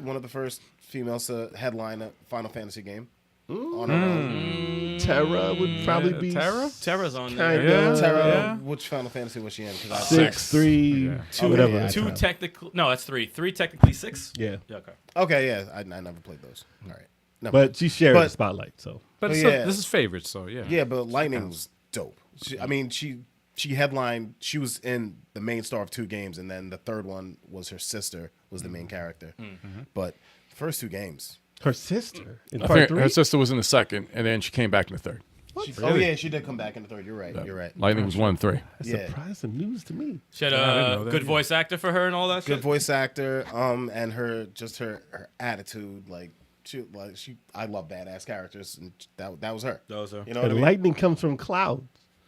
one of the first females to headline a Final Fantasy game on her own. Terra would probably be Terra's on there. kind of Terra, which Final Fantasy was she in? 'Cause I 6, 3, Two, whatever. yeah, that Two time. technical. No, that's three. Three technically 6. Yeah, Yeah, okay. Okay, yeah, I never played those. All right, no, but she shared But- the spotlight. So But Oh, it's yeah. this is favorites, so yeah. yeah, but Lightning's dope. She headlined. She was in the main star of 2 games, and then the third one was her sister was the main character. But the first 2 games. her sister in I part think 3. her sister was in the second, and then she came back in the third. Oh yeah, she did come back in the third. You're right. You're right. Lightning was 1 and 3. That's Yeah. surprise and news to me. She had I didn't a know that good either. voice actor for her and all that Good shit. voice actor. And her attitude, like I love badass characters, and that was her. That was her. You know what I And mean? lightning comes from clouds.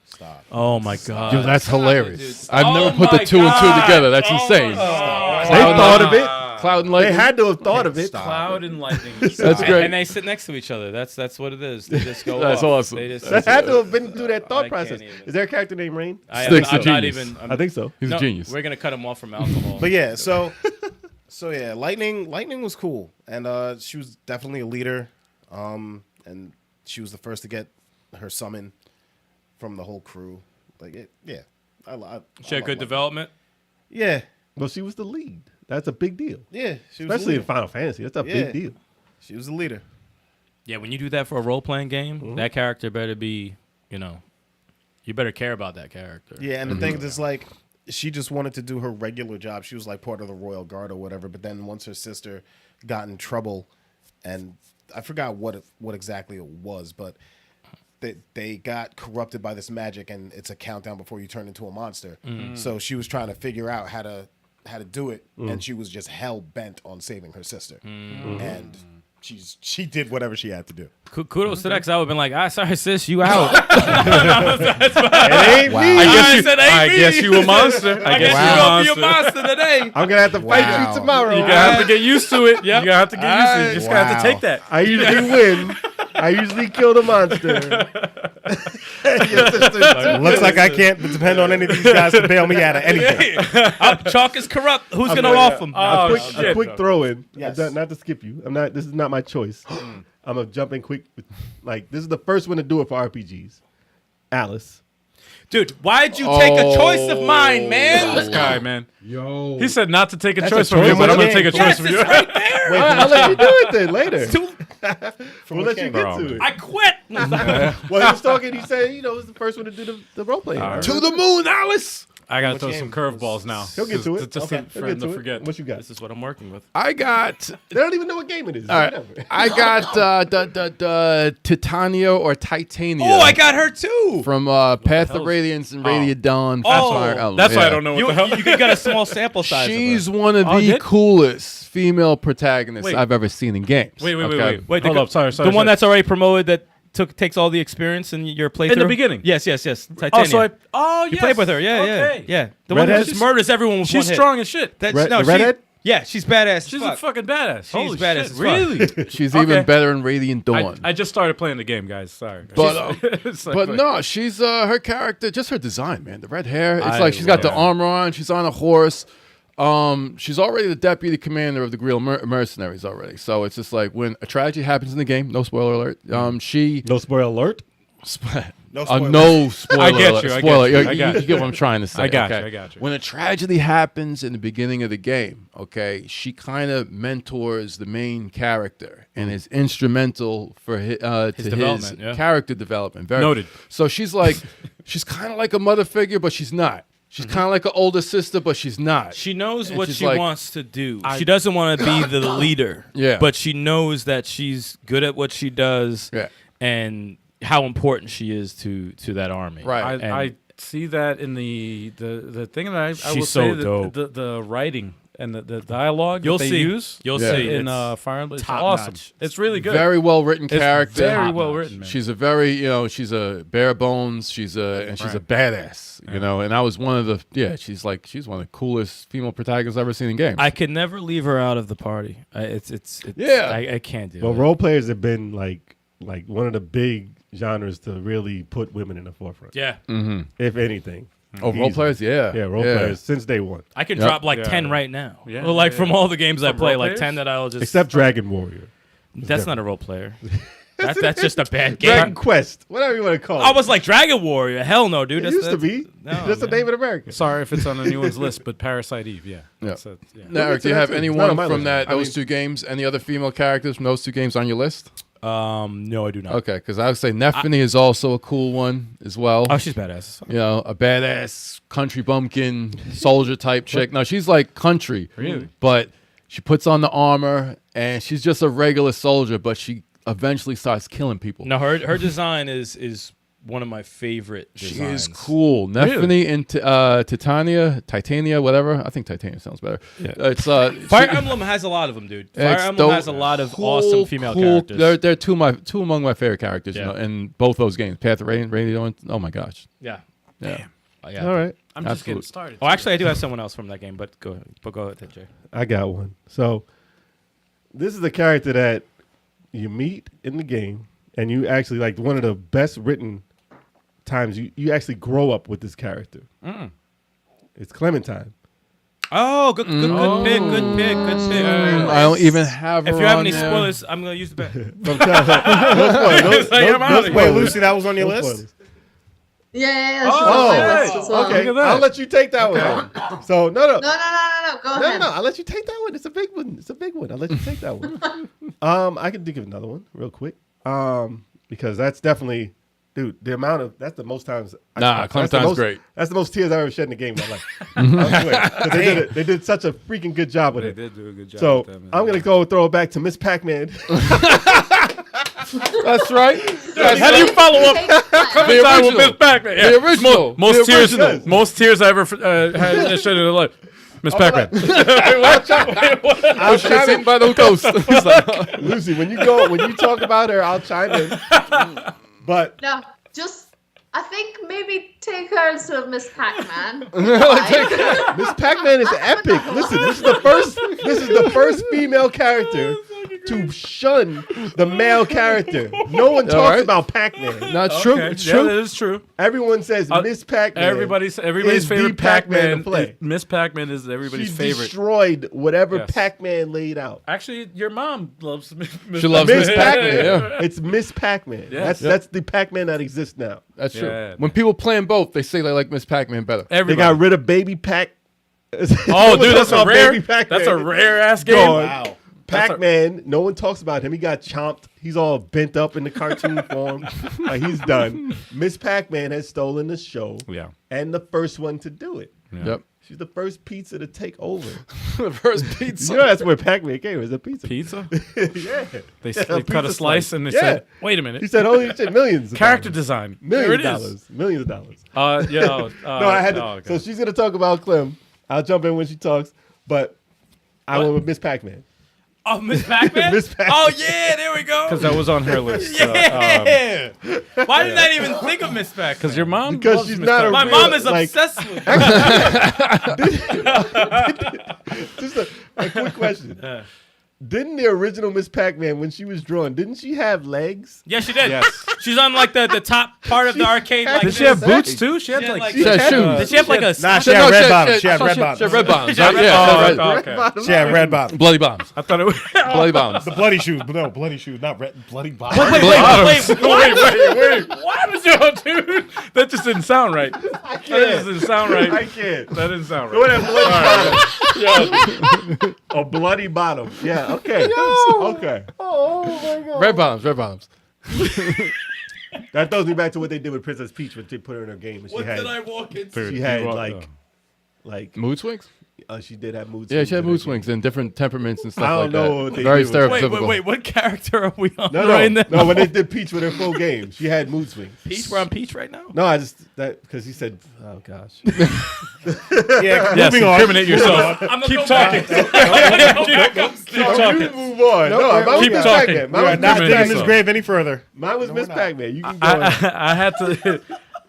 Stop. Oh my god. Yo, that's hilarious. I've Oh never put the my 2 and 2 God. together. That's insane. They thought of it. Cloud and They lightning. had to have thought of it. Stop. Cloud and lightning. That's great. And they sit next to each other. That's what it is. They just go. That's off. awesome. They just, They had to have been through that I thought can't process. even. Is there a character named Rain? I'm Sticks a not genius. even. I think so. He's no, a genius. We're gonna cut him off from alcohol. But yeah, so yeah, Lightning was cool, and she was definitely a leader, and she was the first to get her summon from the whole crew. Like it, yeah, I she had love good Lightning. development. Yeah, Well, she was the lead. That's a big deal. yeah, she was Especially the in Final Fantasy. That's a Yeah. big deal. She was the leader. Yeah, when you do that for a role playing game, Mm-hmm. that character better be, you better care about that character. Yeah, and the thing is, like, she just wanted to do her regular job. She was like part of the Royal Guard or whatever. But then once her sister got in trouble, and I forgot what exactly it was, but they got corrupted by this magic, and it's a countdown before you turn into a monster. So she was trying to figure out how to do it, and she was just hell bent on saving her sister, and she did whatever she had to do. Kudos to that, because I would have been like, sorry, sis, you out. It ain't me. I guess you a monster. I guess You're you gonna be a a monster. monster today. I'm gonna have to fight Wow. you tomorrow. You're gonna have to get used to it. You're gonna have to get used to it. You just gonna have to Wow. take that. I usually win. I usually kill the monster. Your sister too. Looks like I can't depend on any of these guys to bail me out of anything. Chalk is corrupt. Who's gonna off him? Oh, a quick throw in. Yes. Not to skip you. I'm not. This is not my choice. I'm gonna jump in quick. Like this is the first one to do it for RPGs. Alice. Dude, why'd you take a choice of mine, man? This guy, man. Yo. He said not to take a That's choice a from you, choice but I'm of gonna the take a game. choice from you. right there. I'll let you do it then later. We'll let you game? get to it. I quit. Well, he was talking. He said, it was the first one to do the role playing. To the moon, Alice. I gotta Which throw some game? curveballs now. He'll get to it. Just Okay, for he'll him get to it. forget. What you got? This is what I'm working with. I got They don't even know what game it is. all right. Whatever. I got the Titania or Titania. Oh, I got her too. from Path hell of is- Radiance and Radiant Dawn. Oh, Fire Emblem. That's why Yeah. I don't know what the hell. You got a small sample size. She's of her. one of Oh, the did? coolest female protagonists Wait. I've ever seen in games. Wait. Okay? Wait, Hold the, up. Sorry. the one that's already promoted that takes all the experience in your playthrough In the beginning. Yes. Titania. Oh, so you you played with her. Yeah, Okay. yeah. The one Redhead? that just murders everyone with She's one hit. strong as shit. That's, Red- no, the she- redhead? Yeah, she's badass. She's as a fucking badass. She's Holy badass shit. as fuck. Really? She's Okay. even better in Radiant Dawn. I just started playing the game, guys. Sorry. But, It's like- But no, she's her character, just her design, man. The red hair. It's I like she's got the love- armor on. She's on a horse. She's already the deputy commander of the Greel mercenaries already. So it's just like when a tragedy happens in the game. No spoiler alert. She No spoiler alert. No no spoiler. I get alert. you, I Spoiler. get you, I got You get what I'm trying to say. I got okay? you, I got you. When a tragedy happens in the beginning of the game, okay, she kind of mentors the main character and is instrumental for his development, yeah. character development. Very Noted. So she's like, she's kind of like a mother figure, but she's not. She's kind of like an older sister, but she's not. She knows And what she's she like- wants to do. She doesn't want to be the leader. Yeah. But she knows that she's good at what she does. Yeah. And how important she is to that army. Right. And I see that in the thing that I will She's say so dope. the writing and the dialogue You'll that they see. use. You'll Yeah. see. in It's Fire Emblem. It's top awesome. notch. It's really good. Very well written It's character. very well written, man. She's a very, she's a bare bones. She's a badass, And I was one of the, she's one of the coolest female protagonists I've ever seen in games. I could never leave her out of the party. It's Yeah. I can't do Well, it. role players have been like one of the big genres to really put women in the forefront. Yeah. If anything. Oh, role Easy. players, yeah, Yeah, role players since day one. I can Yep. drop like Yeah. 10 right now. Yeah, Well, like yeah, from yeah. all the games I From play, role like players? 10 that I'll just. Except Dragon Warrior. That's not a role player. That's just a bad game. Dragon Quest. Whatever you want to call it. I was like Dragon Warrior. Hell no, dude. It used to be. No, That's the man. name of America. Sorry if it's on anyone's list, but Parasite Eve, yeah. That's it, yeah. Now, Eric, do you That's have it. It's not anyone on my from list. those two games? Any other female characters from those two games on your list? No, I do not. Okay, because I would say Nefany is also a cool one as well. Oh, she's badass. A badass country bumpkin soldier type chick. No, she's like country, Really? but she puts on the armor and she's just a regular soldier, but she eventually starts killing people. No, her design is one of my favorite She designs. is cool. Nefany and Titania, whatever. I think Titania sounds better. Yeah. It's Fire Emblem has a lot of them, dude. Fire It's Emblem dope. has a lot of cool, awesome female cool. characters. They're two among my favorite characters, Yeah. in both those games. Path of Radiant. Oh my gosh. Yeah. Yeah. Yeah. All right. I'm just Absolutely. getting started. Oh, actually, I do have someone else from that game, but go ahead, Jay. I got one. So this is a character that you meet in the game, and you actually like one of the best written times you actually grow up with this character. It's Clementine. Oh, good pick. I don't even have her If you have on any there. spoilers, I'm gonna use the back. From childhood. I'm out of here. Wait, Lucy, that was on your list? Yeah. She's Oh, on my list as well. okay. Look at that. I'll let you take that one. So no. No. Go ahead. I'll let you take that one. It's a big one. I'll let you take that one. I can think of another one real quick. Because that's definitely, dude, that's the most times. Clementine's great. That's the most tears I've ever shed in a game in my life. I swear. 'Cause they did such a freaking good job with They it. did do a good job So with that, man. I'm gonna go throw it back to Miss Pac-Man. That's right. How do you follow up? The Time with original. Miss Pac-Man. Yeah. The original. Most The tears, original. most tears I ever had shed in my life. Miss Pac-Man. I'll chime Sitting in. by the ghost. He's like, Lucy, when you talk about her, I'll chime in. But No, I think maybe take her instead of Miss Pac-Man. Miss Pac-Man is epic. Listen, this is the first female character to shun the male character. No one talks right. about Pac-Man. not true. Okay, It's yeah, true. that is true. Everyone says Miss Pac-Man. Everybody's is the favorite Pac-Man Pac-Man. to play. Miss Pac-Man is She everybody's favorite. destroyed whatever Yes. Pac-Man laid out. Actually, your mom loves Miss She loves Miss Miss Pac-Man. Pac-Man, yeah. It's Miss Pac-Man. Yes. That's the Pac-Man that exists now. That's true. Yeah. When people playing both, they say they like Miss Pac-Man better. They Everybody. got rid of Baby Pac. Oh, dude, that's a rare. Baby Pac-Man. That's a rare ass game. Gone. Wow. Pac-Man, no one talks about him. He got chomped. He's all bent up in the cartoon form. Like he's done. Miss Pac-Man has stolen the show Yeah. and the first one to do it. Yep. She's the first pizza to take over. The first pizza. You know that's where Pac-Man came. It was a pizza. Pizza? Yeah. They Yeah, cut a pizza slice and they Yeah. said, "Wait a minute." He said, "Holy shit, millions." Of Character dollars. design. Millions There of it is. dollars. Millions of dollars. No, I had to. okay. So she's gonna talk about Clem. I'll jump in when she talks, but I went with Miss Pac-Man. Oh, Miss Pac-Man? Miss Pac-Man. Oh, yeah, there we go. Because that was on her list. Yeah. Why did I even think of Miss Pac-Man? Because your mom. Because loves she's Miss not a My Pac-Man. real- mom is like- obsessed with her. Just a quick question. Didn't the original Miss Pac-Man, when she was drawn, didn't she have legs? Yeah, she did. Yes. She's on like the top part of the arcade. Like Did she have this. boots too? She had She had, like. like- She had shoes. Did she have like a? Nah, No, she had red bottoms. I She had thought red She bottoms. had red bottoms. She had right? red Yeah, bottoms. right. Okay. She had red bottoms. Bloody bombs. I thought it was. Bloody bombs. The bloody shoes. No, bloody shoes. Not red. Bloody bottoms. Wait, Wait. What was your dude? That just didn't sound right. That just didn't sound right. I can't. That didn't sound Go right. ahead, bloody bottom. A bloody bottom. Yeah. Okay. Okay. Red bombs. Red bombs. That throws me back to what they did with Princess Peach when they put her in her game, and she had walk into? she had You walked like Mood swings? she did have mood swings. Yeah, she had in her mood game. swings and different temperaments and stuff I don't like know that. what they Very did with- stereotypical. What character are we on No, right now? no. When they did Peach with her full game, she had mood swings. Peach, we're on Peach right now. No, I just that because he said, "Oh gosh." Yeah, Yes, moving on. incriminate yourself. I'm Keep talking. Keep talking. Move on. No, mine was keep Miss talking. Pac-Man. We Mine are was not Miss digging Pac-Man. this grave any further. Mine was Miss Pac-Man. You can go. I had to.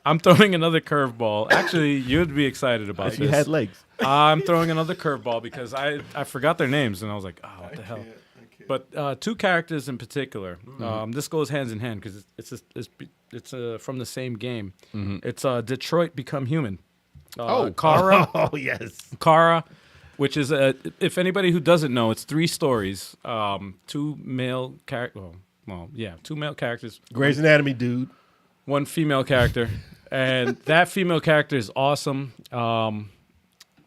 I'm throwing another curveball. Actually, you'd be excited about She this. had legs. I'm throwing another curveball because I forgot their names and I was like, oh, what the hell? But two characters in particular. This goes hands in hand because it's from the same game. It's Detroit Become Human. Kara. Oh yes. Kara, which is if anybody who doesn't know, it's 3 stories. Two male two male characters. Grey's Anatomy, dude. One female character, and that female character is awesome.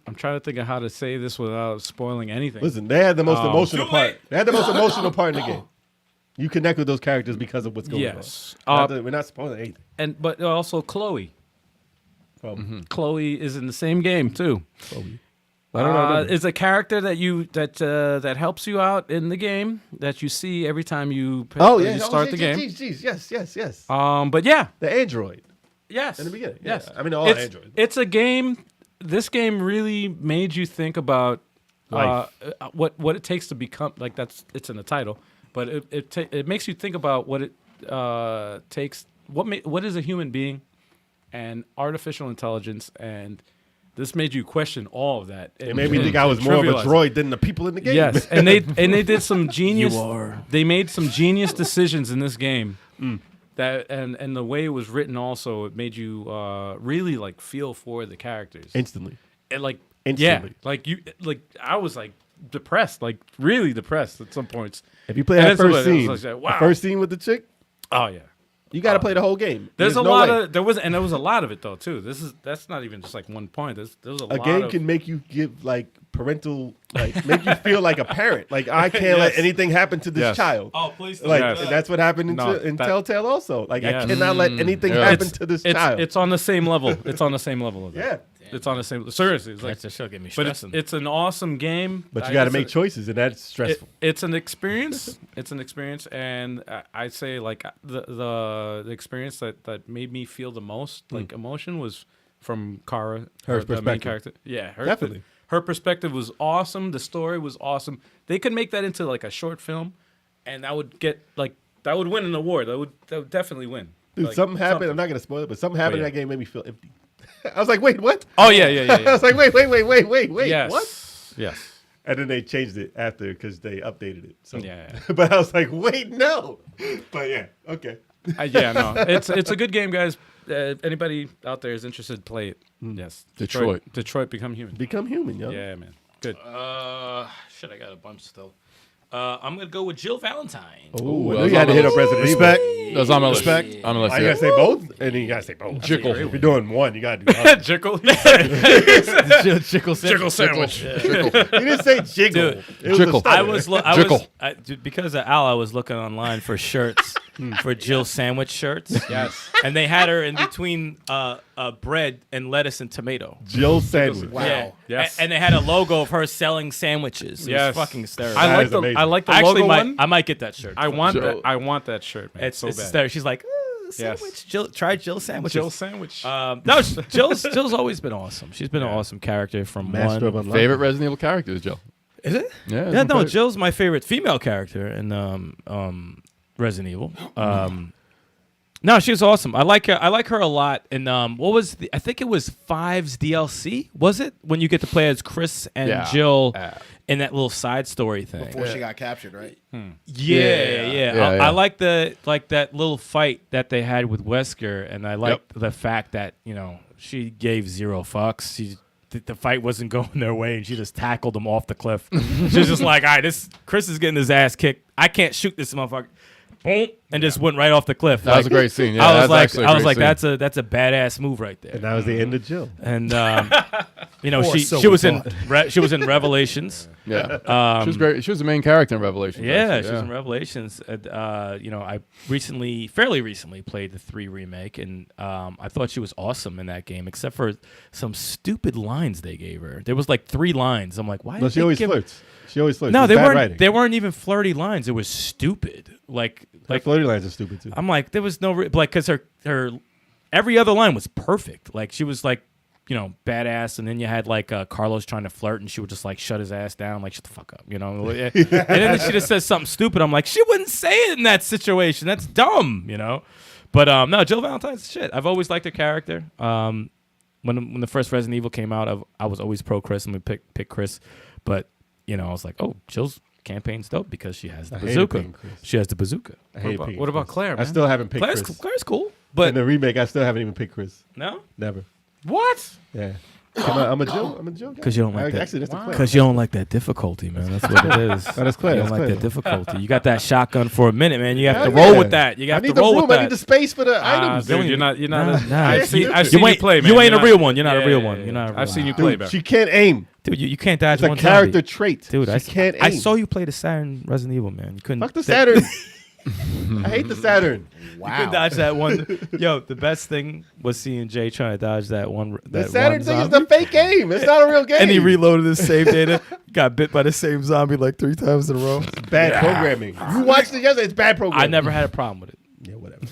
I'm trying to think of how to say this without spoiling anything. Listen, they had the most emotional Too part. late. They had the most emotional part in the game. You connect with those characters because of what's going Yes. on. Not that we're not spoiling anything. But also Chloe. From Chloe is in the same game too. Chloe. I don't know. It's a character that helps you out in the game that you see every time you start the game. Geez. Yes. But yeah, The android yes, in the beginning. yes. Yeah. I mean, all it's, androids. It's a game. This game really made you think about Life. what it takes to become like that's. It's in the title, but it makes you think about what it takes. What is a human being, and artificial intelligence, and this made you question all of that. It made me think I was more of a droid than the people in the game. Yes, and they did some genius. They made some genius decisions in this game. That and the way it was written also, it made you really like feel for the characters. Instantly. And like Instantly. I was like depressed, like really depressed at some points. If you play And that that's first what it was scene, like, the wow. first scene with the chick, Oh yeah. you got to play the whole game. There was a lot of it though too. That's not even just like one point. There was a A lot game of, can make you give like parental, like make you feel like a parent. Like I can't let Yes. anything happen to this Yes. child. Oh, please. Like Yes. and that's what happened in, No, in that- Telltale also. Like Yes. I cannot let anything Yeah. happen to this child. It's on the same level. It's on the same level of that. Yeah. It's on the same. Seriously, it's like. That show get me But stressing. it's an awesome game. But you got to It's make choices, and that's stressful. It's an experience. It's an experience, and I'd say like the experience that made me feel the most like emotion was from Kara, Her the main perspective. character. Yeah, Definitely. Her perspective was awesome. The story was awesome. They could make that into like a short film, and that would win an award. That would definitely win. Dude, Like, something happened. I'm not gonna spoil it, but something happened yeah. in that game made me feel empty. I was like, wait, what? Oh yeah. I was like, wait, yes. what? Yes. And then they changed it after because they updated it. So, Yeah. but I was like, wait, no. But yeah, okay. Yeah, no, it's a good game, guys. Anybody out there is interested, play it. Yes, Detroit Become Human. Become human, yo. Yeah, man, good. Shit, I got a bunch still. I'm gonna go with Jill Valentine. Oh, I that knew was you had to on hit the up Resident Evil. Respect. That's on my list. Respect. On my list. You gotta say both, and then you gotta say both. Jickle. If you're doing one, you gotta do the other. Jickle. Jickle sandwich. Jickle. You didn't say jiggle. Dude, It was jickle. a stutter. I was Jickle. because of Al. I was looking online for shirts for Jill sandwich shirts. Yes. And they had her in between bread and lettuce and tomato. Jill sandwich. Wow. Yeah. Yes. And they had a logo of her selling sandwiches. It Yes. was fucking hysterical. I That like is the amazing. I like the I actually logo might one. I might get that shirt. I want Jill. that. I want that shirt, man. it's so bad. hysterical. She's like, sandwich. Yes. Jill, try Jill sandwiches. Jill sandwich. No, Jill's always been awesome. She's been an awesome character from Master of one. Unlocking. Favorite Resident Evil character is Jill. Is it? Yeah. Yeah, no, Jill's my favorite female character in Resident Evil. No, she was awesome. I like her. I like her a lot. And what was I think it was 5's DLC? Was it when you get to play as Chris and Yeah. Jill in that little side story thing? Before she got captured, right? Yeah. Yeah. I like that little fight that they had with Wesker, and I like the fact that she gave zero fucks. The fight wasn't going their way, and she just tackled him off the cliff. She was just like, all right, this Chris is getting his ass kicked. I can't shoot this motherfucker. Boom, and just went right off the cliff. That was a great scene. Yeah, I was that's actually a great scene. that's a badass move right there. And that was the end of Jill. And Or so she we was in she was in Revelations. Yeah. She was great. She was the main character in Revelation. Yeah, she was in Revelations. I fairly recently played the 3 remake, and I thought she was awesome in that game, except for some stupid lines they gave her. There was like 3 lines. I'm like, why? No, did she they always give- flirts. She always flirts. No, It's they bad weren't. writing. They weren't even flirty lines. It was stupid. Like flirty lines are stupid too. I'm like, there was no because her every other line was perfect. Like she was like, badass, and then you had like Carlos trying to flirt, and she would just like shut his ass down, like shut the fuck up, and then she just says something stupid. I'm like, she wouldn't say it in that situation. That's dumb, But no, Jill Valentine's shit. I've always liked her character. When the first Resident Evil came out, I was always pro Chris. I'm gonna pick Chris, but I was like, oh, Jill's campaign's dope because she has the I hated bazooka. picking Chris. She has the bazooka. I hate picking what about Chris. Claire, I man? still haven't picked Claire's Chris. cool, In but the remake, I still haven't even picked Chris. no, Never. What? Yeah. I'm a Jill guy. because you don't like that. Actually, that's the Claire. Because you don't like that difficulty, man. That's what it is. That's Claire. You don't That's like Claire. that difficulty. You got that shotgun for a minute, man. You have Hell to roll yeah. with that. You I have need to the roll room. with I need that. the space for the items. Dude, you're not. Nah, I've seen you you play, man. You ain't You're a real one. You're not a real Yeah, one. yeah, You're not. A yeah. real I've seen one. you play, Dude, bro. she can't aim. Dude. You can't dodge It's a one character zombie. trait. Dude. She can't aim. I saw you play the Saturn Resident Evil, man. You couldn't. Fuck the Saturn. I hate the Saturn. You could dodge that one. Yo, the best thing was seeing Jay trying to dodge that one. The That Saturn one thing is zombie. the fake game. It's not a real game. And he reloaded his save data. Got bit by the same zombie like 3 times in a row. Bad programming. You watched it yesterday. It's bad programming. I never had a problem with it. Yeah, whatever.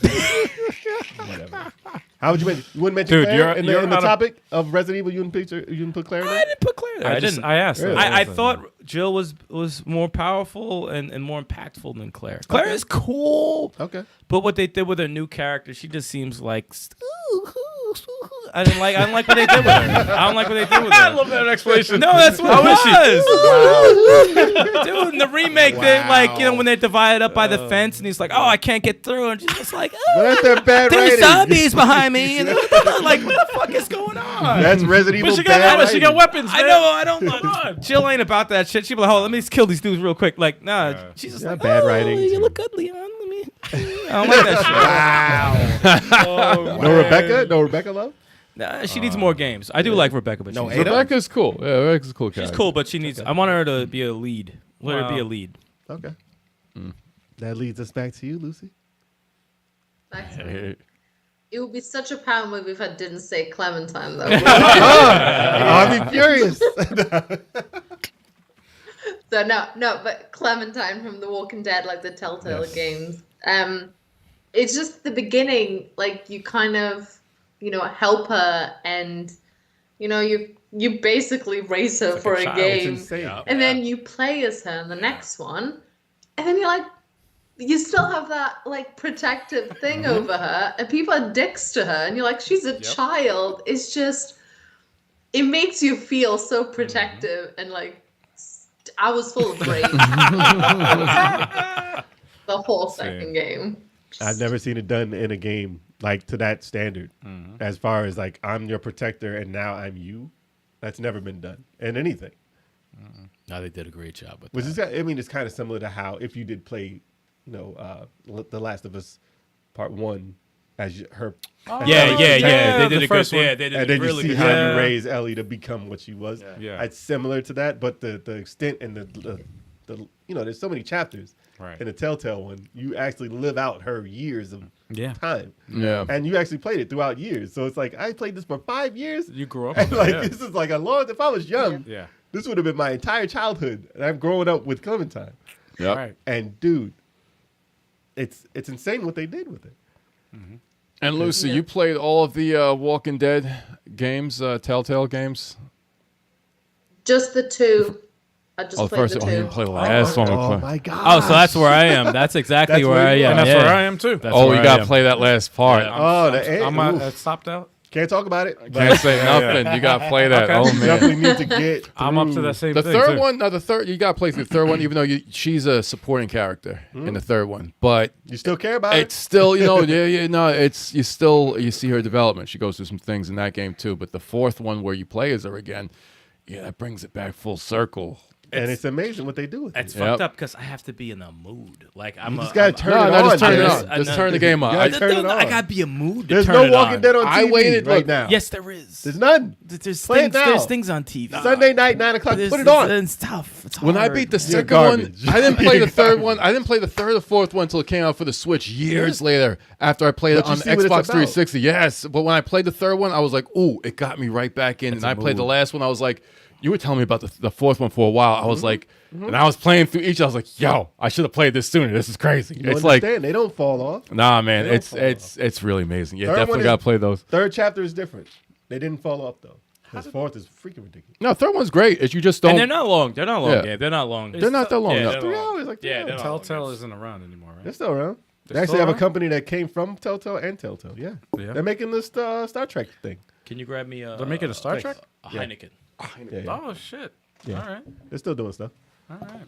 Whatever. How would you mention? You wouldn't mention Dude, Claire you're- in you're the not a- topic of Resident Evil? You didn't put Claire in I there? didn't put Claire there. I didn't. I asked. Really? I thought Jill was more powerful and more impactful than Claire. Claire is cool, Okay. but what they did with her new character, she just seems like. I didn't like what they did with her. I don't like what they did with her. I love that explanation. No, that's what it was. Dude, in the remake, they like when they're divided up by the fence, and he's like, "Oh, I can't get through," and she's just like, But that's their bad "There's writing. zombies behind me," and like, what the fuck is going on? That's Resident Evil But she got bad weapons. She got writing. weapons. I man. know, I don't. Jill ain't about that shit. She be like, "Hold on, let me just kill these dudes real quick." Like, nah, she's just Yeah, like, bad "Oh, writing, you too. look good, Leon. Let me." I don't like that shit. No Rebecca? No Rebecca love? Nah, she needs more games. I do like Rebecca, but No, she's, Ada? Rebecca's cool. Yeah, Rebecca's a cool she's character. cool, but she needs. I want her to be a lead. Let her be a lead. Okay. That leads us back to you, Lucy. It would be such a power move if I didn't say Clementine, though. I'll be furious. So no, but Clementine from The Walking Dead, like the Telltale games. It's just the beginning, like you kind of, help her, and you basically raise her for a child. game, It's insane. and then you play as her in the next one, and then you're like, you still have that like protective thing over her, and people are dicks to her, and you're like, she's a child. It's just, it makes you feel so protective, and like, I was full of rage the whole second game. I've never seen it done in a game like to that standard. As far as like I'm your protector and now I'm you, that's never been done in anything. No, they did a great job with Which that. is, I mean, it's kind of similar to how if you did play, The Last of Us Part 1 as her. Yeah. They did the a good. first one. Yeah, they did And a then really you see good. how job. you raise Ellie to become what she was. Yeah. It's similar to that, but the extent and the there's so many chapters Right. In the Telltale one, you actually live out her years of time. Yeah. And you actually played it throughout years. So it's like, I played this for 5 years. You grew up And with like, it, this is like a long, if I was young, yeah. this would have been my entire childhood. And I'm growing up with Clementine. Yep. Right. And dude, it's insane what they did with it. And Lucy, you played all of the Walking Dead games, Telltale games? Just the 2. I just Oh, the played first the one. You 2. didn't play the last one. Oh my god. Oh, so that's where I am. That's exactly That's where where I you am. are. And that's yeah. where I am too. That's Oh, where you I got to am. play that last part. Yeah, I'm I'm stopped out. can't talk about it. but Can't say nothing. You got to play that. Okay. Oh, you man. definitely need to get I'm up to through- that same The thing. third too. one, no, the third, you got to play through the third one, even though she's a supporting character in the third one. But You still care about it's still, it's you see her development. She goes through some things in that game too. But the fourth one where you play as her again, that brings it back full circle. it. And it's amazing what they do with it. It's Yep. fucked up because I have to be in the mood. Like I'm. You just gotta turn it No, on. just turn it man. on. Just turn the game on. You gotta turn it I on. gotta be a mood. To There's turn no it Walking on. Dead on TV I waited, right look, now. Yes, there is. There's none. There's Play it things. now. There's things on TV. Sunday night, 9 o'clock. There's- Put it on. It's tough. It's When I hard. beat the You're second one, garbage. I didn't play the third one. I didn't play the third or fourth one until it came out for the Switch years later after I played it But you on see what it's Xbox about. 360. Yes, but when I played the third one, I was like, ooh, it got me right back in. And I played the last one. I was like, you were telling me about the fourth one for a while. I was like, and I was playing through each. I was like, yo, I should have played this sooner. This is crazy. You It's like, understand? They don't fall off. nah, man, They don't it's fall it's really amazing. Yeah, Third one definitely is- got to play those. Third chapter is different. They didn't fall off though. His fourth is freaking ridiculous. No, third one's great. It's you just don't. And they're not long. They're not long. Yeah. Yeah, they're not long. They're not that long. Yeah, no. they're 3 long. hours, like 3 Yeah, hours. they're not Telltale isn't around anymore, right? They're still around. They They're actually still have a around? company that came from Telltale and Telltale. Yeah. Yeah. They're making this Star Trek thing. Can you grab me a? They're making a Star Thanks. Trek? a Heineken. Yeah, yeah. Oh shit! Yeah. All right, They're still doing stuff. all right.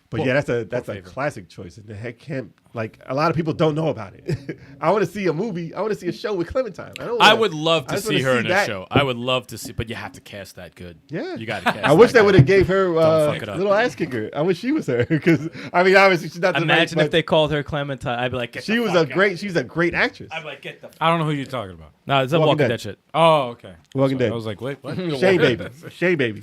But yeah, that's a favorite. classic choice. And the heck can't like a lot of people don't know about it. I want to see a movie. I want to see a show with Clementine. I would love I to just see wanna her see in a that. show. I would love to see, but you have to cast that good. Yeah. You got to cast. I wish that they would good. have gave her fuck it up. little ass kicker. I wish she was her because I mean obviously she's not the Imagine right, if they called her Clementine. I'd be like, get she the was fuck a out. great she's a great actress. I'd be like, get the. I don't know who you're talking about. No, it's a Walking Walking Dead. Dead shit. Oh, okay. Walking Sorry, Dead. I was like, wait, what? Shay baby. Shay baby.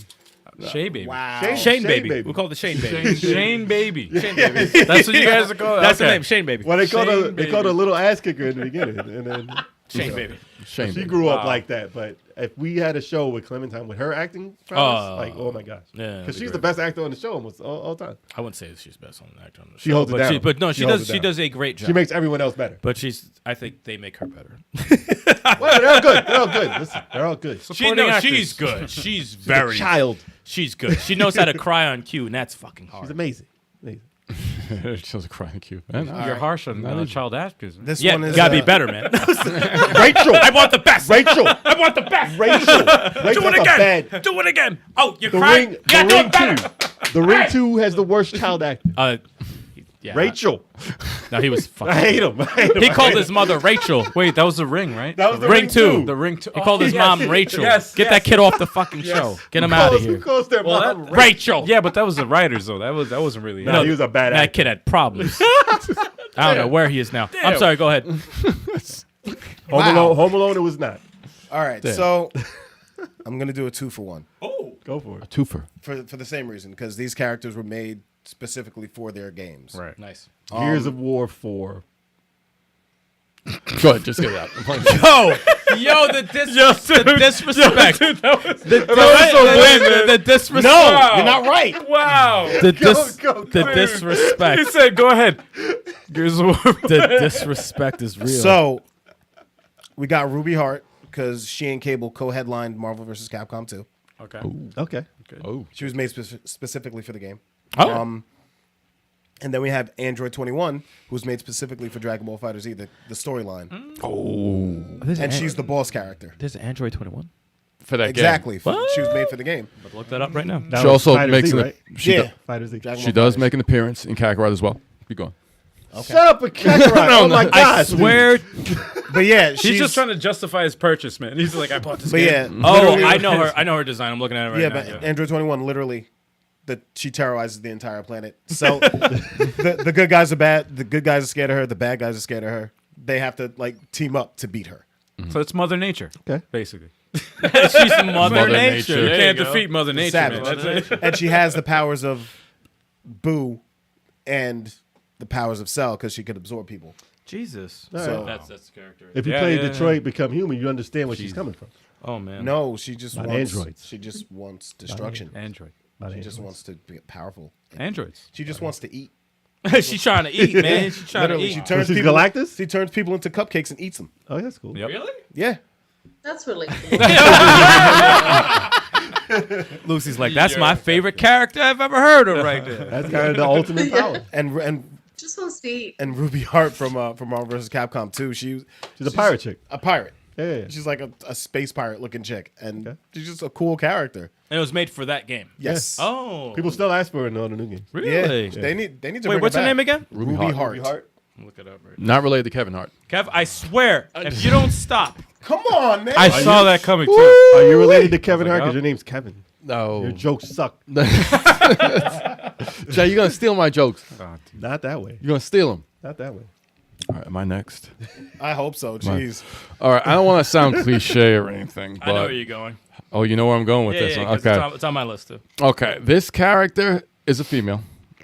Shay baby. Wow. Shane baby. We call it the Shane baby. Shane baby. Shane baby. That's what you guys are calling. That's the okay. name. Shane baby. Well, they called her Shane they called her baby. little ass kicker in the beginning, and then Shane baby. Shame. she baby. grew up Wow. like that. But if we had a show with Clementine with her acting prowess, like oh my gosh, Yeah, that'd because be she's great. the best actor on the show almost all time. I wouldn't say she's best on the actor on the show. She holds it but down. But no, She she holds does. it She down. does a great job. She makes everyone else better. But she's. I think they make her better. Well, they're all good. They're all good. Listen, they're all good. Supporting actors. she's good. She's She's very. a child. She's good. She knows how to cry on cue, and that's fucking hard. She's amazing. Amazing. She was a crying cute. You're harsh on child actors. Man. This Yeah, one is gotta be better, man. Rachel. I want the best. Rachel. I want the best. Rachel. Do Rachel, it that's a again. bad. Do it again. Oh, you're The crying. Ring. Yeah, The do Ring it better. 2. The Ring 2 has the worst child actor. Yeah, Rachel. No, he was fucking. I hate him. I hate him. He called his mother Rachel. Wait, that was the ring, right? That was the Ring 2. The ring. He called his mom Rachel. Yes, Get that kid off the fucking show. Get him out of Who here. calls their mom? Rachel. Yeah, but that was the writers though. That wasn't really. No, he was a bad That actor. kid had problems. I don't know where he is now. I'm sorry. Go ahead. Home Alone, it was not. all right. So I'm gonna do a 2-for-1 Go for it. Twofer. for the same reason because these characters were made specifically for their games. Right. Nice. Gears of War 4. Go ahead, just get it out. Yo, the disrespect. The disrespect. No, you're not right. Wow. The disrespect. He said, "Go ahead." Gears of War. The disrespect is real. So we got Ruby Hart because she and Cable co-headlined Marvel vs. Capcom 2. Okay. Okay. Oh. She was made specifically for the game. Oh. And then we have Android 21, who's made specifically for Dragon Ball FighterZ, the storyline. And she's the boss character. There's an Android 21. For that Exactly. What? She was made for the game. But look that up right now. That She was also Fighter makes Z, an right? she, Yeah. do- Fighter Z. Dragon she Ball does FighterZ. make an appearance in Kakarot as well. Keep going. Shut up with Kakarot. Oh my I God. swear. But yeah, He's just trying to justify his purchase, man. He's like, "I bought this But game." yeah, Oh, literally- I know her. I know her design. I'm looking at it right Yeah, now. but Android 21 literally, she terrorizes the entire planet. So the good guys are bad. The good guys are scared of her. The bad guys are scared of her. They have to like team up to beat her. So it's Mother Nature. Okay. Basically. She's Mother Nature. Nature. You There can't go. defeat Mother Nature, Savage. man. That's it. And she has the powers of Boo and the powers of Cell because she could absorb people. Jesus. So That's the character. If you Yeah, play yeah, Detroit Become Human, you understand where she's coming from. Oh man. no, she just Not wants androids. She just wants destruction. Android. She just wants to be powerful. Androids. She just wants to eat. She's trying to eat, man. She's trying Literally, to she eat. turns she's people. Galactus? She turns people into cupcakes and eats them. Oh, that's cool. Yep. Really? Yeah. That's really Lucy's like, that's my favorite character I've ever heard of right there. That's kind of the ultimate power. And just wants to eat. Ruby Hart from Marvel vs. Capcom 2. She's She's a pirate chick. a pirate. Yeah. She's like a space pirate looking chick, and Okay. she's just a cool character. And it was made for that game. Yes. Oh. People still ask for her in all the new games. Really? Yeah. They need to Wait, bring what's her her name back. again? Ruby Hart. Look it up right Not related to Kevin Hart. Kev, I swear, if you don't stop. Come on, man. I saw that coming too. Are you related to Kevin Hart? like, Because your name's Kevin. No. Your jokes suck. Jay, you're going to steal my jokes. Not that way. You're going to steal them. Not that way. All right, am I next? I hope so. Jeez. All right, I don't want to sound cliche or anything, but I know where you're going. oh, you know where I'm going with this one. 'cause Okay. it's on my list too. Okay, this character is a female.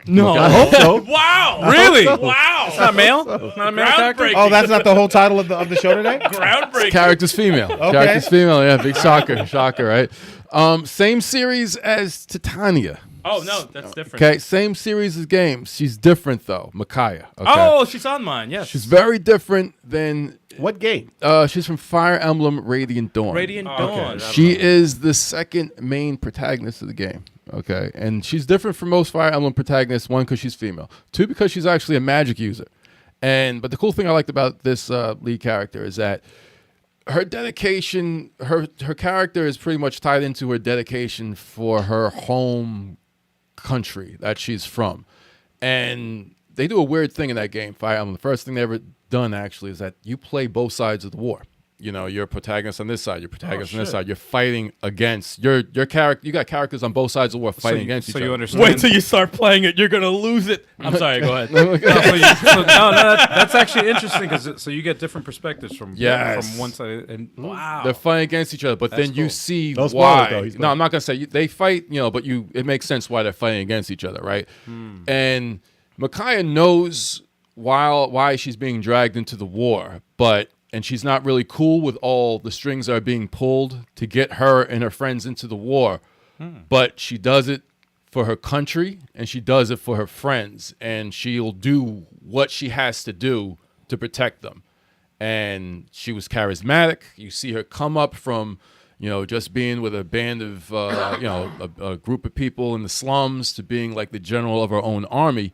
No. I hope so. Wow. Really? Wow. It's not male? It's not a male character? Groundbreaking. Oh, that's not the whole title of the show today? Groundbreaking. Character's female. Character's female. Yeah, big shocker, right? Same series as Titania. Oh, no, that's different. Okay, same series as games. She's different though, Micaiah. Okay? Oh, she's on mine, yes. She's very different than. What game? She's from Fire Emblem Radiant Dawn. Radiant Dawn. She is the second main protagonist of the game. Okay, and she's different from most Fire Emblem protagonists. One, because she's female. Two, because she's actually a magic user. But the cool thing I liked about this lead character is that her dedication, her character is pretty much tied into her dedication for her home country that she's from. And they do a weird thing in that game, Fire Emblem. The first thing they ever done actually is that you play both sides of the war. You know, you're a protagonist on this side, you're protagonist on this side. You're fighting against your character. You got characters on both sides of the war fighting against each other. So you understand. Wait till you start playing it. You're going to lose it. I'm sorry, go ahead. That's actually interesting because so you get different perspectives from one side. And wow. They're fighting against each other, but then you cool. see Don't spoil it, why. though. He's No, I'm not gonna say they fight. You know, but it makes sense why they're fighting against each other, right? And Micaiah knows why she's being dragged into the war, and she's not really cool with all the strings that are being pulled to get her and her friends into the war. But she does it for her country and she does it for her friends, and she'll do what she has to do to protect them. And she was charismatic. You see her come up from, just being with a band of, a group of people in the slums to being like the general of her own army.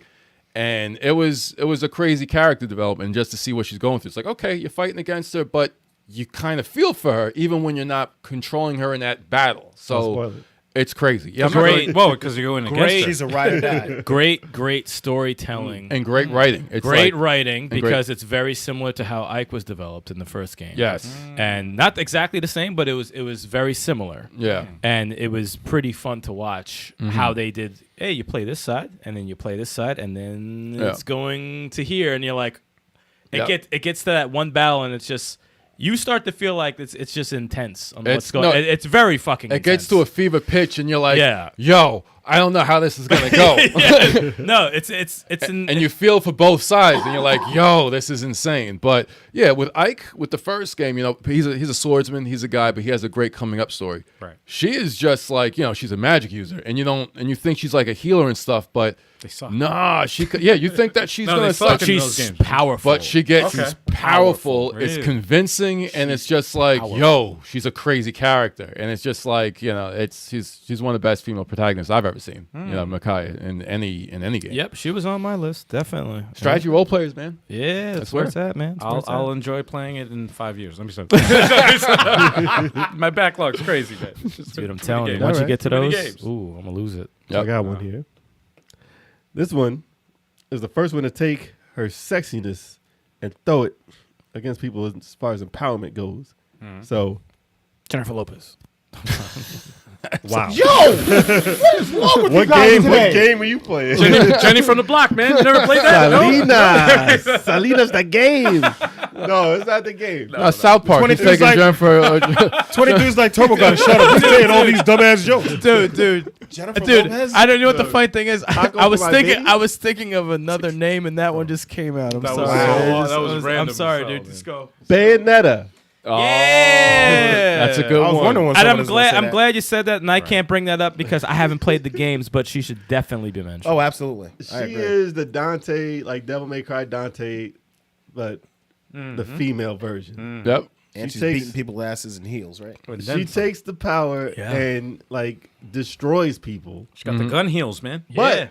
And it was a crazy character development just to see what she's going through. It's like, okay, you're fighting against her, but you kind of feel for her even when you're not controlling her in that battle. Don't So spoil it. it's crazy. Yeah, Great. Whoa, because you're going against her. She's a ride or die. Great storytelling. and great writing. It's Great like, writing great- because it's very similar to how Ike was developed in the first game. Yes. And not exactly the same, but it was very similar. Yeah. And it was pretty fun to watch how they did. Hey, you play this side, and then you play this side, and then it's going to here, and you're like, it gets to that one battle, and it's just you start to feel like it's just intense on what's going. It's very fucking. It gets to a fever pitch, and you're like, Yeah. yo, I don't know how this is gonna go. no, it's and you feel for both sides, and you're like, yo, this is insane. But yeah, with Ike, with the first game, he's a swordsman, he's a guy, but he has a great coming up story. Right. She is just like, she's a magic user, and you think she's like a healer and stuff, but They suck. nah, you think that she's No, gonna they suck. suck in those she's games. powerful. But she gets she's powerful. Powerful, It's really. convincing, and it's just like, yo, she's a crazy character, and it's just like, she's one of the best female protagonists I've ever seen. Micaiah in any game. Yep, she was on my list definitely. Strategy role players, man. Yeah, that's where where it's at, man. That's where it's I'll at. enjoy playing it in 5 years. Let me start. My backlog's crazy, man. It's just Dude, I'm too telling many you, games. once you Alright. get to Too many those, games. ooh, I'm gonna lose it. Yep. I got one here. This one is the first one to take her sexiness and throw it against people as far as empowerment goes. So, Jennifer Lopez. wow. Yo! What is wrong with you guys What today? game are you playing? Jenny from the block, man. You never played that? No? Salina's the game. No, it's not the game. South Park. He's 23 's taking like- Jennifer. 22's like Turbo Gun. Shut up. He's saying all these dumbass jokes. Dude, Jennifer Dude, Lopez? I don't know what the funny thing is. Taco I was for my thinking, baby? I was thinking of another name, and that one just came out. I'm That sorry. was Wow. that was random. I'm sorry, as hell, dude. man. Just go. Bayonetta. Oh, Yeah. that's a good I was one. wondering when And someone was gonna say I'm that. glad you said that, and I can't bring that up because I haven't played the games, but she should definitely be mentioned. Oh, absolutely. She I agree. is the Dante, like Devil May Cry Dante, but the female version. Yep. And she she's takes- beating people's asses in heels, right? And She then some. takes the power Yeah. and like destroys people. She got the gun heels, man. But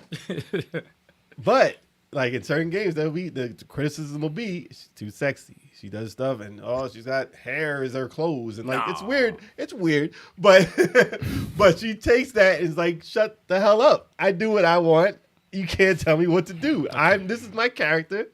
but like in certain games, that'll be the criticism will be she's too sexy. She does stuff and she's got hair as her clothes and like it's weird. It's weird, but but she takes that and is like, shut the hell up. I do what I want. You can't tell me what to do. This is my character.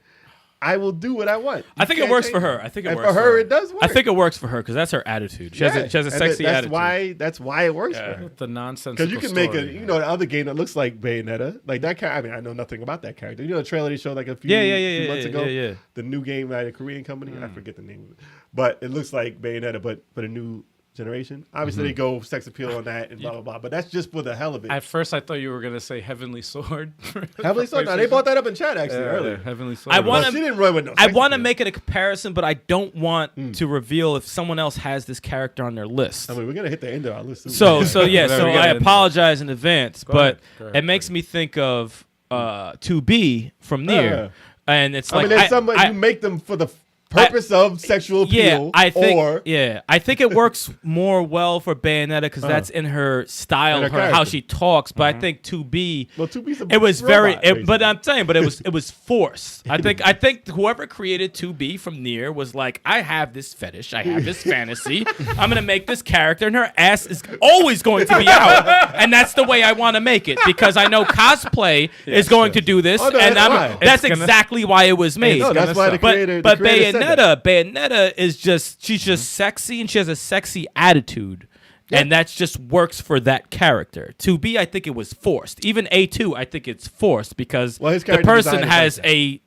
I will do what I want. I think it can't works change for her. me. I think it and works for for her. her. It does work. I think it works for her because that's her attitude. She has a And sexy that's attitude. That's why it works for her. The nonsense. Because you can make the other game that looks like Bayonetta, like that character. I mean, I know nothing about that character. You know, the trailer they showed like a few, few months ago. yeah. The new game by the Korean company. I forget the name of it, but it looks like Bayonetta, but for the new generation. Obviously, they go sex appeal on that and blah blah blah. But that's just for the hell of it. At first, I thought you were gonna say Heavenly Sword. Heavenly Sword. No, they brought that up in chat actually earlier. Heavenly Sword. I Well, want she to. didn't run with no. I sex want to appeal. make it a comparison, but I don't want to reveal if someone else has this character on their list. I mean, we're gonna hit the end of our list. soon. So Whatever, I we gotta end apologize in advance, but Go ahead, it makes me think of 2B from Nier, and it's I like mean, there's somebody you make them for the purpose of sexual appeal. I think or I think it works more well for Bayonetta because that's in her style, In her how character. she talks. But I think 2B. well, 2B's a It was robot, very, but basically. I'm saying, but it was forced. I think whoever created 2B from Nier was like, I have this fetish, I have this fantasy. I'm gonna make this character, and her ass is always going to be out, and that's the way I want to make it because I know cosplay is going to do this, Oh, no, and that's why. that's It's gonna- exactly why it was made. No, that's why the creator. But the creator said that. Bayonetta is she's just sexy and she has a sexy attitude. And that just works for that character. 2B, I think it was forced. Even A2, I think it's forced because Well, his the character person design is has like a,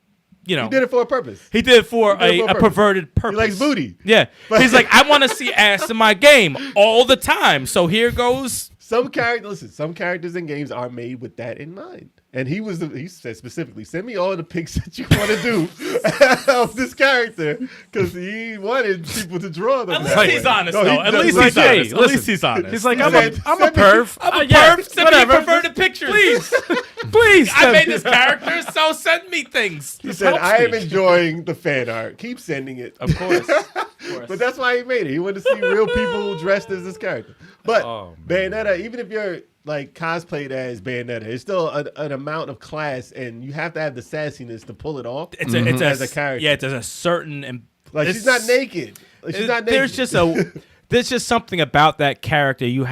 you know, He did it for a purpose. he did it for He did it for a a purpose. perverted purpose. He likes booty. Yeah. He's like, I want to see ass in my game all the time. So here goes. Some characters in games are made with that in mind. And he said specifically, send me all the pics that you want to do of this character because he wanted people to draw them. At that least way. he's honest, No, though. he At does- least like, he's hey, honest. At least he's honest. He's like, He I'm said, a "Send me- perv. I'm a Yeah, perv. Send me whatever. perverted pictures. Please. Please. I made this character, so send me things. He said, I am enjoying the fan art. Keep sending it. Of course. But that's why he made it. He wanted to see real people dressed as this character. But Oh, Bayonetta, even if you're like cosplayed as Bayonetta, it's still an amount of class, and you have to have the sassiness to pull it off. It's as a character. Yeah, there's a certain Like she's not naked. Like, she's not naked. There's just something about that character you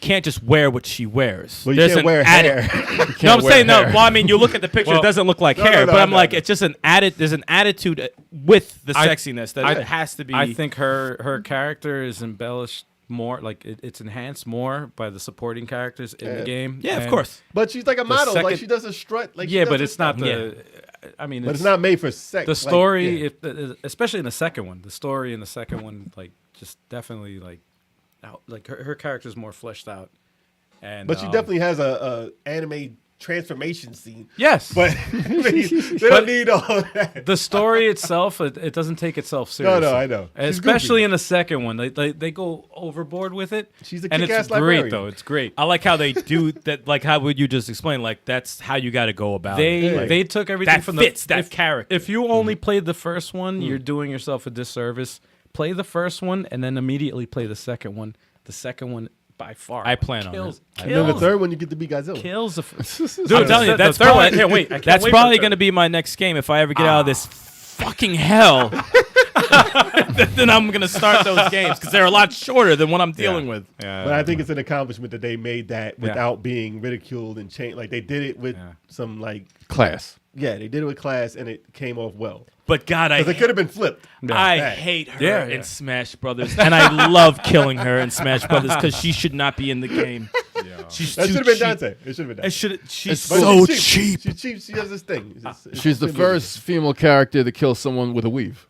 can't just wear what she wears. Well, you There's can't an wear added- hair. No, I'm wear saying no. hair. Well, I mean, you look at the picture; it doesn't look like No, hair. no, but I'm no, like, no. it's just an added. There's an attitude with the I- sexiness that it has to be. I think her character is embellished more, like it's enhanced more by the supporting characters in the game. Yeah, of And- course. But she's like a model. Like second- she does a strut. Like she Yeah, does but her it's not stuff. the. I mean, But it's not made for sex. the like, story, yeah. especially in the second one. The story in the second one, like, just definitely like her character's more fleshed out. And But she definitely has a anime transformation scene. yes, But they don't need all that. the story itself, it doesn't take itself seriously. No, I know. She's Especially goofy. in the second one, they go overboard with it. She's a and it's kick-ass great librarian. though. It's great. I like how they do that. Like, how would you just explain? Like, that's how you got to go about They it. Like, they took everything that from fits the that character. If you only played the first one, you're doing yourself a disservice. Play the first one and then immediately play the second one. The second one by far. I plan on kills, it. And then the kills- third one, you get to be Godzilla. kills the. Dude, I'm telling you, the that's third one. I probably, can't wait. I can't that's wait for probably the going to be my next game if I ever get out of this fucking hell. Then I'm going to start those games because they're a lot shorter than what I'm dealing with. Yeah, But I think it's an accomplishment that they made that without being ridiculed and changed. Like they did it with some like Class. they did it with class and it came off well. But God, Because it could have been flipped. I Yeah. hate her Yeah, in yeah. Smash Brothers, and I love killing her in Smash Brothers because she should not be in the game. She's That too should have been cheap. Dante. It should have been It Dante. should. She's But so she's cheap. She's cheap. She does this thing. It's She's the too good. first female character to kill someone with a weave.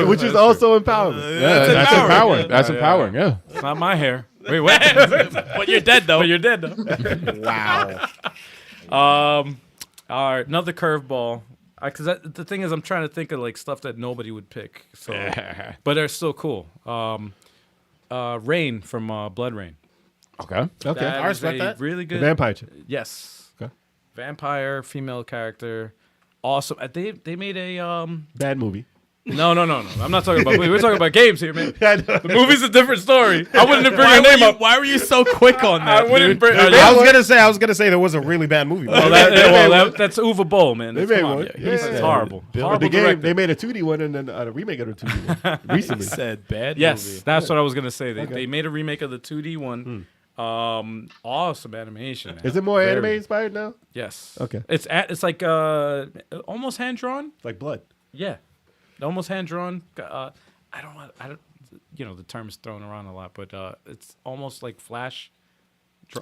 Which is also empowering. That's empowering. That's empowering. Yeah. It's not my hair. Wait, what? But you're dead though. But you're dead though. Wow. All right, another curveball. Because the thing is, I'm trying to think of like stuff that nobody would pick. So, but they're still cool. Rain from Blood Rain. Okay. Okay. That I is respect a that. really The good. vampire chick. Yes. Okay. Vampire female character. Awesome. They made a Bad movie. No. I'm not talking about movies. We're talking about games here, man. I know. The movie's a different story. I wouldn't have bring her name up. Why were you so quick on that? I wouldn't bring. I was gonna say there was a really bad movie. That's Uwe Boll, man. They Come made on. one. Yeah, he's horrible. But Horrible the game, director. they made a 2D one and then a remake of the 2D one recently. Said bad Yes, movie. that's what I was gonna say. They Okay. they made a remake of the 2D one. Awesome animation. Man. Is it more Very- anime inspired now? Yes. Okay. It's like almost hand drawn. Like Blood. Yeah, almost hand drawn. I don't. You know, the term is thrown around a lot, but it's almost like Flash.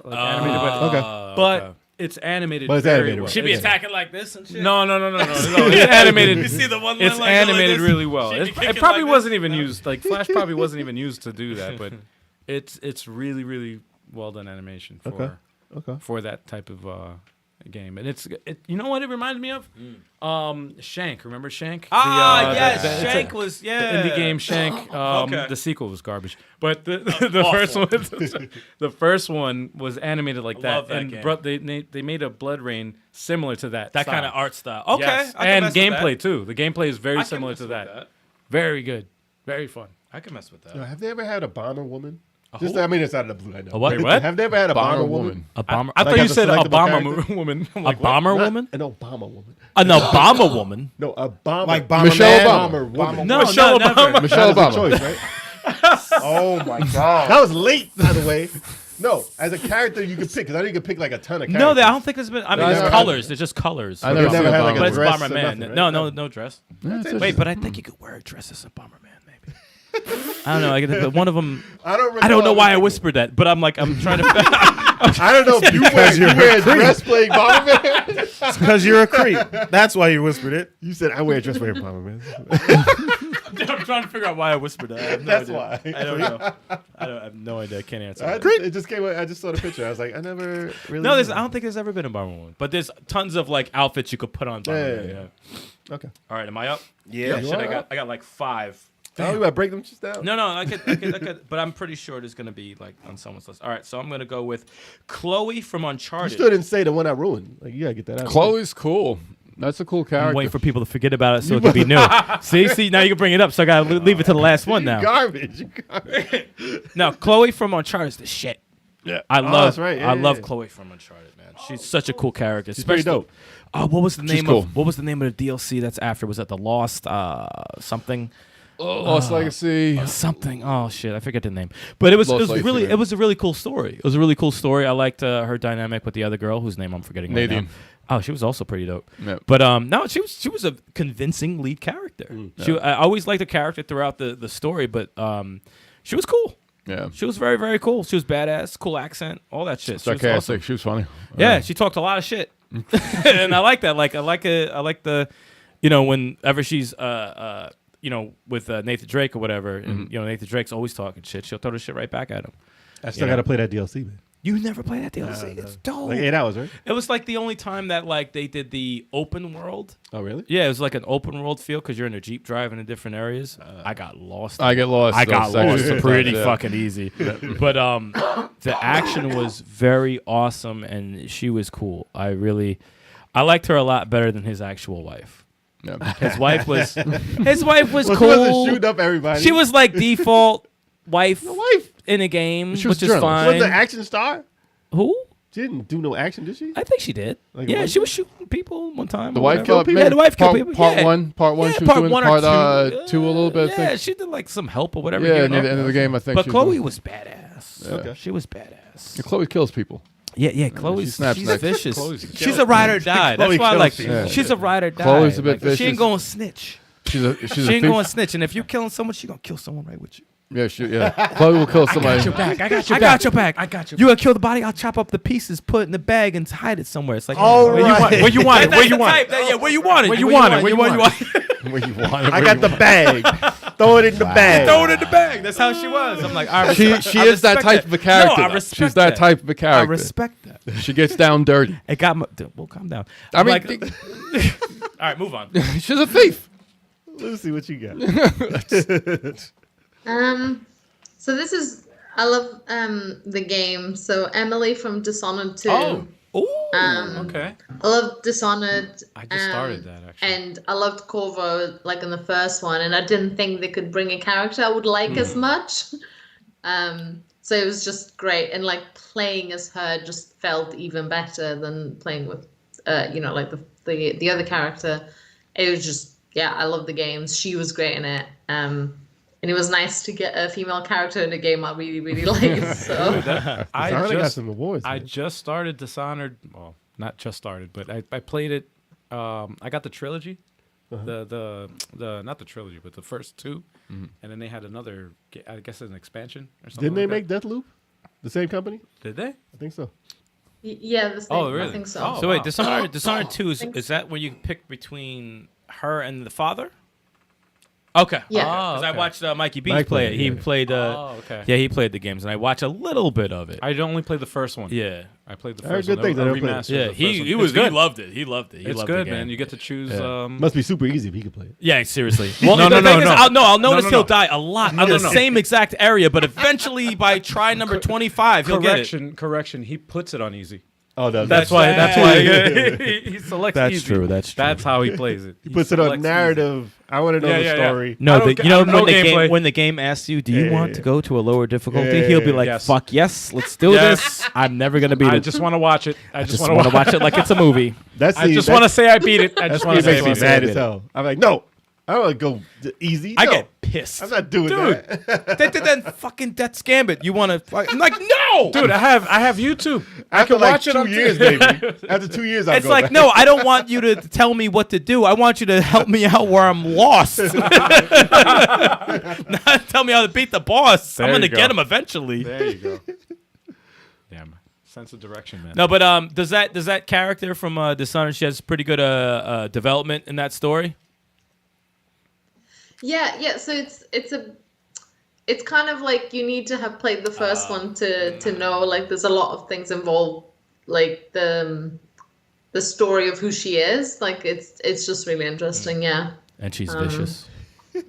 Like animated, but it's animated. But it's very animated, well. right. Should be Yeah. attacking like this and shit. No. It's animated. You see the one line It's like animated this? really well. Should be It kicking probably like wasn't this? even used. Like Flash probably wasn't even used to do that, but it's really really well done animation for Okay. for that type of game. And you know what it reminds me of? Shank. Remember Shank? Yes, it's Shank a- was the indie game Shank. Okay. The sequel was garbage, but the first one, the first one was animated like love that and game. they made a Blood Rain similar to that. That style. kind of art style. Okay, Yes. I can And mess with gameplay that. too. The gameplay is I very can similar mess to with that. Very good, very fun. I can mess with that. Have they ever had a bomber woman? who? I mean, it's out of the blue. I know. A what? Wait, what? Have they ever had a bomber woman? A bomber. I Like thought you as a said selectable Obama character? woman. I'm a like, what? bomber Not woman. An Obama woman. An Obama woman. No, a bomber. Like Bomber Michelle Man? Obama. Bomber woman. No, Michelle no, Obama. never. Michelle That is a Obama. choice, right? Oh my god. That was late, by the way. No, as a character you can pick, because I know you can pick like a ton of characters. No, I don't think there's been. I mean, No, there's no, colors. There's just colors. I They never never seen had Obama. like But a it's dress Bomber or Man. nothing, right? No dress. That's Wait, but I think you could wear a dress as a Bomber Man, maybe. I don't know. One of them. I don't I don't know why I recall. whispered that, but I'm trying to. I don't know if you wear a dress playing Bomber Man. It's because you're a creep. That's why you whispered it. You said I wear a dress playing Bomber Man. I'm trying to figure out why I whispered that. I have no That's idea. why. I don't know. I have no idea. I can't answer. that. It just came. I just saw the picture. I was like, I never really. No, I don't think there's ever been a Bomber Woman, but there's tons of like outfits you could put on Bomber Man. Yeah. Yeah. Okay. All right, am I up? Yeah. Shit, I got like 5. Oh, you gotta break them just down. No, I could, but I'm pretty sure it's gonna be like on someone's list. All right, so I'm gonna go with Chloe from You Uncharted. still didn't say the one I ruined. Like you gotta get that out. Chloe's cool. That's a cool I'm character. waiting for people to forget about it so it can be new. See, now you can bring it up. So I gotta leave it to the last one now. Garbage. No, Chloe from Uncharted is the shit. Yeah. I love. that's right. Yeah, I love yeah. Chloe from Uncharted, man. She's such a cool character. She's pretty especially- dope. Oh, what was the name cool. of? What was the name of the DLC that's after? Was that the Lost something? Lost Legacy. Something. Oh shit, I forget the name. But it was Lost Legacy, really man. it was a really cool story. It was a really cool story. I liked her dynamic with the other girl whose name I'm forgetting right now. Nadine. Oh, she was also pretty dope. Yep. But no, she was a convincing lead character. I always liked the character throughout the story, but she was cool. Yeah. She was very, very cool. She was badass, cool accent, all that shit. She was Sarcastic. awesome. She was funny. Yeah, she talked a lot of shit, and I like that. I like the, whenever she's with Nathan Drake or whatever, and Nathan Drake's always talking shit. She'll throw the shit right back at him. I still gotta play that DLC, man. You never played that DLC? It's dope. Like 8 hours, right? It was like the only time that like they did the open world. Oh, really? Yeah, it was like an open world feel because you're in a Jeep driving in different areas. I got lost. I get lost. I got those sections lost sometimes, pretty yeah. fucking easy. But the action was very awesome and she was cool. I liked her a lot better than his actual wife. Yeah. His wife was Well, cool. she wasn't shooting up everybody. She was like default wife the wife. in a game, She was which is journalist. fine. Was the action star? Who? She didn't do no action, did she? I think she did. Like yeah, one- she was shooting people one time. The or wife whatever. killed people. Yeah, the wife killed people. Part yeah. one. Part one. Yeah, She was part doing one part or two. two a little bit. I Yeah, think. she did like some help or whatever. Yeah, here near and the end of the game, I think. But she Chloe doing- was badass. Okay. She was badass. Yeah, Chloe kills people. Yeah, Chloe's snaps she's next. vicious. Chloe's a She's killer. a ride or die. That's Chloe why I kills like. people. She's a ride or die. Chloe's a bit She ain't vicious. going to snitch. She's a She ain't thief. going to snitch. And if you're killing someone, she gonna kill someone right with you. Yeah, shoot. Yeah, Chloe will kill somebody. I got your back. You gonna kill the body? I'll chop up the pieces, put it in the bag, and hide it somewhere. It's like, All Where right. you want it? Where you want it? Yeah, where you want it? Where you want it? Where you want it? Where you want it? I got the bag. Throw it in the bag. Throw it in the bag. That's how she was. I'm like, I She is that respect type of a character. No, I though. respect She's that type of a I character. respect that. She gets down dirty. It got my. Well, calm down. I mean, like, all right, move on. she's a thief. Lucy, what you got? So this is I love the game. So Emily from Dishonored 2. Oh. Ooh. Okay. I love Dishonored. I just started that, actually. And I loved Corvo like in the first one, and I didn't think they could bring a character I would like as much. So it was just great, and like playing as her just felt even better than playing with, like the other character. It was just I love the games. She was great in it. And it was nice to get a female character in a game I really, really liked. So I already got some awards. I just started Dishonored. Well, not just started, but I played it. I got the trilogy, the not the trilogy, but the first two, and then they had another. I guess an expansion or something. Didn't they like make Deathloop? The same company? Did they? I think so. yeah, this thing, Oh, really? I think so. Oh. So wait, wow. Dishonored 2 is that where you pick between her and the father? Okay. Yeah. Because I okay. watched Mikey B Mike play it. played it, He yeah. played. Okay. Yeah, he played the games, and I watched a little bit of it. I only played the first one. Yeah. I played the I heard first good one. things. I A never played it. remaster of Yeah, the first he one. he It's was good. he loved it. He loved it. He It's loved good, the game. man. You get to choose. Must be super easy if he could play it. Yeah, seriously. Well, No, the no, thing no, is, no. I'll notice no, he'll no. die a lot No, on no, the no. same exact area, but eventually by try number 25, he'll get it. Correction. He puts it on easy. Oh, no. That's why. That's why he selects That's easy. true, that's true. That's how he plays it. He puts it on selects narrative. I want to know Yeah, the yeah, yeah. story. I No, don't the, ca- I don't know when the gameplay. when the game asks you, do you Yeah, want yeah, to go to a lower difficulty? Yeah, He'll be like, yes. "Fuck yes, let's do Yes. this. I'm never gonna beat I it. just want to watch it. I just want want to watch it like it's a movie." That's I just want to say I beat it. I That's just what want to makes say me I beat mad it. as hell. I'm like, no, I don't want to go easy. I No, get pissed. I'm not doing Dude. that. They did that fucking Death's Gambit. You want to? I'm like, no, Dude, I have YouTube. I After can like watch it 2 on years, baby. After 2 years, I'll It's go like, back. no, I don't want you to tell me what to do. I want you to help me out where I'm lost. Not tell me how to beat the boss. There I'm gonna you go. get him eventually. There you go. Damn, sense of direction, man. No, but does that character from Dishonored, she has pretty good development in that story? Yeah. So it's kind of like you need to have played the first one to know. Like, there's a lot of things involved, like the story of who she is. Like, it's just really interesting. Yeah. And she's vicious.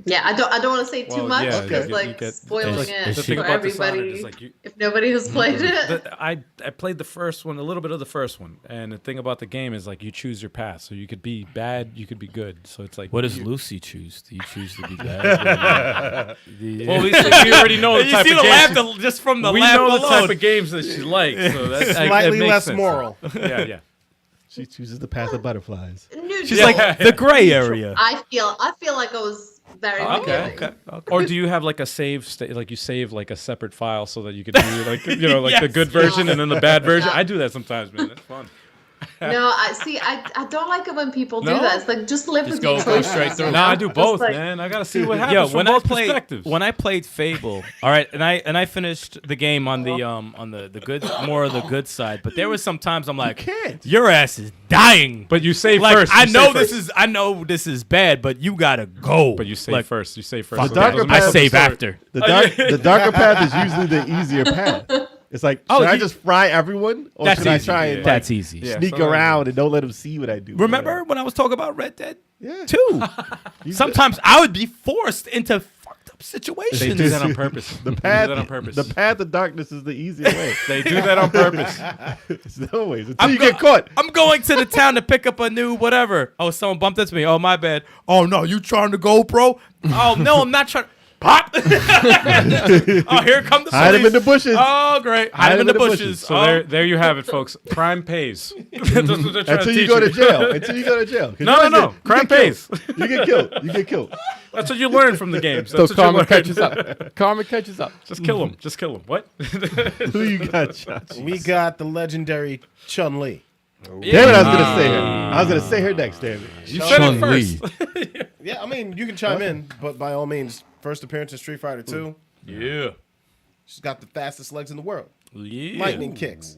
Yeah, I don't want to say too Well, much yeah, because you like get- spoiling Is- it is the she- thing for about Dishonored everybody is, like, you- if nobody has played it. I played the first one, a little bit of the first one, and the thing about the game is like you choose your path, so you could be bad, you could be good. So it's like What does you- Lucy choose? Do you choose to be bad? Well, we already know the you type see of the games. laugh just from the We laugh know the alone. type of games that she likes, so that's Slightly it makes less sense. moral. Yeah. She chooses the path of butterflies. She's like the gray area. I feel like I was very Okay. beginning. Or do you have like a save state, like you save like a separate file so that you could do like like the Yes. good version and then the bad version? I do that sometimes, man. That's fun. No, I don't like it when people do No? that. It's like just live Just with go your choices. straight through. you No, know? I do Just both, like- man. I gotta see what happens Yeah, from when I both played perspectives. Fable, all right, and I finished the game on the good, more of the good side, but there was some times I'm like, can't. your ass is dying. But you save like first. I You know save first. I know this is bad, but you gotta go. But you save Like, first. You save first. fuck So that. that doesn't I matter. save Sorry. after. The darker path is usually the easier path. It's like, Oh, should I you- just fry everyone, or That's should I easy. try and Yeah. That's easy. Yeah. sneak sometimes- around and don't let them see what I do? Remember when I was talking about Red Dead Yeah. 2? Sometimes I would be forced into fucked up situations. They do that on purpose. The They path, do that on purpose. the path of darkness is the easier way. They do that on purpose. It's always until I'm you go- get caught. I'm going to the town to pick up a new whatever. Oh, someone bumped into me. Oh, my bad. Oh, no, you trying to go, bro? Oh, no, I'm not trying. Pop! Oh, here come the police. Hide him in the bushes. Oh, great. Hide him in the bushes. So Oh. there you have it, folks. Crime pays. That's what they're trying Until to you go teach to jail. Until you go to jail. 'Cause No, you no. get- Crime you get pays. killed. You get killed. You get killed. That's what you learn from the games. So That's what you karma learn. catches up. Karma catches up. Just kill him. Just kill him. What? Who you got, Josh? We got the legendary Damn Chun-Li. it, I was gonna say her. I was gonna say her next. Damn it. You said it Chun-Li. first. Yeah, I mean, you can chime in, but by all means, first appearance in Street Fighter 2. Yeah. She's got the fastest legs in the world. Yeah. Lightning kicks.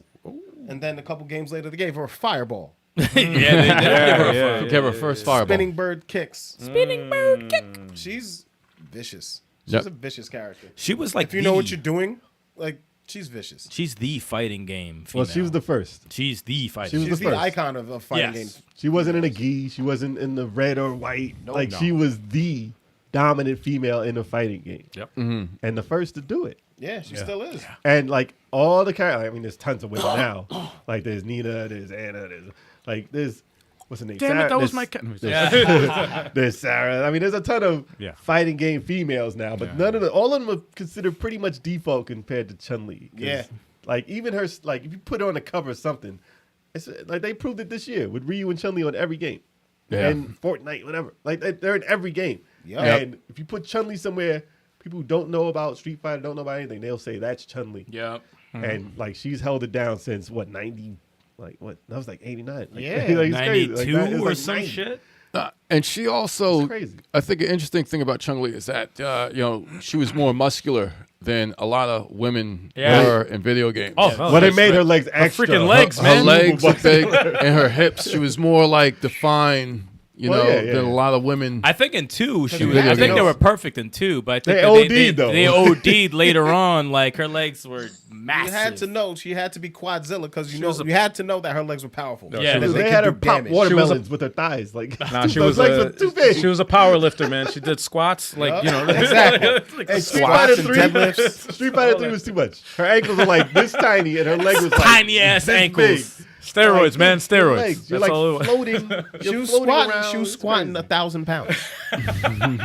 And then a couple games later, they gave her a fireball. Yeah, they did give her a Yeah, fire. Give her first fireball. Spinning bird kicks. Spinning bird kick. She's vicious. She's Yep. a vicious character. She was like If you know what you're doing, like, she's vicious. She's the fighting game female. Well, she was the first. She's the fighting She was She's the the first. icon of fighting Yes. games. She wasn't in a gi. She wasn't in the red or white. She was the dominant female in a fighting game. Yep. And the first to do it. Yeah, she still is. And like all the characters, I mean, there's tons of women now. Like there's Nina, there's Anna, there's what's her name? Damn Sarah, it, that was there's- my. There's Sarah. I mean, there's a ton of Yeah. fighting game females now, but all of them are considered pretty much default compared to Chun-Li. 'Cause, Yeah. Like even her, like if you put her on the cover of something, it's like they proved it this year with Ryu and Chun-Li on every game. Yeah. And Fortnite, whatever. Like they're in every game. Yep. And if you put Chun-Li somewhere, people who don't know about Street Fighter, don't know about anything, they'll say that's Chun-Li. Yep. And like she's held it down since what 90, like what that was like 89. Like, Yeah. like, it's crazy. 92 Like, that is or like some 90. shit. And she also, It's crazy. I think an interesting thing about Chung Li is that, she was more muscular than a lot of women Yeah. were in video games. Oh, Well, they made her legs extra. freaking legs, her man. legs were big and her hips. She was more like defined, Well, yeah, than a lot of women. I think in 2, she was. Video I think they games. were perfect in 2, but I think They that OD'd, though. They OD'd later on. Like her legs were You massive. had to know she had to be Quadzilla because was a- you had to know that her legs were powerful. Yeah. That They could had do her pop damage. watermelons with her thighs. Like Nah, she those was legs were too big. She was a power lifter, man. She did squats, like you know. Exactly. And Street Squats Fighter and 3, deadlifts. Street Fighter 3 was too much. Her ankles were like this tiny, and her leg was like Tiny ass this ankles. big. Steroids, man, Your steroids. legs. You're That's like all it was. floating. She You're was floating squatting. around. She was It's squatting crazy. 1,000 pounds.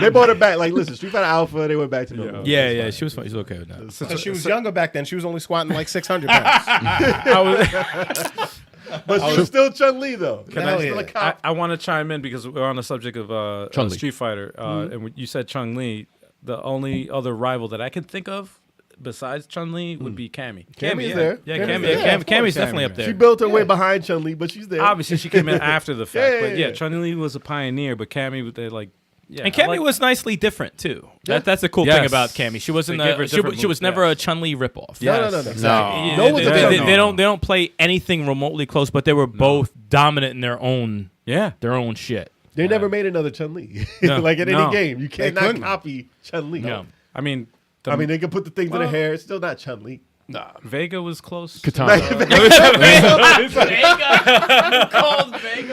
They brought her back. Like, listen, Street Fighter Alpha, they went back to normal. Yeah, yeah, she was fine. She was okay with that. So she was younger back then. She was only squatting like 600 pounds. I was, But she was still Chun-Li, though. Hell Still yeah. a cop. I want to chime in because we're on the subject of Chun-Li. Street Fighter, and when you said Chun-Li. The only other rival that I can think of besides Chun-Li would be Cammy. Cammy's yeah. there. Yeah, Cammy's Cammy. there. Yeah, Cammy's Cammy's definitely Cammy, up man. there. She built her way behind Chun-Li, but she's there. Obviously, she came in after the fact, Yeah, but yeah. yeah, Chun-Li was a pioneer, but Cammy, they like, yeah, And I Cammy like- was nicely different too. That's the cool Yes. thing about Cammy. She wasn't. They gave her She different was moves, never yes. a Chun-Li ripoff. Yes. No. Yeah, No one's a they, Chun-Li. they don't play anything remotely close, but they were both dominant in their own yeah. shit. They never made another Chun-Li. No. Like in No. any game. You cannot couldn't. copy Chun-Li. No. I mean, I mean, they can put the things in her hair. It's still not Chun-Li. Nah. Vega was close. Katana.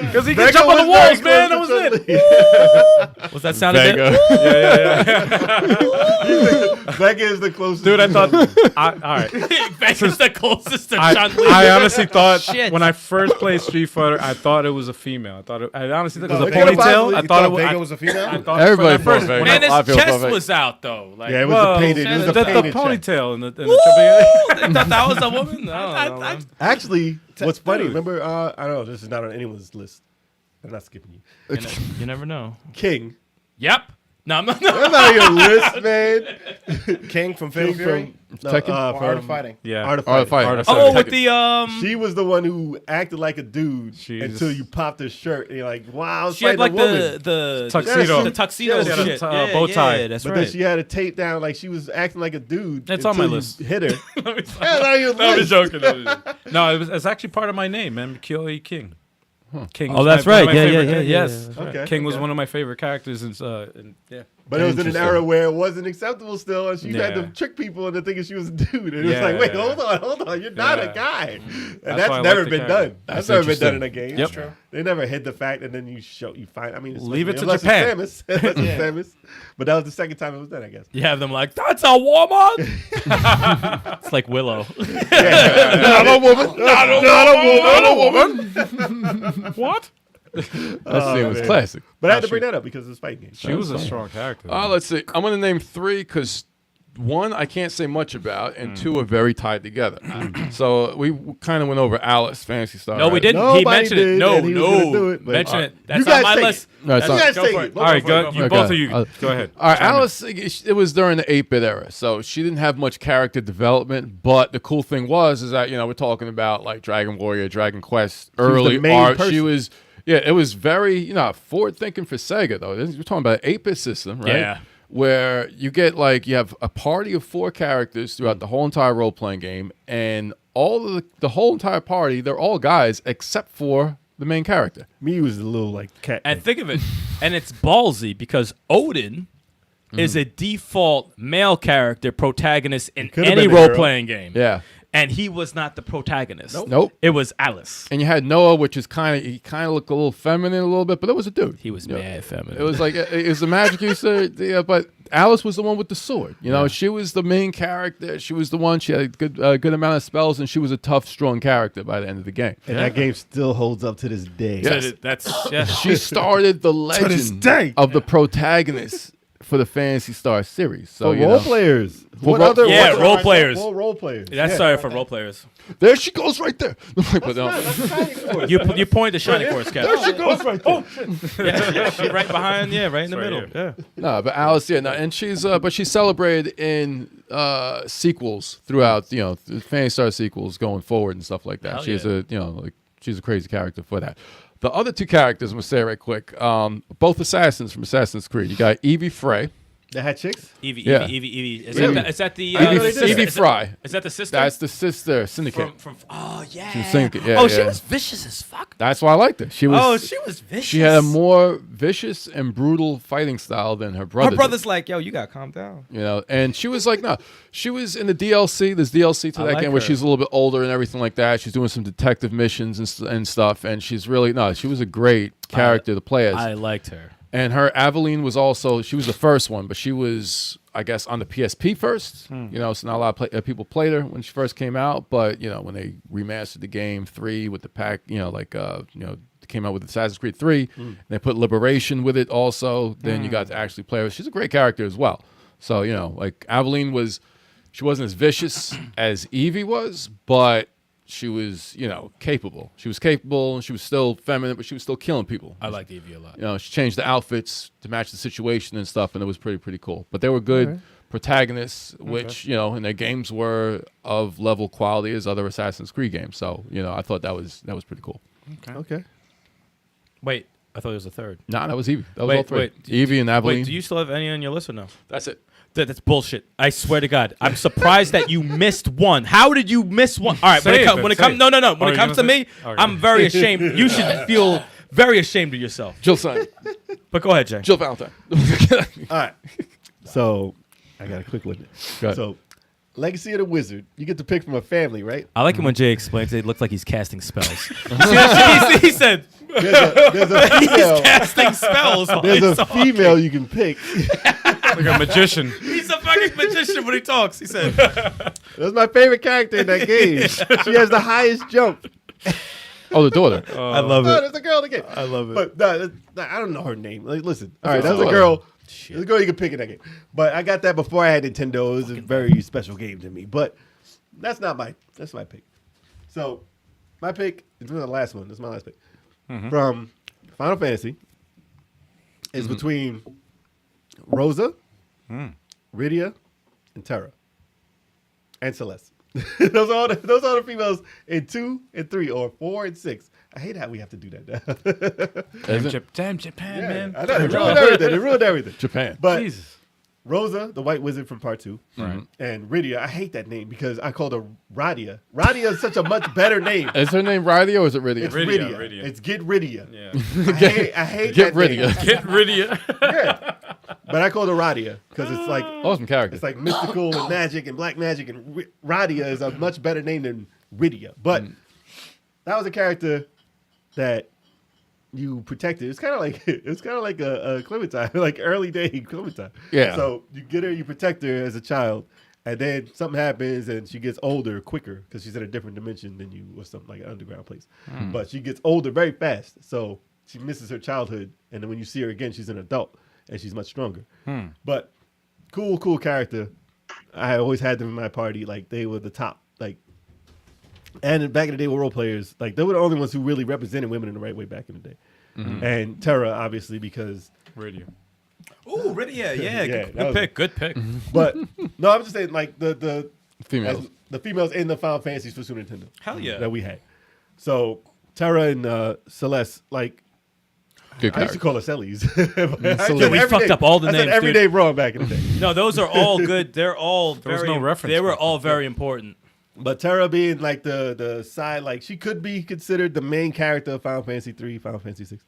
Because he Vega could jump on the was very walls, man. That close was to it. Chun-Li. Was that sound a bit? Vega is the closest. Dude, I to thought. Chun-Li. All right. Vega's the closest to I Chun-Li. honestly thought Shit. when I first played Street Fighter, I thought it was a female. I honestly thought it was a it could've ponytail. possibly- I you thought it Thought was. Vega was a female? I thought Everybody at first, thought Vega. when I- Man, I his feel chest perfect. was out though. Like, Yeah, it was well, the painted. It was the the painted ponytail and the they thought that was a woman. No, no, man. Actually, what's funny? Dude. Remember? I don't know. This is not on anyone's list. I'm not skipping you. You never know. King. Yep. No, I'm not. That's not on your list, man. King from Fatal King Fury? from Tekken? Or Art of Fighting? Yeah. Art of Art of Fighting. Fighting. Art of Oh, Fighting. with the She was the one who acted like a dude She's- until you popped her shirt and you're like, wow, I was she had fighting like a woman. the Tuxedo. the tuxedo She had a shit. bow tie. Yeah, that's But right. then she had a tape down like she was acting like a dude. It's on my until you list. Hit her. That's on your I was list. joking. No, it's actually part of my name, man. Kyoei King. King. Oh, was that's one of right. my Yeah, favorite- yeah, yeah, Yes. yeah, Okay. King was okay. one of my favorite characters, and yeah. But it was in an Interesting. era where it wasn't acceptable still, and she had to Yeah. trick people into thinking she was a dude. And it Yeah. was like, wait, hold on, you're not a Yeah. guy. And That's that's why I never like the been character. done. That's That's never been interesting. done in a game. Yep. True. They never hid the fact, and then you find. I mean, Leave it to unless Japan. It's Samus. Unless it's Samus. But that was the second time it was done, I guess. You have them like, that's a woman. It's like Willow. Not a woman. Not a woman. What? That scene was man. classic. But I had to bring that up because it's fighting games. She was a strong character. Let's see. I'm going to name 3 because 1 I can't say much about, and 2 are very tied together. So we kind of went over Alice, Fantasy Star. No, we right? didn't. Nobody he mentioned did, it. No, and he was gonna do it, but- mention it. You That's guys on my take it. list. No, it's You not. guys Go take for it. it. All right, for it, go. for You it. both of you. Okay. Go ahead. All right, Chime in. Alice, it was during the 8-bit era, so she didn't have much character development. But the cool thing is that we're talking about like Dragon Warrior, Dragon Quest, was the early main art. person. She was, it was very forward thinking for Sega though. We're talking about an 8-bit system, right? Yeah. where you get like you have a party of 4 characters throughout the whole entire role playing game, and all of the whole entire party, they're all guys except for the main character. Me was a little like cat. And think of it, and it's ballsy because Odin is a default male character protagonist in could've any been a role girl. playing game. Yeah. And he was not the protagonist. Nope. It was Alice. And you had Noah, which is he kind of looked a little feminine a little bit, but it was a dude. He was mad feminine. It was like it was the magic user, yeah, but Alice was the one with the sword. You know, she was the main character. She was the one. She had a good amount of spells, and she was a tough, strong character by the end of the game. and that game still holds up to this day. Yes. That's She started the legend day. of the protagonist for the Phantasy Star series. So For you role know. players. For What role- Yeah, what role other- players. For role players. That's Yeah. sorry for role players. There she goes right there. But no, You point the shining force, Cap. there she goes right there. Yeah, she right behind. Yeah, right in the middle. Yeah. No, but Alice, yeah, no, and but she's celebrated in sequels throughout, the Phantasy Star sequels going forward and stuff like that. Hell She's yeah. she's a crazy character for that. The other 2 characters, I'm gonna say right quick, both assassins from Assassin's Creed. You got Evie Frey. They had chicks? Evie. Yeah. Is that the Evie Fry. Is that the sister? That's the sister, Syndicate. from oh yeah. She was Syndicate. Yeah, oh, yeah. she was vicious as fuck. That's why I liked her. She was. Oh, she was vicious. She had a more vicious and brutal fighting style than her brother. Her brother's like, yo, you gotta calm down. And she was like, no, she was in the DLC. There's DLC to I that like game where her. she's a little bit older and everything like that. She's doing some detective missions and stuff. And she's really, she was a great character to play as. I liked her. And her Aveline was also, she was the first one, but she was, I guess, on the PSP first. So not a lot of people played her when she first came out. But, when they remastered the game 3 with the pack, came out with Assassin's Creed 3, and they put Liberation with it also, then you got to actually play her. She's a great character as well. So, like Aveline she wasn't as vicious as Evie was, but she was, capable. She was capable, and she was still feminine, but she was still killing people. I liked Evie a lot. She changed the outfits to match the situation and stuff, and it was pretty cool. But they were good protagonists, which, and their games were of level quality as other Assassin's Creed games. So, I thought that was pretty cool. Okay. Wait, I thought there was a third. Nah, that was Evie. That was Wait, all 3. wait. Evie and Aveline. Wait, do you still have any on your list or no? That's it. That's bullshit. I swear to God, I'm surprised that you missed one. How did you miss one? All right, when it comes, no. When it comes to me, I'm very ashamed. You should feel very ashamed of yourself. Jill Simon. But go ahead, Jay. Jill Valentine. All right. So I got a quick one. Go ahead. So Legacy of the Wizard, you get to pick from a family, right? I like it when Jay explains it. It looked like he's casting spells. he said There's a female. casting spells. while There's he's a talking. female you can pick. Like a magician. He's a fucking magician when he talks. He said, That's my favorite character in that game. She has the highest jump. Oh, the daughter. I love No, it. there's a girl in the game. I love it. But I don't know her name. Like, listen. All right, That's that's a a girl. There's a girl you can pick in that game. But I got that before I had Nintendo. It was a very special game to me. But that's my pick. So my pick is the last one. This is my last pick. From Final Fantasy is between Rosa, Rydia, and Terra. And Celeste. those are all the females in 2 and 3 or 4 and 6. I hate how we have to do that now. Damn Japan, man. I know, they ruined everything. Japan. But Jesus. Rosa, the White Wizard from Part 2, and Rydia, I hate that name because I called her Radia. Radia is such a much better name. Is her name Rydia or is it Rydia? It's Rydia, Rydia. Rydia. It's Get Rydia. Yeah. I hate Get that name. Rydia. Get rid of you. Yeah. But I called her Radia because it's like Awesome character. it's like mystical and magic and black magic, and Radia is a much better name than Rydia. But that was a character that you protected. It's kind of like a Clementine, like early day Clementine. Yeah. So you get her, you protect her as a child, and then something happens and she gets older quicker because she's in a different dimension than you, or something like an underground place. But she gets older very fast, so she misses her childhood, and then when you see her again, she's an adult and she's much stronger. But cool character. I always had them in my party. Like they were the top. Like, and back in the day with role players, like they were the only ones who really represented women in the right way back in the day. And Terra, obviously, because Radio. Ooh, Rydia. Yeah, Yeah, good, that was- pick. Good pick. but no, I'm just saying like the Females. the females in the Final Fantasies for Super Nintendo. Hell yeah. That we had. So Terra and Celeste, like Good I used to character. call her Sellies. Yeah, we fucked up all the names, every dude. day wrong back in the day. No, those are all good. They're all was very. no reference They were back all very important. But Terra being like the side, like she could be considered the main character of Final Fantasy 3, Final Fantasy 6.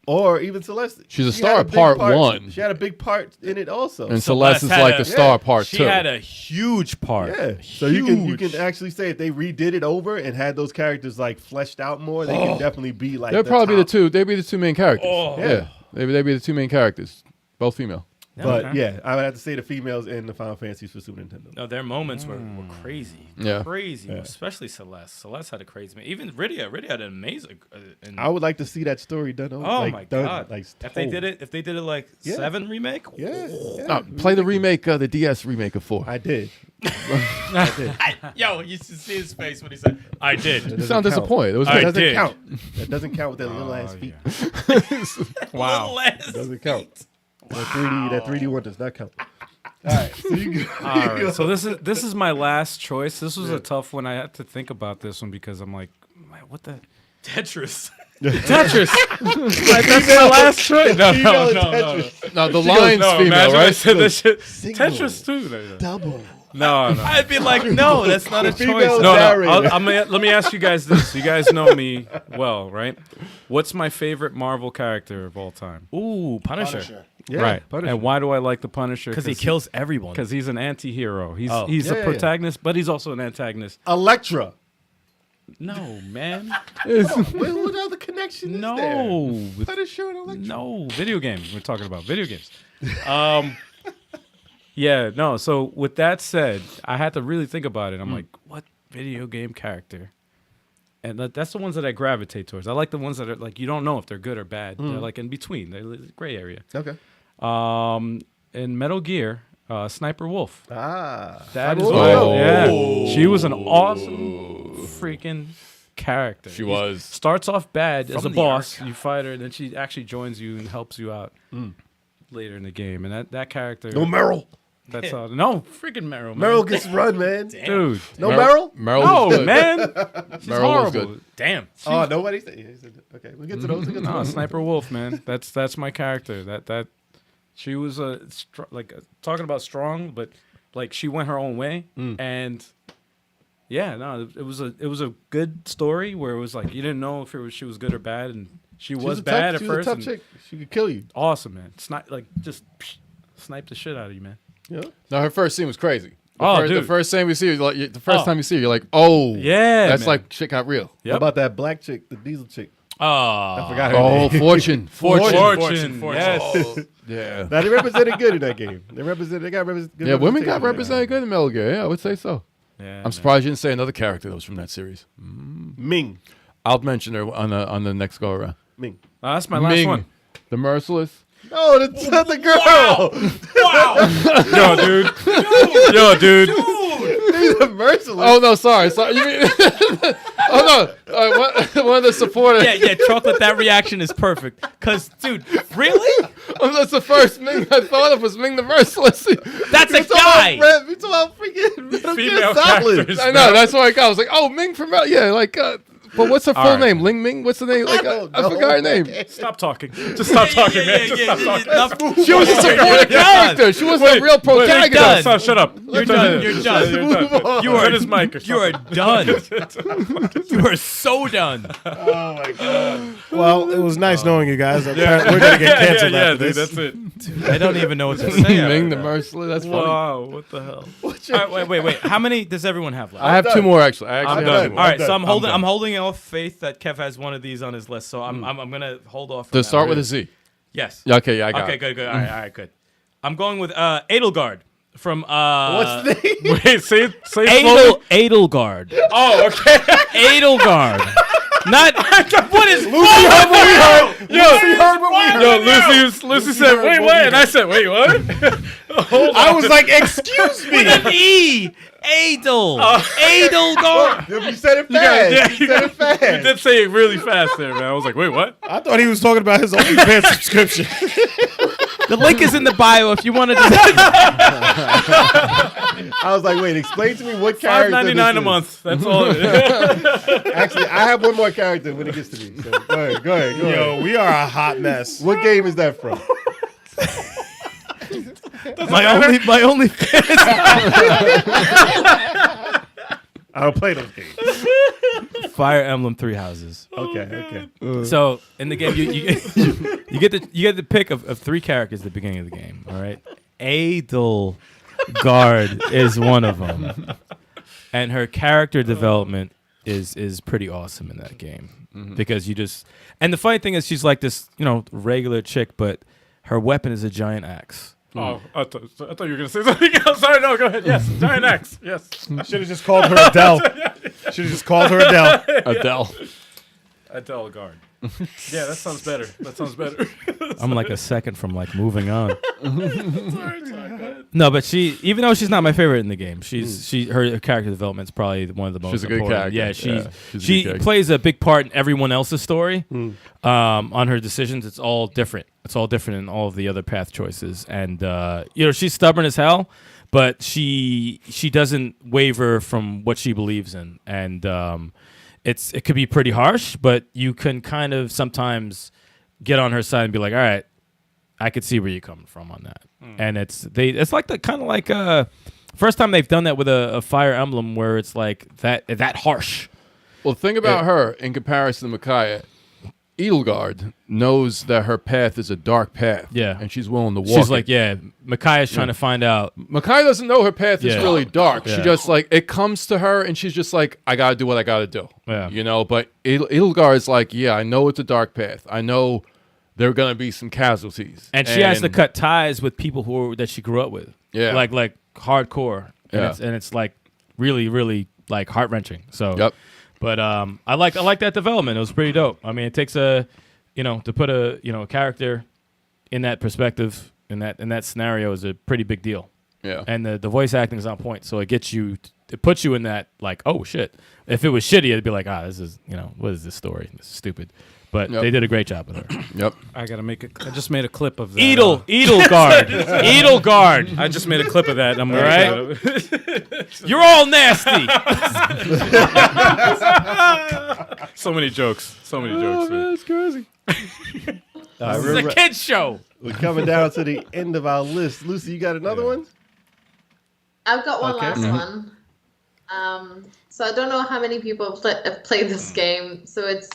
Or even Celeste. She's a She star had of big part part. 1. She had a big part in it also. And Celeste is had like a- the star part She 2. had a huge part. Yeah, so you can actually say if they redid it over and had those characters like fleshed out more, they can definitely be like. They'd probably top. they'd be the two main characters. Oh. Yeah, they'd be the two main characters, both female. But Okay. yeah, I would have to say the females in the Final Fantasies for Super Nintendo. No, their moments were crazy. Yeah. Crazy. Especially Celeste. Celeste had a crazy. Even Rydia. Rydia had an amazing. I would like to see that story done over. Oh like, my done, god! Like, if they did it like Yeah. 7 remake. yeah. Play the remake, the DS remake of 4. I did. Yo, you should see his face when he said, "I did." You sound disappointed. It was I good. That doesn't did. count. That doesn't count with that little ass feet. Wow. Doesn't count. That 3D one does not count. All right, so you All right, so this is my last choice. This was a tough one. I had to think about this one because I'm like, man, what the Tetris. Tetris? Like, that's my last choice. No, Female no, no, no. No, the line's No, female, imagine I right? said that shit. Single. Tetris too. double. No, no. I'd be like, no, that's not a Female choice. No, narrator. let me ask you guys this. You guys know me well, right? What's my favorite Marvel character of all time? Ooh, Punisher. Punisher. Yeah, Right. Punisher. And why do I like the Punisher? Because he kills everyone. Because he's an anti-hero. He's Oh. he's Yeah, a yeah, protagonist, but he's also an antagonist. Elektra. No, man. What other connection is there? No. Punisher and Elektra. No. Video games. We're talking about video games. Yeah, no. So with that said, I had to really think about it. I'm like, what video game character? And that's the ones that I gravitate towards. I like the ones that are like you don't know if they're good or bad. They're like in between. They're gray area. Okay. In Metal Gear, Sniper Wolf. Ah. That is Oh. what. Yeah, she was an awesome freaking character. She was. Starts off bad as a From the boss. You fight her, and then she actually joins you and helps you out later in the game. And that character. No Meryl. That's all. No freaking Meryl. Man. Meryl gets run, man. dude. No Meryl? Meryl No, was good. man. She's Meryl horrible. was good. Damn. Oh, nobody said. Yeah, he said okay, we'll get to those. We'll get to No, those. Sniper Wolf, man. That's my character. That she was talking about strong, but like she went her own way, and yeah, no, it was a good story where it was like you didn't know if she was good or bad, and she was bad at She was first. a tough and chick. She could kill you. awesome, man. Snipe the shit out of you, man. Yeah. No, her first scene was crazy. Oh, The dude. first time we see her, like the first time you see her, you're like, oh, Yeah, that's man. like shit got real. Yep. What about that black chick, the diesel chick? Oh. I forgot her Oh, name. Fortune. Fortune. Yes. Yeah. Now they represented good in that game. They got good Yeah, women got representation in that. represented good in Metal Gear. Yeah, I would say so. Yeah, I'm surprised you didn't say another character that was from that series. Ming. I'll mention her on the next go around. Ming. That's my last Ming, one. the Merciless. Oh, that's not the girl. Yo, dude. Yo, dude. He's a merciless. Oh no, sorry. You mean? Oh no, one of the supporters. Yeah, chocolate. That reaction is perfect. Cause, dude, really? Oh, that's the first Ming I thought of was Ming the Merciless. That's a guy. We talking about freaking Metal Gear Female Solid. characters. I know. That's why I got. I was like, oh, Ming from yeah, like. But what's her full right. name? Ling Ming? What's the name? Like, don't I forgot her know. name. Stop talking. Just stop talking, man. Just stop talking. She was a supporting character. She wasn't a real done. protagonist. Stop, shut up. You're done. You're done. You're done. You are his mic or You are done. You are so done. Oh my god. Well, it was nice knowing you guys. We're gonna get canceled after dude, this. that's it. I don't even know what to say. Ming the Merciless. That's funny. Wow, what the hell? All right, wait. How many does everyone have left? I have two more actually. I I'm actually done. have two more. All right, so done. I'm holding off faith that Kev has one of these on his list. So I'm gonna hold off. To start with a Z. Yes. Yeah, okay, yeah, I got Okay, it. good. All right, good. I'm going with Edelgard from What's the name? Wait, say it slowly. Edelgard. Oh, okay. Edelgard. Not what is Lucy said, wait, what? And I said, wait, what? Hold on. I was like, excuse me. an E. Adel. Edelgard. You said it fast. You said it You fast. did say it really fast there, man. I was like, wait, what? I thought he was talking about his OnlyFans subscription. The link is in the bio if you wanted to. I was like, wait, explain to me what character this $5.99 a is. month. That's all it is. Actually, I have one more character when it gets to me. So go ahead. Yo, we are a hot mess. What game is that from? My only I don't play those games. Fire Emblem Three Houses. Okay. So in the game, you get the pick of three characters at the beginning of the game. All right, Edelgard is one of them, and her character development is pretty awesome in that game because and the funny thing is she's like this regular chick, but her weapon is a giant axe. Oh, I thought you were going to say something else. Sorry, no, go ahead. Yes, Giant X. Yes. Should have just called her Adele. Should have just called her Adele. Adele. Adele Guard. Yeah, that sounds better. I'm like a second from like moving on. Sorry, go ahead. No, but even though she's not my favorite in the game, her character development is probably one of the most She's a good important. character. Yeah, she's a she good character. plays a big part in everyone else's story. On her decisions, it's all different. It's all different in all of the other path choices, and she's stubborn as hell, but she doesn't waver from what she believes in, and it could be pretty harsh, but you can kind of sometimes get on her side and be like, all right, I could see where you're coming from on that. And it's like the kind of like first time they've done that with a Fire Emblem where it's like that harsh. Well, think about her in comparison to Micaiah. Edelgard knows that her path is a dark path. Yeah. And she's willing to walk. She's like, Micaiah's trying to find out. Micaiah doesn't know her path is Yeah. really dark. Yeah. She just like, it comes to her and she's just like, I got to do what I got to do. Yeah. But Edelgard is like, I know it's a dark path. I know there are going to be some casualties. And she has to cut ties with people that she grew up with. Yeah. Like hardcore. And Yeah. it's like really, really like heart-wrenching. So Yep. But I like that development. It was pretty dope. I mean, it takes to put a character in that perspective in that scenario is a pretty big deal. Yeah. And the voice acting is on point, so it puts you in that like, oh shit. If it was shitty, it'd be like, this is what is this story? This is stupid. But they did a great job with her. Yep. I just made a clip of that. Edelgard. Edelgard. I just made a clip of that. I'm right. You're all nasty. So many jokes. Man. That's crazy. This is a kid's show. We're coming down to the end of our list. Lucy, you got another one? I've got one Okay. last one. So I don't know how many people have played this game. So it's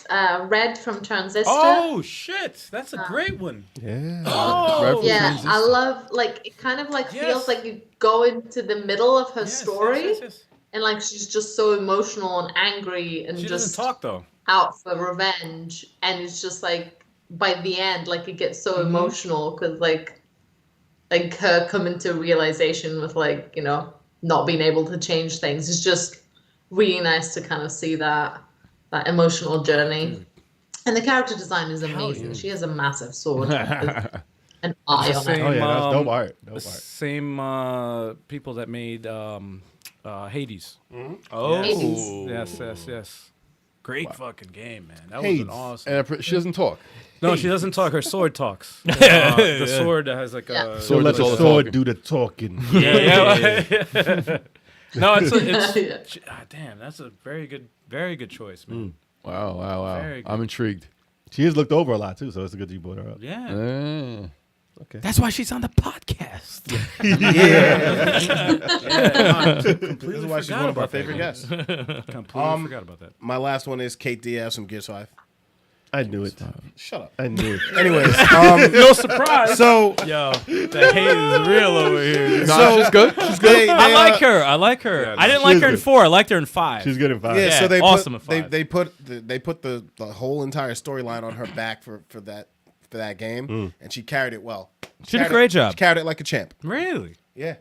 Red from Transistor. Oh shit, that's a great one. Yeah. Oh, Yeah, I love it kind of like feels like you go into the middle of her story, and like she's just so emotional and angry and She just doesn't talk though. out for revenge, and it's just like by the end, like it gets so emotional because like her coming to realization with not being able to change things is just really nice to kind of see that emotional journey. And the character design is amazing. She has a massive sword, with an eye on it. Oh yeah, that's dope art. Same people that made Hades. Oh. Hades. Yes. Great fucking game, man. That Hades. was an awesome. And she doesn't talk. No, she doesn't talk. Her sword talks. The sword has like a. So let does all the the sword talking. do the talking. Yeah. No, it's Yeah. damn. That's a very good choice, man. Wow. Very good. I'm intrigued. She is looked over a lot too, so it's a good you brought her up. Yeah. That's why she's on the podcast. Completely This is why she's one of our favorite guests. Completely forgot about that. My last one is Kate Diaz from Gears 5. I knew it. Shut up. I knew it. Anyways, No surprise. so Yo, the hate is real over here. No, she's good. She's good. I like her. I didn't like She's her in good. 4. I liked her in 5. She's good in five. Yeah, Yeah, so they awesome at put, five. they put the whole entire storyline on her back for that game, and she carried it well. She did a great job. She carried it like a champ. Really? Yeah.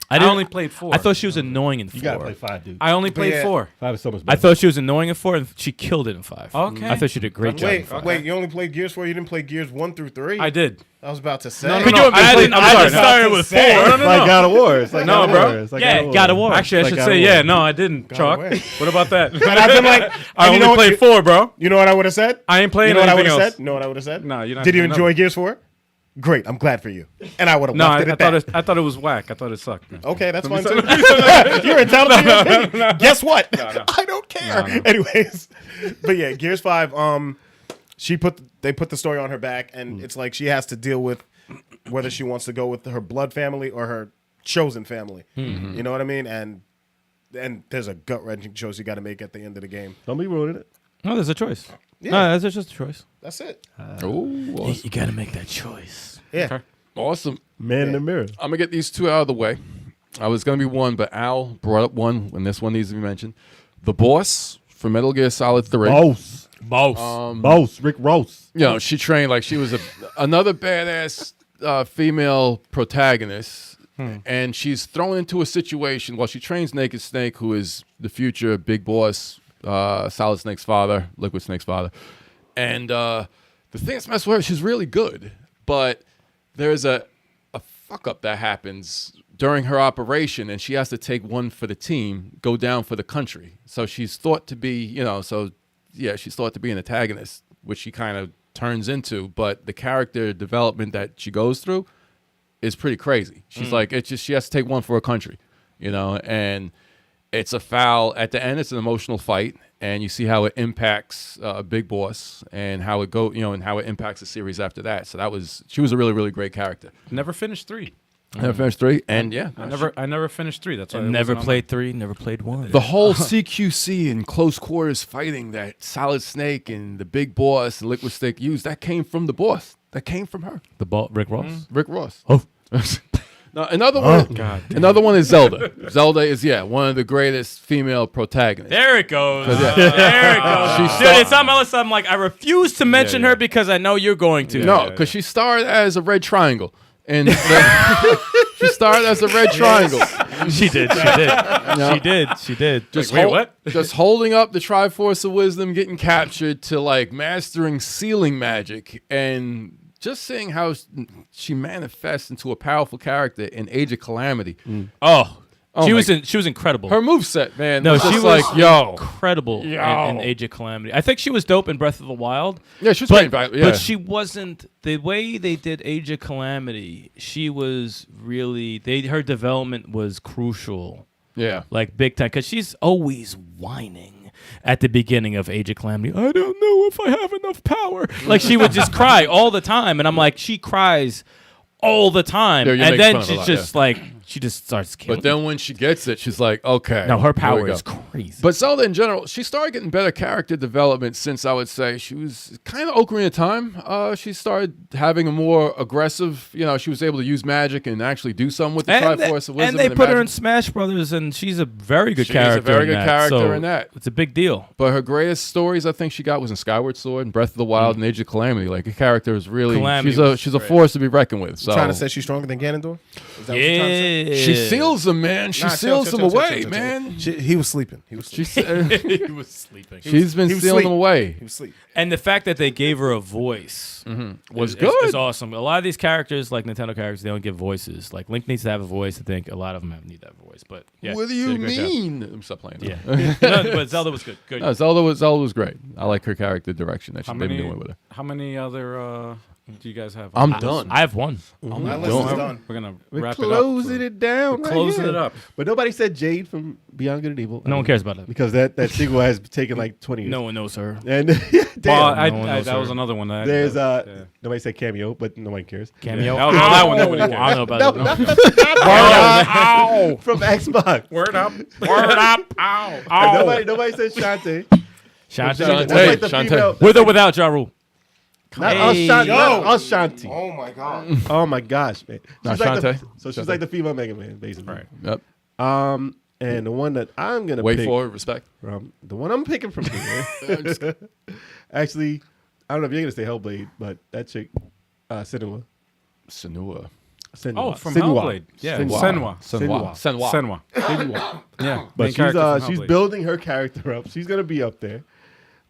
I only played 4. I thought she was annoying in 4. You gotta play 5, dude. I only played yeah. 4. 5 is so much I better. thought she was annoying in 4, and she killed it in 5. Okay. I thought she did a great job. in Wait, 5. wait. You only played Gears 4. You didn't play Gears 1 through 3. I did. I was about to say. No, Could no, you I imagine? played- I'm I sorry. just started with 4. It's like God of War. It's like No, God of bro. War. It's like Yeah, God of War. Actually, I Like should God say, of yeah, War. no, I didn't, Chalk. War. What about that? And I've been like, I only played 4, bro. You know what I would have said? I ain't playing You know what I would anything have else. said? You know what I would have said? No, you're not. Did you no. enjoy Gears 4? Great, I'm glad for you. And I would have No, left it at that. I thought it was whack. I thought it sucked. Man. Okay, that's fine too. You're entitled to your opinion. Guess what? I don't care. Anyways, but yeah, Gears 5. They put the story on her back, and it's like she has to deal with whether she wants to go with her blood family or her chosen family. You know what I mean? And there's a gut wrenching choice you got to make at the end of the game. Don't be ruining it. No, there's a choice. Yeah. No, there's just a choice. That's it. You got to make that choice. Yeah. Awesome. Man in the mirror. I'm gonna get these two out of the way. I was gonna be one, but Al brought up one when this one needs to be mentioned. The boss from Metal Gear Solid 3. Boss. Rick Ross. You know, she trained like she was another badass female protagonist, and she's thrown into a situation. Well, she trains Naked Snake, who is the future big boss, Solid Snake's father, Liquid Snake's father. And the thing that's messed with her, she's really good, but there's a fuck up that happens during her operation, and she has to take one for the team, go down for the country. So she's thought to be, she's thought to be an antagonist, which she kind of turns into. But the character development that she goes through is pretty crazy. She's like, it's just she has to take one for a country, and it's a foul. At the end, it's an emotional fight, and you see how it impacts Big Boss and how it and how it impacts the series after that. So she was a really, really great character. Never finished 3. Never finished 3, and yeah, I never finished 3. That's why it Never wasn't on played 3, never played 1. the whole CQC and close quarters fighting that Solid Snake and the Big Boss and Liquid Snake used, that came from the boss. That came from her, The ball, Rick Ross. Rick Ross. Oh. Now, another one. God damn. Another one is Zelda. Zelda is one of the greatest female protagonists. There it goes. Yeah. There it goes. She Dude, star- it's something else. I'm like, I refuse to mention her because I know you're going to. No, because she starred as a red triangle. And she starred as a red triangle. She did. She did. Just Wait, what? Just holding up the Triforce of Wisdom, getting captured, to like mastering sealing magic, and just seeing how she manifests into a powerful character in Age of Calamity. She was incredible. Her moveset, man. No, was she just was like, incredible in Age of Calamity. I think she was dope in Breath of the Wild. Yeah, she was great. Yeah. But she wasn't the way they did Age of Calamity. She was really her development was crucial, Yeah. like big time, because she's always whining at the beginning of Age of Calamity. I don't know if I have enough power. Like she would just cry all the time, and I'm like, she cries all the time, Yeah, you and make then fun of her a she's lot, just like she just starts killing. But then when she gets it, she's like, okay. no, her here we power go. is crazy. But Zelda in general, she started getting better character development since, I would say, she was kind of Ocarina of Time. She started having a more aggressive, she was able to use magic and actually do something with the Triforce of Wisdom. And they put her in Smash Brothers, and she's a very good character. She's a very good character so in that. It's a big deal. But her greatest stories, I think she got, was in Skyward Sword and Breath of the Wild and Age of Calamity. Like, her character is really, Calamity she's a force to be reckoned with. So Trying to say she's stronger than Ganondorf? Is that what you're trying to say? she seals them, man. She seals them away, chill. man. He was sleeping. He was sleeping. He was sleeping. She's been he was sealing asleep. them away. He was sleeping. And the fact that they gave her a voice Was is good. awesome. A lot of these characters, like Nintendo characters, they don't give voices. Like Link needs to have a voice. I think a lot of them need that voice. But yeah, What do she you did a great job. mean? I'm stop playing. Yeah, no, but Zelda was good. Good. No, Zelda was great. I like her character direction that How she's been many? doing with her. How many other do you guys have? I'm on done. I have one. My list is done. We're gonna We're wrap closing it up. it down. We're right closing here. it up. But nobody said Jade from Beyond Good and Evil. No one cares about it. Because that sequel has taken like 20 years. No one knows her. And Well, damn, No one knows that her. was another one. That there's yeah. nobody said cameo, but nobody cares. Cameo. Yeah. That one nobody cares. I don't know about No, it. no. From Xbox. Word up. Word up. Ow. And nobody said Shantae. Shantae. That's like the Shantae. female. With or without Ja Rule? Not Hey. Ashanti. Oh my god. Oh my gosh, man. Not She's like Shantae. she's like the female Mega Man, basically. Right. Yep. And the one that I'm gonna Wait pick for it, respect. from the one I'm picking from here. Actually, I don't know if you're gonna say Hellblade, but that chick, Senua. Senua. Oh, from Senua. Hellblade. Yeah. Senua. Senua. Senua. Senua. Senua. Yeah. But main character from she's Hellblade. building her character up. She's gonna be up there.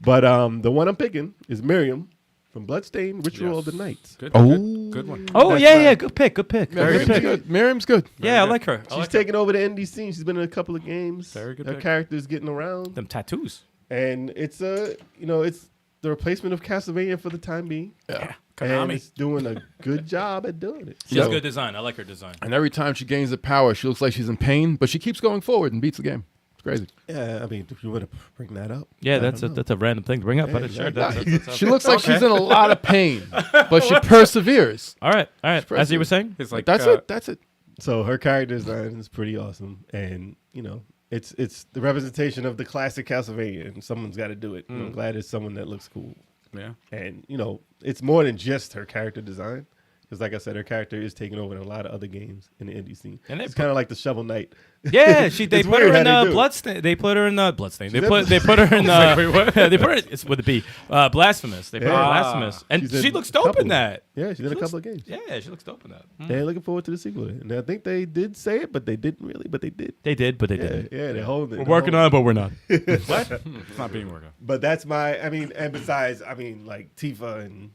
But the one I'm picking is Miriam from Bloodstained Ritual of the Night. Good, Oh. good one. Oh, yeah. Good pick. Good pick. Very good. Miriam's good. Yeah, I like her. She's taking over the indie scene. She's been in a couple of games. Very good Her pick. character's getting around, them tattoos. and it's the replacement of Castlevania for the time being. Yeah. And Konami. it's doing a good job at doing it. She has So- good design. I like her design. And every time she gains the power, she looks like she's in pain, but she keeps going forward and beats the game. It's crazy. Yeah, I mean, if you want to bring that up. Yeah, I that's don't know. a random thing to bring up, but sure. She looks like she's in a lot of pain, but she perseveres. All right. As you were saying, It's like That's it. That's it. So her character design is pretty awesome, and it's the representation of the classic Castlevania, and someone's got to do it. And I'm glad it's someone that looks cool, Yeah. and it's more than just her character design, because like I said, her character is taking over in a lot of other games in the indie scene. And It's kind of like the Shovel Knight. yeah, they It's put weird her in how they do it. Bloodstain. They put her in Bloodstain. They She's put her in they put her. It's with a B. Blasphemous. They put her in Yeah. Blasphemous, and She's in she looks a dope couple. in that. Yeah, she's in a looks- couple of games. Yeah, she looks dope in that. They're looking forward to the sequel, and I think they did say it, but they didn't really. But they did. They did, but they Yeah, didn't. yeah, they're holding it. We're working on it, but we're not. It's not being worked on. But that's and besides, like Tifa and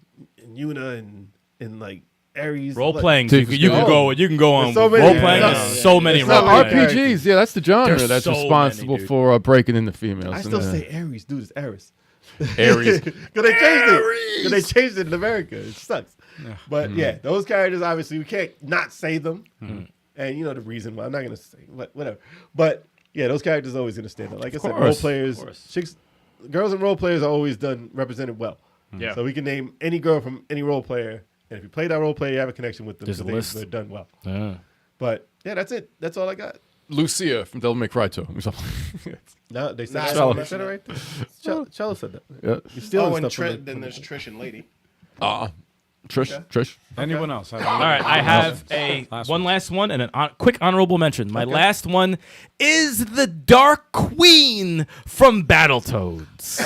Yuna and like Ares. Role like- playing. Tifa's You good. can go. You can go on There's so many- role playing. yeah, There's yeah. so many It's role not playing. RPGs, yeah, that's the genre There's that's so responsible many, dude. for breaking into females. I and, still say Ares, dude. It's Ares. Aries. Because they changed it. Because they changed it in America. It sucks. But yeah, those characters, obviously, we can't not say them. And you know the reason why. I'm not going to say, but whatever. But yeah, those characters are always going to stand out. Like I said, role players, chicks, girls and role players are always represented well. Yeah. So we can name any girl from any role player. And if you play that role player, you have a connection with them. There's a because list. They're done well. Yeah. But yeah, that's it. That's all I got. Lucia from Devil May Cry 2. No, they said Nah, that. Cello. They said it right there. Cello said that. Yeah. You're stealing And stuff from then there's Trish and Lady. Trish. Anyone else? All right, I have one last one and a quick honorable mention. My last one is the Dark Queen from Battletoads.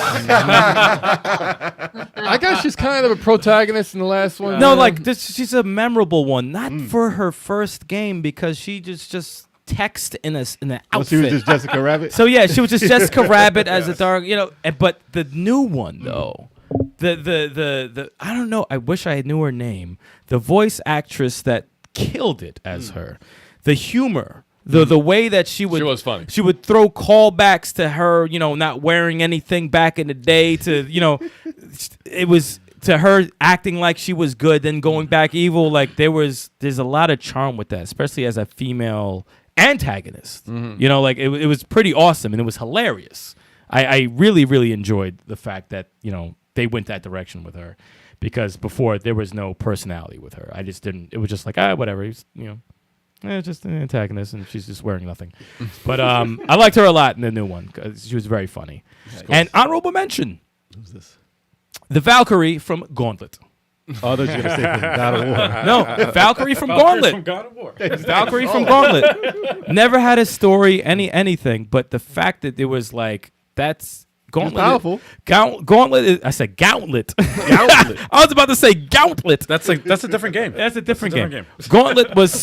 I guess she's kind of a protagonist in the last one. No, like she's a memorable one, not for her first game because she just text in an Oh, outfit. she was just Jessica Rabbit. So yeah, she was just Jessica Rabbit as a dark, but the new one though, the I don't know. I wish I knew her name. The voice actress that killed it as her, the humor. The way that she was funny. She would throw callbacks to her, not wearing anything back in the day. It was to her acting like she was good, then going back evil. Like there's a lot of charm with that, especially as a female antagonist. Like it was pretty awesome and it was hilarious. I really, really enjoyed the fact that they went that direction with her, because before there was no personality with her. I just didn't. It was just like whatever. He's just an antagonist, and she's just wearing nothing. But I liked her a lot in the new one because she was very funny. And honorable mention: Who's this? the Valkyrie from Gauntlet. Oh, I thought you were going to say from God of War. No, Valkyrie from Gauntlet. From God of War. Valkyrie from Gauntlet. Never had a story, anything, but the fact that it was like that's. Gauntlet. powerful. Gauntlet. I said Gauntlet. Gauntlet. I was about to say Gauntlet. That's a different game. That's a different That's a game. different Gauntlet was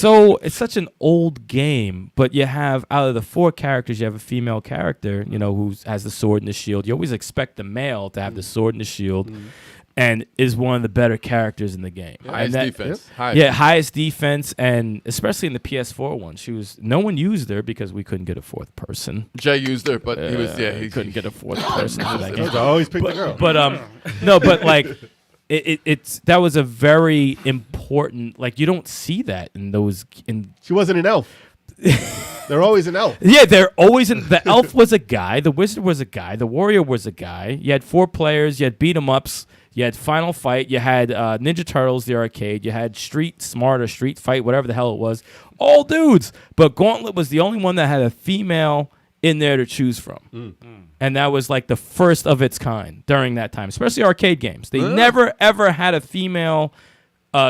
it's such an old game, but you have out of the 4 characters, you have a female character, who has the sword and the shield. You always expect the male to have the sword and the shield, and is one of the better characters in the game. Highest And defense. highest defense, and especially in the PS4 one, no one used her because we couldn't get a 4th person. Jay used her, but he was He couldn't get a 4th person for that game. I always pick the girl. But no, but like that was a very important. Like you don't see that in those. She wasn't an elf. They're always an elf. Yeah, they're always in. The elf was a guy. The wizard was a guy. The warrior was a guy. You had 4 players. You had beat 'em ups. You had Final Fight. You had Ninja Turtles, the arcade. You had Street Smart or Street Fight, whatever the hell it was. All dudes. But Gauntlet was the only one that had a female in there to choose from. And that was like the first of its kind during that time, especially arcade games. They never, ever had a female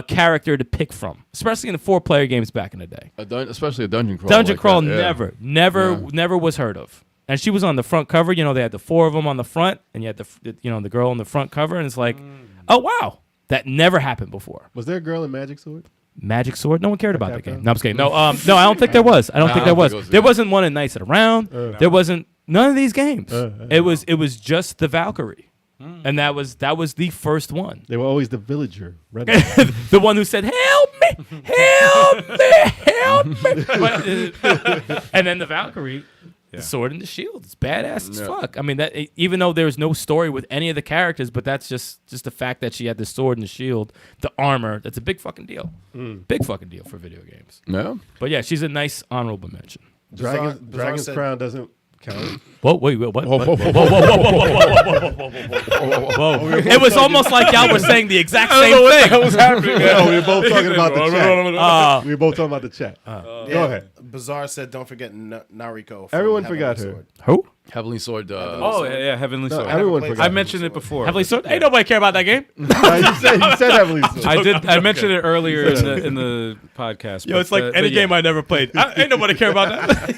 character to pick from, especially in the 4-player games back in the day. Especially a dungeon crawl. Dungeon like crawl that, yeah. never was heard of. And she was on the front cover. They had the 4 of them on the front, and you had the girl on the front cover, and it's like, oh wow, that never happened before. Was there a girl in Magic Sword? Magic Sword? No one cared about that Okay. game. No, I'm just kidding. No, no, I don't think there was. I don't think there was. There wasn't one in Knights of the Round. There wasn't none of these games. It was just the Valkyrie, and that was the first one. They were always the villager. The one who said, "Help me, help me, help me." And then the Valkyrie. The sword and the shield. It's badass as fuck. I mean, even though there's no story with any of the characters, but that's just the fact that she had the sword and the shield, the armor. That's a big fucking deal. Big fucking deal for video games. Yeah. But yeah, she's a nice honorable mention. Dragon's said- Crown doesn't count. Whoa, wait, what? Whoa. It was almost like y'all were saying the exact same thing. What was happening? No, we were both talking about the chat. We were both talking about the chat. Go ahead. Bizarre said, "Don't forget Nariko." from Everyone Heavenly forgot her. Sword. Who? Heavenly Sword. Oh yeah, Heavenly No, Sword. everyone played forgot. I mentioned it before. Heavenly Sword? Ain't nobody care about that game. You said Heavenly Sword. I did. I mentioned it earlier in the podcast. Yo, it's like any game I never played. Ain't nobody care about that.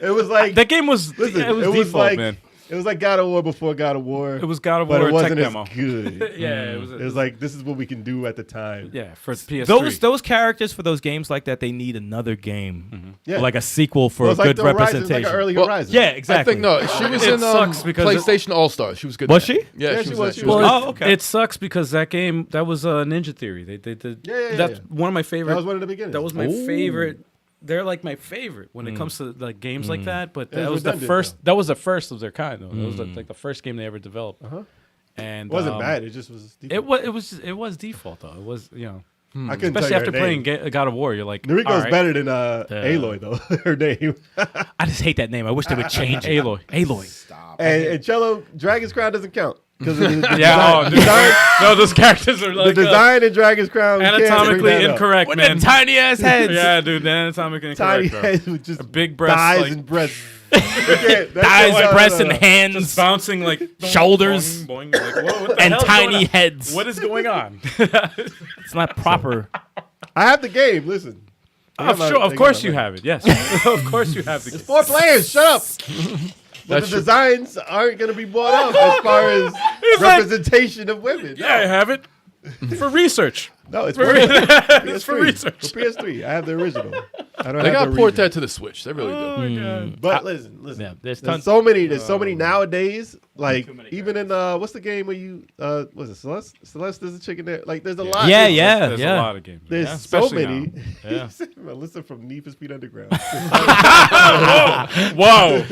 It was like That game was. listen, it was it was default, like man. it was like God of War before God of War. It was God of but War it wasn't tech as demo. good. Yeah, it was like this is what we can do at the time. Yeah, for PS3. Those characters for those games like that, they need another game. Yeah. Or like a sequel for Well, a it's like good the Horizon, representation. like an early Well, Horizon. Yeah, exactly. I think no. She was It in sucks because PlayStation All Stars. She was good. Was there. she? Yeah, she she was. was. She She was. was. Oh, okay. It sucks because that game that was Ninja Theory. They did. Yeah. That's one of my favorite. That was one of the beginnings. That was my favorite. They're like my favorite when it comes to like games like that. But It that was was the redundant, first. though. That was the first of their kind, though. That was like the first game they ever developed. And It wasn't bad. It just was. It was default though. It was I couldn't tell especially you after her playing name. God of War. You're like Noriko's all right. better than Aloy though. Her name. I just hate that name. I wish they would change it. Aloy. Stop. And Cello, Dragon's Crown doesn't count because the Yeah. Oh, design, no, those characters are the like design in Dragon's Crown we can't bring anatomically that up. incorrect, With man. the tiny ass heads. Yeah, dude, the anatomically Tiny incorrect. bro. heads with just big breasts, thighs like- and breasts. Thighs, Thighs, breasts, and hands. Just bouncing like Shoulders. boing, boing, like, what the And hell's tiny going on? heads. What is going on? It's not proper. I have the game. Listen. Of course you have it. Yes, of course you have the game. 4 players. Shut up. But the designs aren't going to be brought up as far as representation of women. Yeah, I have it for research. No, it's It's for PS3. research. For PS3. I have the original. I don't They have got the port remake. that to the Switch. They really do. Oh my god. But listen. Yeah, there's There's tons. so many. There's so many nowadays. Like even in what's the game where you was it Celeste? Celeste is a chicken there. Like there's a lot. Yeah, There's yeah. a lot of games. There's Yeah, so especially many. now. Listen from Need for Speed Underground. Whoa.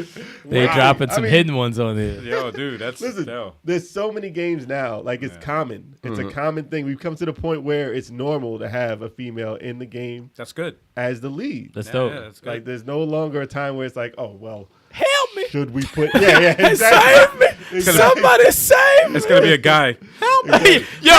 They're dropping some mean- hidden ones on there. Yo, dude, that's Listen, yo. there's so many games now. Like it's common. It's a common thing. We've come to the point where it's normal to have a female in the game That's good. as the lead. That's dope. Yeah, that's good. Like there's no longer a time where it's like, oh well, Help me. should we put? Yeah, exactly. Somebody save me. It's gonna be a guy. Yo,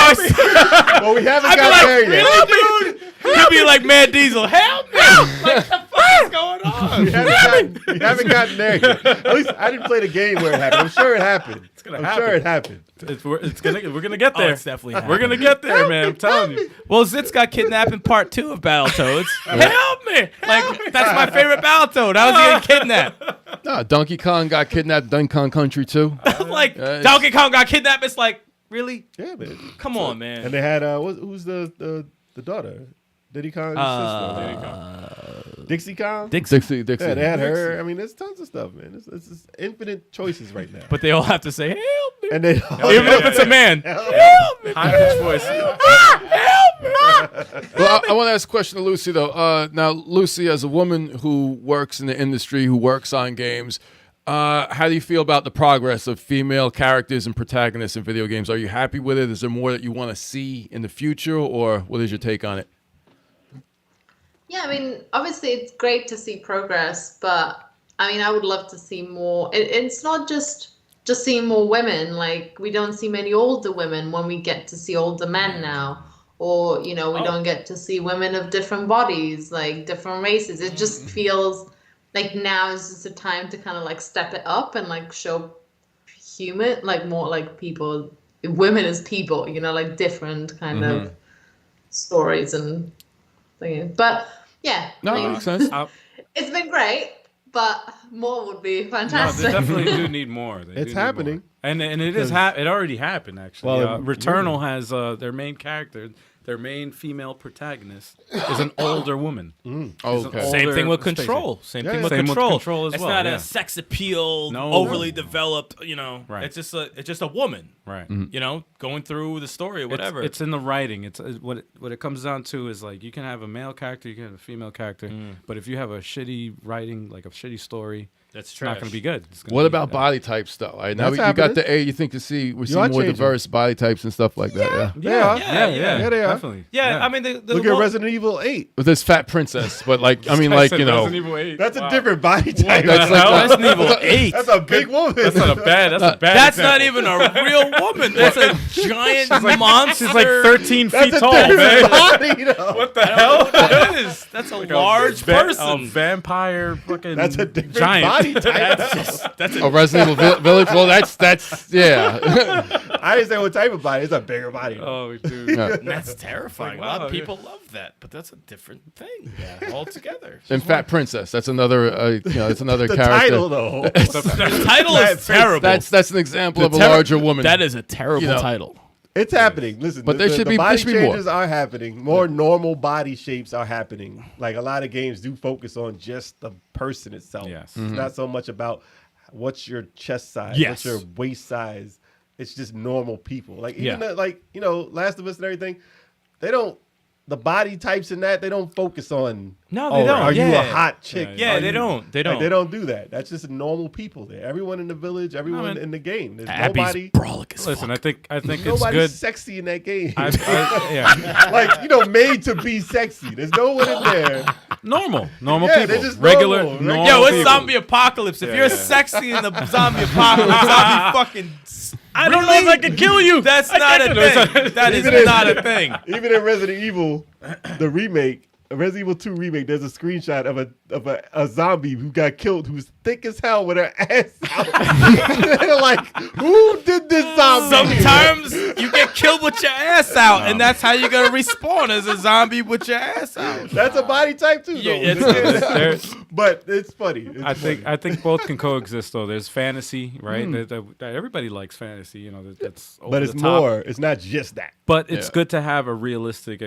Well, we haven't got there yet. really, dude? You'll be like Mad Diesel. Help me. Like, the fuck is going on? We haven't gotten there yet. At least I didn't play the game where it happened. I'm sure it happened. gonna I'm happen. sure it happened. We're gonna get Oh, there. it's definitely We're gonna get there, man. I'm telling you. Well, Zitz got kidnapped in part 2 of Battletoads. Help me! Like, that's my favorite Battletoad. How was he getting kidnapped? Nah, Donkey Kong got kidnapped. Donkey Kong Country too. Like, it's- Donkey Kong got kidnapped. It's like, really? Yeah, man. Come on, man. And they had who's the daughter? Diddy Kong's sister. Dixie Kong. Dixie. Yeah, they had her. I mean, there's tons of stuff, man. It's just infinite choices right now. But they all have to say, help me. And then Even if it's a man. Help me. High pitched voice. Well, I want to ask a question to Lucy though. Now, Lucy, as a woman who works in the industry, who works on games, how do you feel about the progress of female characters and protagonists in video games? Are you happy with it? Is there more that you want to see in the future, or what is your take on it? Yeah, I mean, obviously it's great to see progress, but I mean, I would love to see more. It's not just seeing more women. Like, we don't see many older women when we get to see older men now. Or, we don't get to see women of different bodies, like different races. It just feels like now is just a time to kind of like step it up and like show human, like more like people, women as people, like different kind of stories and things. But yeah, No, I mean, that makes sense. it's been great, but more would be No, fantastic. they definitely do need more. They do It's need happening. more. And it is it already happened actually. Well, Returnal has their main character, their main female protagonist is an older woman. Okay. Same thing with Spacey. Control. Same Yeah, thing yeah. with Same with Control. Control as it's well, not yeah. a sex appeal, No. overly developed. Right. It's just a woman. Right. You know, going through the story or whatever. It's in the writing. It's what it comes down to is like you can have a male character, you can have a female character, but if you have a shitty writing, like a shitty story, That's it's not going to be good. It's gonna What be, about body types though? Right, now That's you got happening. the A. You think to see we see are more changing. diverse body types and stuff like that. Yeah. They are. Yeah, they are. Definitely. Yeah, I mean, the Look at Resident Evil 8. With this fat princess, but like I mean, like you know, That's a different body type. that's like Resident Evil 8. That's a big woman. That's not a bad. That's a bad. That's example. not even a real woman. That's a giant monster. She's like 13 feet That's a tall, different man. body, though. What the hell? That is. That's a large A person. vampire fucking. That's a different giant. body type. That's a Resident Evil Village. Well, that's yeah. I didn't say what type of body. It's a bigger body. Oh, dude. That's terrifying. Like, a lot wow, of people love that, but that's a different thing altogether. And fat princess. That's another. That's another The character. title, though. The title is terrible. That's an example of a terri- larger woman. That is a terrible You know, title. It's happening. Listen, But there should the be- body there should be more. changes are happening. More normal body shapes are happening. Like a lot of games do focus on just the person itself. Yes. It's not so much about what's your chest size, Yes. what's your waist size. It's just normal people. Like even Yeah. like Last of Us and everything. They don't. The body types in that they don't focus on. No, they don't. Are you a Yeah. hot chick? Yeah, Are they you- don't. They Like, don't. they don't do that. That's just normal people there. Everyone in the village, everyone man. in the game. There's Abby's nobody. brolic as Listen, fuck. I think it's Nobody's good. sexy in that game. Yeah. Like made to be sexy. There's no one in there. Normal Yeah, people. they're just Regular, normal. normal Yo, it's people. zombie apocalypse. If Yeah, you're yeah. sexy in the zombie apocalypse, zombie fucking. I don't know if I can kill you. That's not a thing. That is Even not a thing. Even in Resident Evil, the remake, Resident Evil 2 remake, there's a screenshot of a zombie who got killed who's thick as hell with her ass out. They're like, who did this zombie? Sometimes you get killed with your ass out, and that's how you're gonna respawn as a zombie with your ass out. That's a body type too, though. Yeah, it's- But it's funny. It's I think both can coexist though. There's fantasy, right? That everybody likes fantasy, you know. That's over but it's the top. more. It's not just that. But it's Yeah. good to have a realistic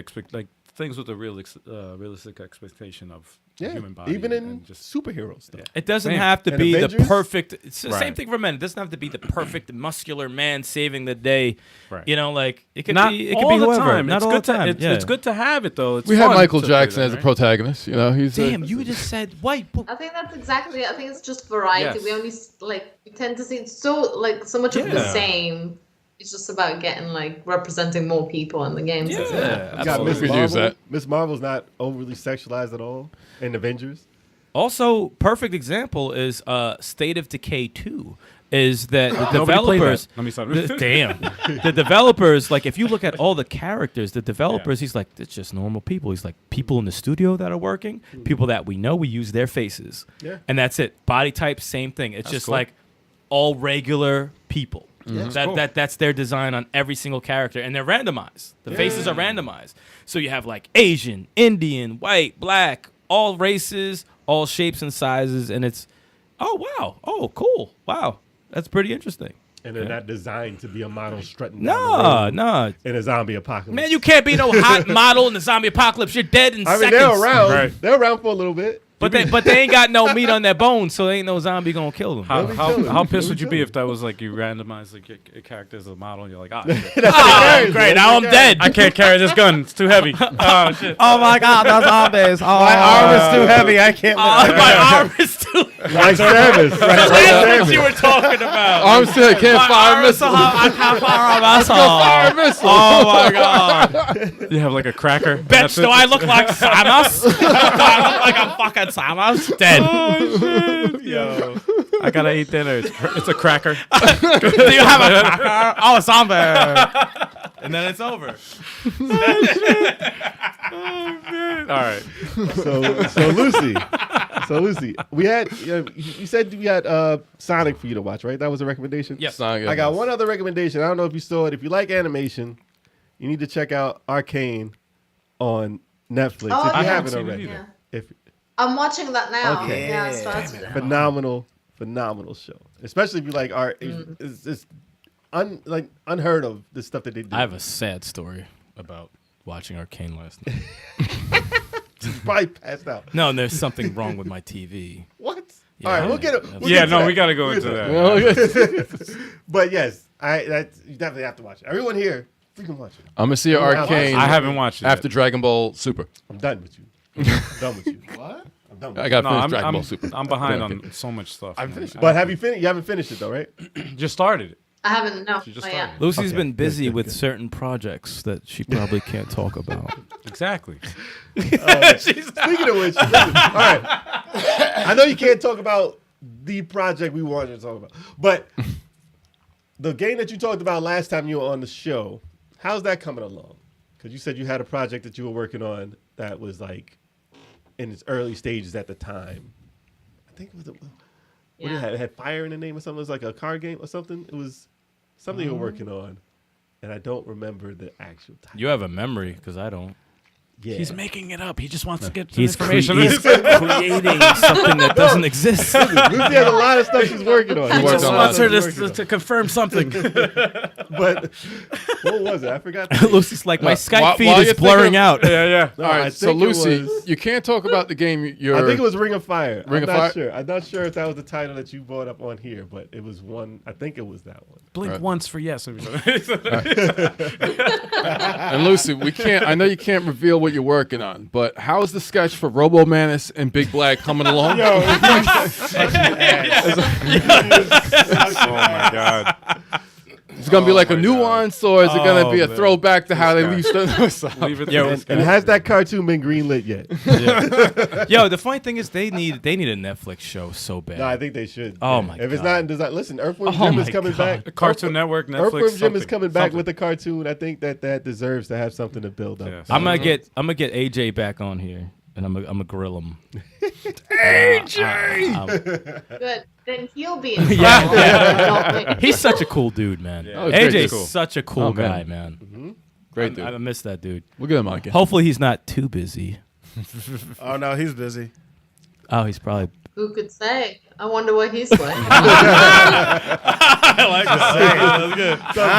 things with a realistic expectation of the Yeah, human body. even and in just superhero stuff. It doesn't Same. have to And be Avengers? the perfect. It's the same Right. thing for men. It doesn't have to be the perfect muscular man saving the day. Right. You know, like it could not be. It could all be the whoever. time. Not It's all good the time. to it's good to have it though. It's we had fun Michael to do Jackson that, as a right? protagonist. You know, he's Damn, you just said white. I think that's exactly. I think it's just variety. Yes. We only we tend to see so much of the Yeah. same. It's just about getting representing more people in the games. Yeah, isn't it? You got Miss We could use Marvel. that. Miss Marvel's not overly sexualized at all in Avengers. Also, perfect example is State of Decay 2. Is that the Nobody played developers? that. Let me stop. Damn, the developers. Like, if you look at all the characters, the developers, he's like, it's just normal people. He's like, people in the studio that are working, people that we know, we use their faces, Yeah. and that's it. Body type, same thing. It's just cool. like all regular people. cool. That's their design on every single character, and they're randomized. The faces are randomized. So you have like Asian, Indian, white, black, all races, all shapes and sizes, and it's cool, wow, that's pretty interesting. And they're not designed to be a model strutting down the road No, in a zombie apocalypse. man, you can't be no hot model in the zombie apocalypse. You're dead in I mean, seconds. they're around. Right. They're around for a little bit. But they ain't got no meat on their bones, so ain't no zombie gonna kill them. How, Let me how, tell you. how pissed Let would me you be tell if that was like you randomized like your character as a model and you're like, shit. Oh, great! Now I'm dead. I can't carry this gun. It's too heavy. Oh shit. Oh my God, the zombies! Oh, My arm is too heavy. I can't. my arm is too. Like Samus. Right, That's like what you Samus. were talking about. arm still can't My fire arm is so missiles. hot, I can't fire a missile. Fire missile. Oh my God! You have like a cracker. Bitch, do I look like Samus? Do I look like I'm fucking Samus? Dead. Yo, I gotta eat dinner. It's a cracker. Do you have a cracker? Oh, a zombie. And then it's over. All right. So Lucy, we had you said we had Sonic for you to watch, right? That was a recommendation. Yes. Sonic, I got one other recommendation. I don't know if you saw it. If you like animation, you need to check out Arcane on Netflix Oh, if you yeah. haven't seen it already. either. If I'm watching that now. Okay. Yeah, I started it. phenomenal show, especially if you like art. It's unheard of the stuff that they do. I have a sad story about watching Arcane last night. Probably passed out. No, there's something wrong with my TV. What? Yeah. All right, we'll get it. Yeah, no, we gotta go into that. But yes, You definitely have to watch it. Everyone here, freaking watch it. I'm gonna see Arcane. I haven't watched it after yet. Dragon Ball Super. I'm done with you. I'm done with you. What? I'm done with I you. got to No, finish I'm, Dragon Ball I'm, Super. I'm behind Okay. on so much stuff. man. But have you finished? You haven't finished it though, right? Just started it. I haven't. No. She just Oh, yeah. started. Lucy's Okay, been busy good, with good. certain projects that she probably can't talk about. Exactly. Speaking of which, listen, all right. I know you can't talk about the project we wanted to talk about, but the game that you talked about last time you were on the show, how's that coming along? Because you said you had a project that you were working on that was like in its early stages at the time. I think it was what it had fire in the name or something. It was like a card game or something. It was something you were working on, and I don't remember the actual title. You have a memory because I don't. Yeah. He's making it up. He just wants to get He's, information. he's creating something that doesn't exist. Lucy has a lot of stuff she's working on. He He worked just on wants that. her to confirm something. But what was it? I forgot. Lucy's like, my Skype while feed you're is blurring thinking- out. yeah. No, All I right, so think it Lucy, was- you can't talk about the game. You're. I think it was Ring of Fire. Ring I'm of not Fire? sure. I'm not sure if that was the title that you brought up on here, but it was one. I think it was that one. Blink Right. once for yes. And Lucy, we can't. I know you can't reveal what you're working on, but how is the sketch for Robo Manus and Big Black coming along? Oh my god. It's gonna be like a nuance, or is it gonna be a man. throwback to how they guy. used to? Leave it Yo, there. And has that cartoon been greenlit yet? Yo, the funny thing is they need a Netflix show so bad. No, I think they should. Oh, my If it's God. not in design, listen, Earthworm Oh Jim is my coming God. back. Cartoon Network, Netflix. Earthworm Jim is something. coming back Something. with a cartoon. I think that deserves to have something to build up. Yes. I'm gonna get AJ back on here, and I'm gonna grill him. Good. Then he'll be in Yeah, he's such a cool dude, man. Oh, it's great, AJ's cool. such a cool Oh, guy, man. man. Great dude. I miss that dude. We'll get him on again. Hopefully he's not too busy. Oh no, he's busy. Oh, he's probably. Who could say? I wonder what he's like. I'm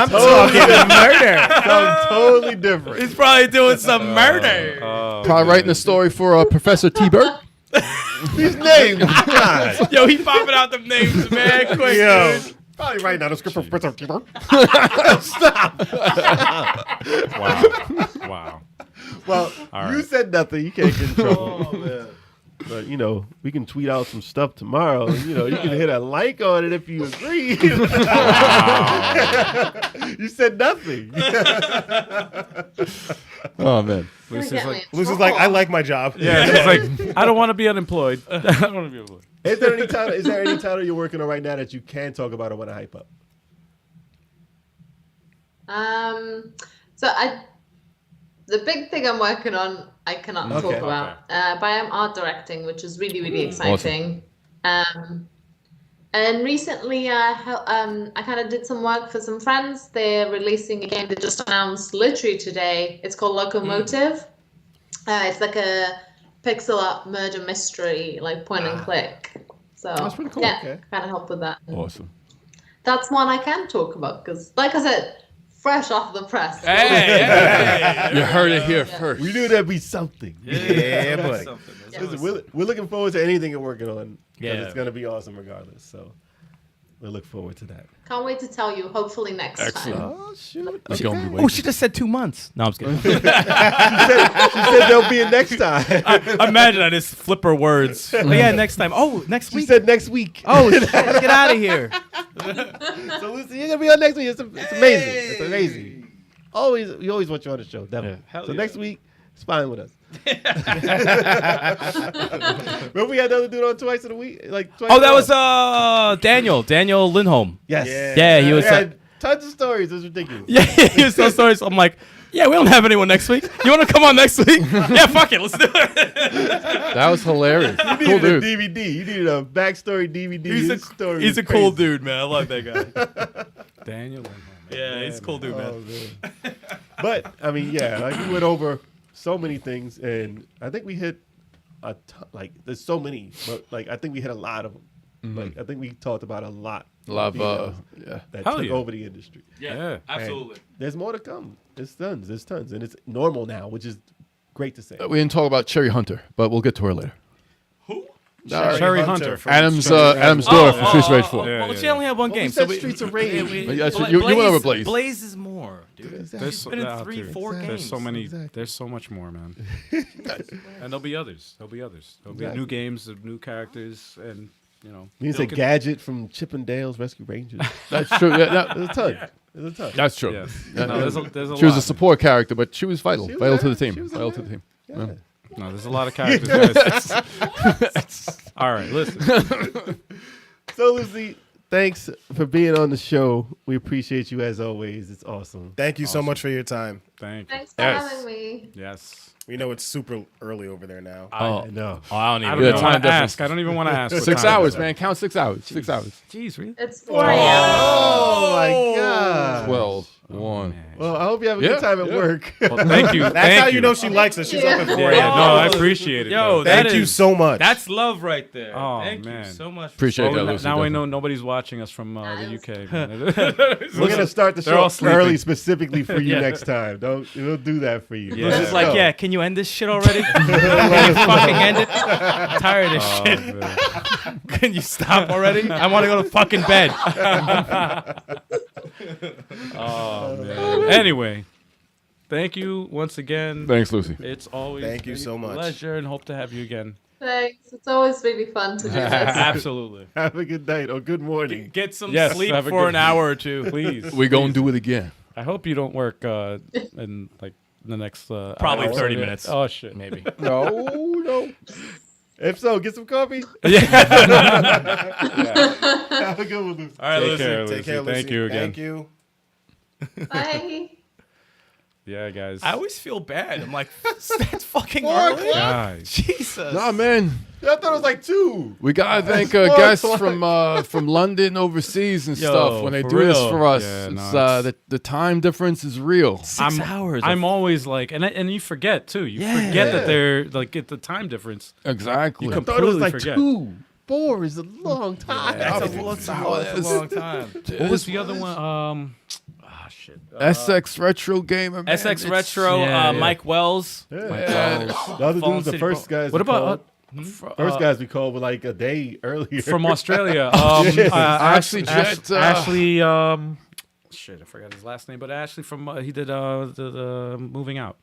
talking murder. Something totally different. He's probably doing some murder. Probably writing a story for Professor T. Bird. His name. God. Yo, he popping out them names, man, quick. Yo. Dude. Probably writing out a script for Wow. Well, All you right. said nothing. You can't get in trouble. But, we can tweet out some stuff tomorrow. And, you can hit a like on it if you agree. You said nothing. Oh man. Lucy's like, I like my job. Yeah, it's like I don't want to be unemployed. I don't want to be unemployed. Is there any title you're working on right now that you can talk about or want to hype up? The big thing I'm working on, I cannot talk Okay. about. But I am art directing, which is really, really exciting. And recently, I kind of did some work for some friends. They're releasing a game they just announced literally today. It's called Locomotive. It's like a pixel art murder mystery, like point and click. So That's pretty cool. yeah, Okay. kind of help with that. Awesome. That's one I can talk about because, like I said, fresh off the press. You heard it here first. We knew there'd be something. Yeah, buddy. Listen, we're looking forward to anything you're working on. Yeah. It's going to be awesome regardless. So we'll look forward to that. Can't wait to tell you. Hopefully next time. Oh, shoot. It's gonna be Oh, waiting. she just said 2 months. No, I'm just kidding. She said there'll be a next time. Imagine I just flip her words. Oh, yeah, next time. Oh, next She week. said next week. Oh, shit, get out of here. So Lucy, you're gonna be on next week. It's amazing. It's amazing. We always want you on the show, definitely. Yeah, hell So yeah. next week, it's fine with us. Remember we had the other dude on twice in a week, like twice. Oh, in a that row? was Daniel Lindholm. Yes. Yeah, he was. had tons of stories. It was ridiculous. Yeah, he was so sorry. So I'm like, yeah, we don't have anyone next week. You want to come on next week? Yeah, fuck it, let's do it. That was hilarious. You Cool needed a dude. DVD. You needed a backstory DVD. His story He's is a cool crazy. dude, man. I love that guy. Daniel. Yeah, he's a cool dude, Oh, man. man. But I mean, yeah, like we went over so many things, and I think we hit a ton, like there's so many, but like I think we hit a lot of them. Like I think we talked about a lot. A lot of females yeah. that Hell took yeah. over the industry. Yeah. absolutely. There's more to come. There's tons, and it's normal now, which is great to say. We didn't talk about Cherry Hunter, but we'll get to her later. Sherry Hunter. from Adam's Streets Adam's of Rage. daughter from Streets of Rage 4. Yeah, Well, yeah, she only had one Well, we game. said so Streets of Rage. You went over Blaze. Blaze is more, dude. There's been in out 3, there. 4 There's games. so many. Exactly. There's so much more, man. And there'll be others. There'll be others. There'll be new games, new characters, and you know. Means a they'll Gadget from Chippendales Rescue Rangers. That's true. Yeah, There's a ton. There's a ton. that's true. Yes. Yeah, No, there's a She was lot. a support character, but she was vital. She was Vital to there. the team. She was Vital to there. the team. Yeah. No, there's a lot of characters, guys. All right, listen. So, Lucy, thanks for being on the show. We appreciate you as always. It's awesome. Thank you so much for your time. Thank you. Thanks for Yes. having me. Yes. We know it's super early over there now. Oh, No. I don't I even don't Yeah, even time want to difference. ask. I don't even want to ask. what 6 time hours, it is. man. Count 6 hours. 6 hours. Jeez, really? It's 4 a.m. Oh, my God. 12, 1. Well, I hope you have a Yeah, good time at yeah. work. Well, thank you. That's thank how you know she likes us. She's up at 4 Yeah, a.m. yeah, no, I appreciate it. Yo, though. that Thank you is- so much. That's love right there. Oh, Thank man. you so much. Appreciate Well, that, Lucy. now we know definitely. nobody's watching us from the Nice. UK. Man. We're going to start the They're all show sleeping. early specifically for you Yeah. next time. We'll do that for you. Yeah. Let's It's just like, go. yeah, can you end this shit already? Can you fucking end it? I'm tired of this Oh, shit. man. Can you stop already? I want to go to fucking bed. Oh, man. Anyway, thank you once again. Thanks, Lucy. It's always Thank you a so much. pleasure and hope to have you again. Thanks. It's always really fun to do this. Absolutely. Have a good night or good morning. Get some Yes, sleep have a for good- an hour or two. Please. We going to do it again. I hope you don't work in like the next Probably hour. 30 minutes. Oh shit. Maybe. No. If so, get some coffee. Yeah. Have a good one, Lucy. All right, Take Lucy. care, Take care, Lucy. Lucy. Thank you again. Thank you. Bye. Yeah, guys. I always feel bad. I'm like, that's fucking 4 early. o'clock? Guys. Jesus. Nah, man. I thought it was like 2. We gotta thank That's guests 4 from London, overseas, and Yo, stuff when they for do this real. for us. Yeah, no, It's, the time difference is real. 6 hours. I'm always like, and you forget too. You forget Yeah. that they're like at the time difference. Exactly. You I thought it was completely like forget. 2. 4 is a long time. That's a long time. What was the other one? Shit. SX Retro Gamer. Man. SX Retro, yeah. Mike Wells. Yeah. Yeah. The other Fallen dudes, the City first guys. What we about called- first guys we called were like a day earlier. from Australia? Ashley Jet, Ashley. Shit, I forgot his last name, but Ashley from he did the Moving Out.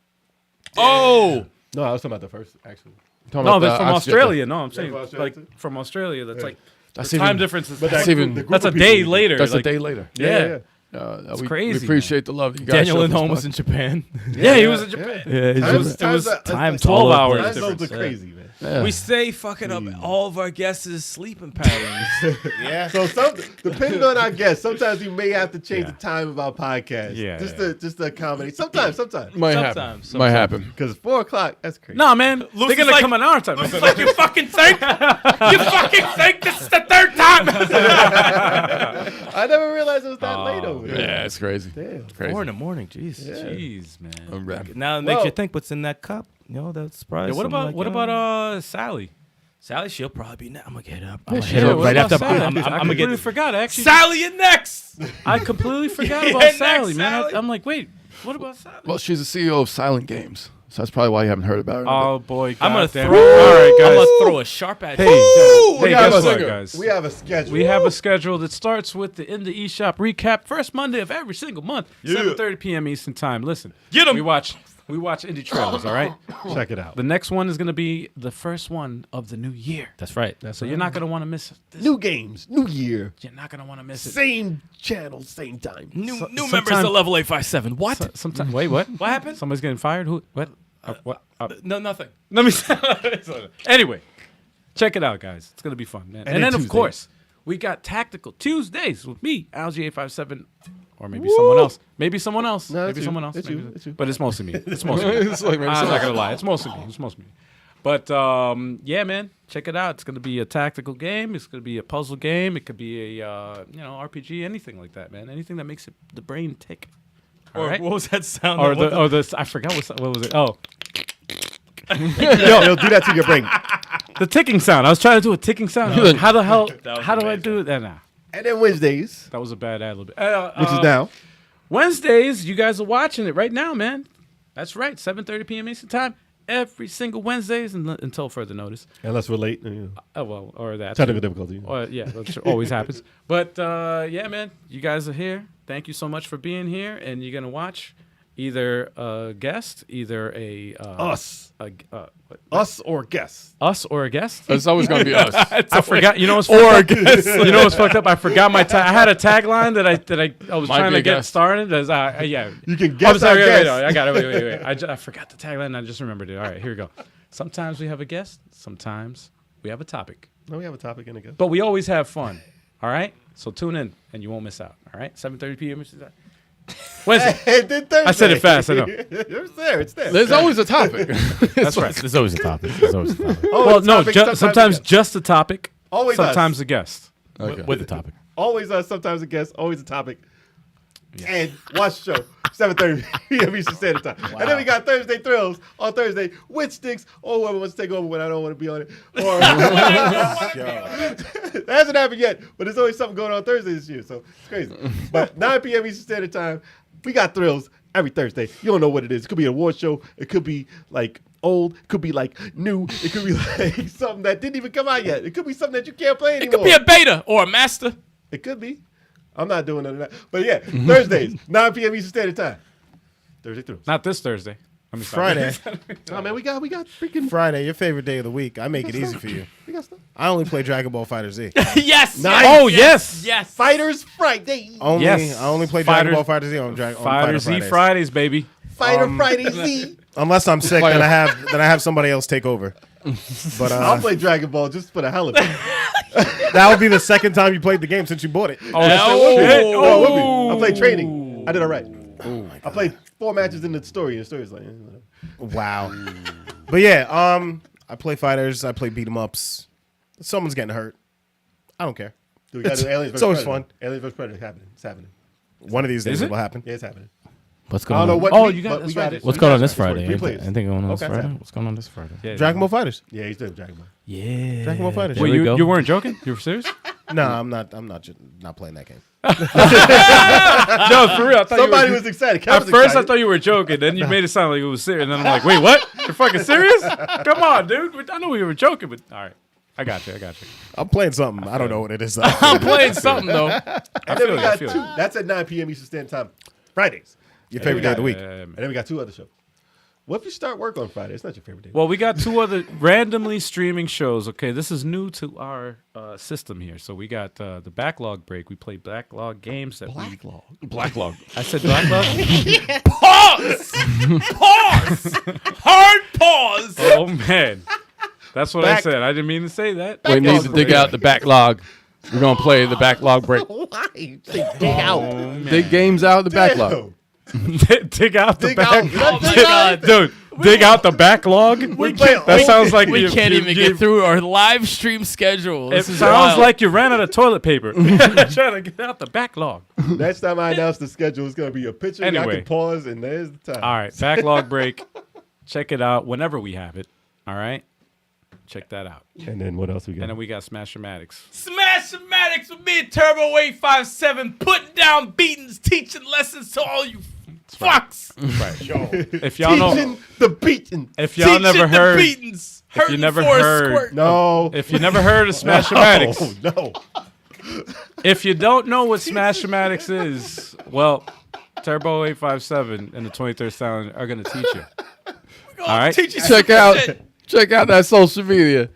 Oh, No, I was talking about the first actually. Talking No, about that's the from Oxygen. Australia. No, I'm saying from Australia like too? from Australia. That's like That's the time even- difference is. But That's that even- the group That's a of day people- later. That's like, a day later. Yeah. It's we, crazy, We appreciate the love. You guys Daniel show and this Holmes podcast. in Japan. Yeah, he was in Japan. Yeah, It was Times 12 hours Time zones difference. are crazy, man. Yeah. We stay fucking up all of our guests' sleeping patterns. Yeah. So depending on our guests, sometimes we may have to change the time of our podcast. Yeah, Just to accommodate. Sometimes. Might happen. Sometimes. Might happen. Because 4 o'clock, that's crazy. No, man, they're Lucy's gonna like- come on our time. It's like you fucking think? You fucking think this is the third time? I never realized it was that late over there. Yeah, it's crazy. Damn. It's crazy. 4 in the morning, jeez. Jeez, man. I'm rapping. Now it makes Well- you think what's in that cup. You know, that surprise. Yeah, what something about like what that. about Sally? Sally? She'll probably be. I'm gonna get up. Yeah, I'm gonna shit, hit her what right about after. Sally? I'm I gonna completely get forgot. Actually, Sally. You next. I completely forgot Yeah, about next, Sally, man. Sally. I'm like, wait, what about Sally? Well, she's the CEO of Silent Games, so that's probably why you haven't heard about her. Oh boy, I'm gonna goddamn throw. it. All right, I'm guys. gonna throw a sharp at Hey, you. hey, have guess a what, singer. guys? We have a schedule. We have a schedule that starts with the In the eShop recap, first Monday of every single month, 7:30 p.m. Eastern Time. Listen, Get 'em. We watch indie trailers, all right? Check it out. The next one is going to be the first one of the new year. That's right. So you're not going to want to miss this. New games, new year, You're not going to want to miss it. same channel, same time. New members sometime- of Level 857. What? Sometimes, wait, what? What happened? Somebody's getting fired? Who? What? What? No, nothing. Let me. Anyway, check it out, guys. It's gonna be fun, man. And then, of Tuesdays. course, we got Tactical Tuesdays with me, Algie857, or maybe someone else. Maybe someone else. No, maybe it's someone you. else. It's maybe you. It's you. But it's mostly me. It's mostly me. It's like, maybe I'm some- not gonna lie. It's mostly me. It's mostly me. But yeah, man, check it out. It's gonna be a tactical game. It's gonna be a puzzle game. It could be a RPG, anything like that, man. Anything that makes the brain tick. All Or right? what was that sound? Or What the I forgot what was it? Oh, Yo, do that to your brain. the ticking sound. I was trying to do a ticking sound. I was like, how the hell? was How do I amazing. do that? Nah, And then Wednesdays, that was a bad ad lib. which is now. Wednesdays. You guys are watching it right now, man. That's right. 7:30 p.m. Eastern Time. every single Wednesdays until further notice. Unless we're late. Oh, well, or that. Technical difficulty. Or, yeah, that always happens. But, yeah, man, you guys are here. Thank you so much for being here. And you're going to watch either a guest, either a... Us. What? Us or guests. Us or a guest? It's always going to be us. I forgot. You know what's fucked up? You know what's fucked up? I forgot my I had a tagline that I was Might trying be to a get guest. started. As yeah. You can I'm guess sorry. our Wait, guest. I got it. Wait. I forgot the tagline. And I just remembered it. All right, here we go. Sometimes we have a guest. Sometimes we have a topic. No, we have a topic and a guest. But we always have fun. All right. So tune in and you won't miss out. All right. 7:30 p.m. Wednesday. I said it fast. I know. It's there. It's there. There's always a topic. That's right. There's always a topic. There's always a topic. Well, no. topic, Sometimes a guest. just a topic. Always Sometimes us. a guest. Okay. With the topic. Always us. Sometimes a guest. Always a topic. And watch the show. 7:30 p.m. Eastern Standard Time. And then we got Thursday Thrills on Thursday with Sticks or whoever wants to take over when I don't want to be on it. Or that hasn't happened yet, but there's always something going on Thursday this year, so it's crazy. But 9 p.m. Eastern Standard Time, we got Thrills every Thursday. You don't know what it is. It could be an award show. It could be like old. It could be like new. It could be like something that didn't even come out yet. It could be something that you can't play It anymore. could be a beta or a master. It could be. I'm not doing none of that. But yeah, Thursdays, 9 p.m. Eastern Standard Time. Thursday Thrills. Not this Thursday. I mean, Friday. Oh man, we got freaking Friday, your favorite day of the week. I make it easy for you. we got stuff. I only play Dragon Ball Fighter Z. Yes. Nice. Oh, yes. Yes. Fighters Friday. Only, Yes. I only play Fighter- Dragon Ball Fighter Z on Dragon Fighter Z Fridays, baby. Fighter Friday Z. Unless I'm sick, then I have somebody else take over. But I'll play Dragon Ball just for the hell of it. that would be the second time you played the game since you bought it. Oh, that's Oh. shit. No, it would be. I played training. I did all right. I played 4 matches in the story. And the story's like, whatever. Wow. But yeah, I play fighters. I play beat 'em ups. Someone's getting hurt. I don't care. Dude, we gotta do Aliens It's vs. always Predator. fun. Aliens vs. Predator is happening. It's happening. One of these days Is it it? will happen. Yeah, it's happening. What's I going don't on? know what Oh, week, you got- but that's we got right. it. What's We going got on this it. Story. Friday? Replays. Anything going on this Okay, Friday? it's What's going on this Friday? Yeah, Dragon Ball Fighters. Yeah, he's doing Dragon Ball. Yeah. Dragon Ball Fighters. There Wait, we go. you weren't joking? You were serious? No, I'm not playing that game. No, for real. I thought Somebody you were, was excited. at first, I thought you were joking. Then you made it sound like it was serious. And then I'm like, wait, what? You're fucking serious? Come on, dude. I know we were joking, but all right. I got you. I'm playing something. I don't know what it is. I'm playing something though. And then we I got feel two. you. That's at 9 p.m. Eastern Standard Time. Fridays. Your favorite day of the week. And then we got 2 other shows. What if you start work on Friday? It's not your favorite day. Well, we got 2 other randomly streaming shows. Okay, this is new to our system here. So we got the backlog break. We play backlog games that Blacklog. I said backlog. Pause. Hard pause. Oh man, that's what I Back- said. I didn't mean to say that. We need to dig out the backlog. We're gonna play the backlog break. Why? Dig out. Dig games out of the backlog. Damn. Dig out the Dig back. out. Oh my God. Dude, dig out the backlog. That sounds like We can't even get through our live stream schedule. It This is sounds wild. like you ran out of toilet paper. Trying to get out the backlog. Next time I announce the schedule, it's going to be a picture. I Anyway. can pause, and there's the time. All right, backlog break. Check it out whenever we have it. All right, check that out. And then what else we got? And then we got Smash-O-Matics. Smash-O-Matics with me, Turbo 857, putting down beatings, teaching lessons to all you fucks. If y'all know, Teaching the beating. if y'all never Teaching heard, the beatings, if you hurting never for a heard- squirt. No. if you never heard of Smash-O-Matics, Oh, no. if you don't know what Smash-O-Matics is, well, Turbo 857 and the 23rd Sound are gonna teach you. All right. Teach you Check some out shit. that social media.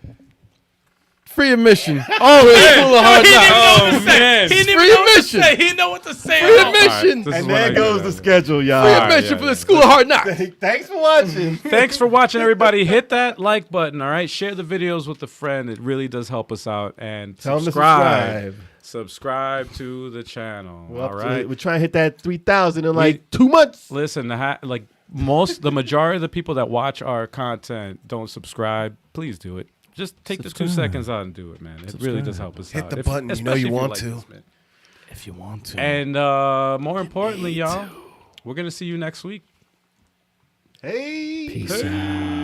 Free admission. Oh, School of Hard He didn't Knocks. know what to say. man. He didn't Free even know what to admission. say. He didn't know what to say. Free at all. admission. This is And what I there do, goes man. the schedule, y'all. Free All right, admission yeah, for yeah. the School of Hard Knocks. Thanks for watching. Thanks for watching, everybody. Hit that like button, all right? Share the videos with a friend. It really does help us out. And Tell them to subscribe. subscribe. Subscribe to the channel, We're all up to right? it. We're trying to hit that 3,000 in like 2 months. Listen, the majority of the people that watch our content don't subscribe. Please do it. Just take the 2 seconds out and do it, man. It really does help us Hit out. the button. You know especially you if want like to. this, man. If you want to. And more importantly, y'all, we're going to see you next week. Hey. Peace out.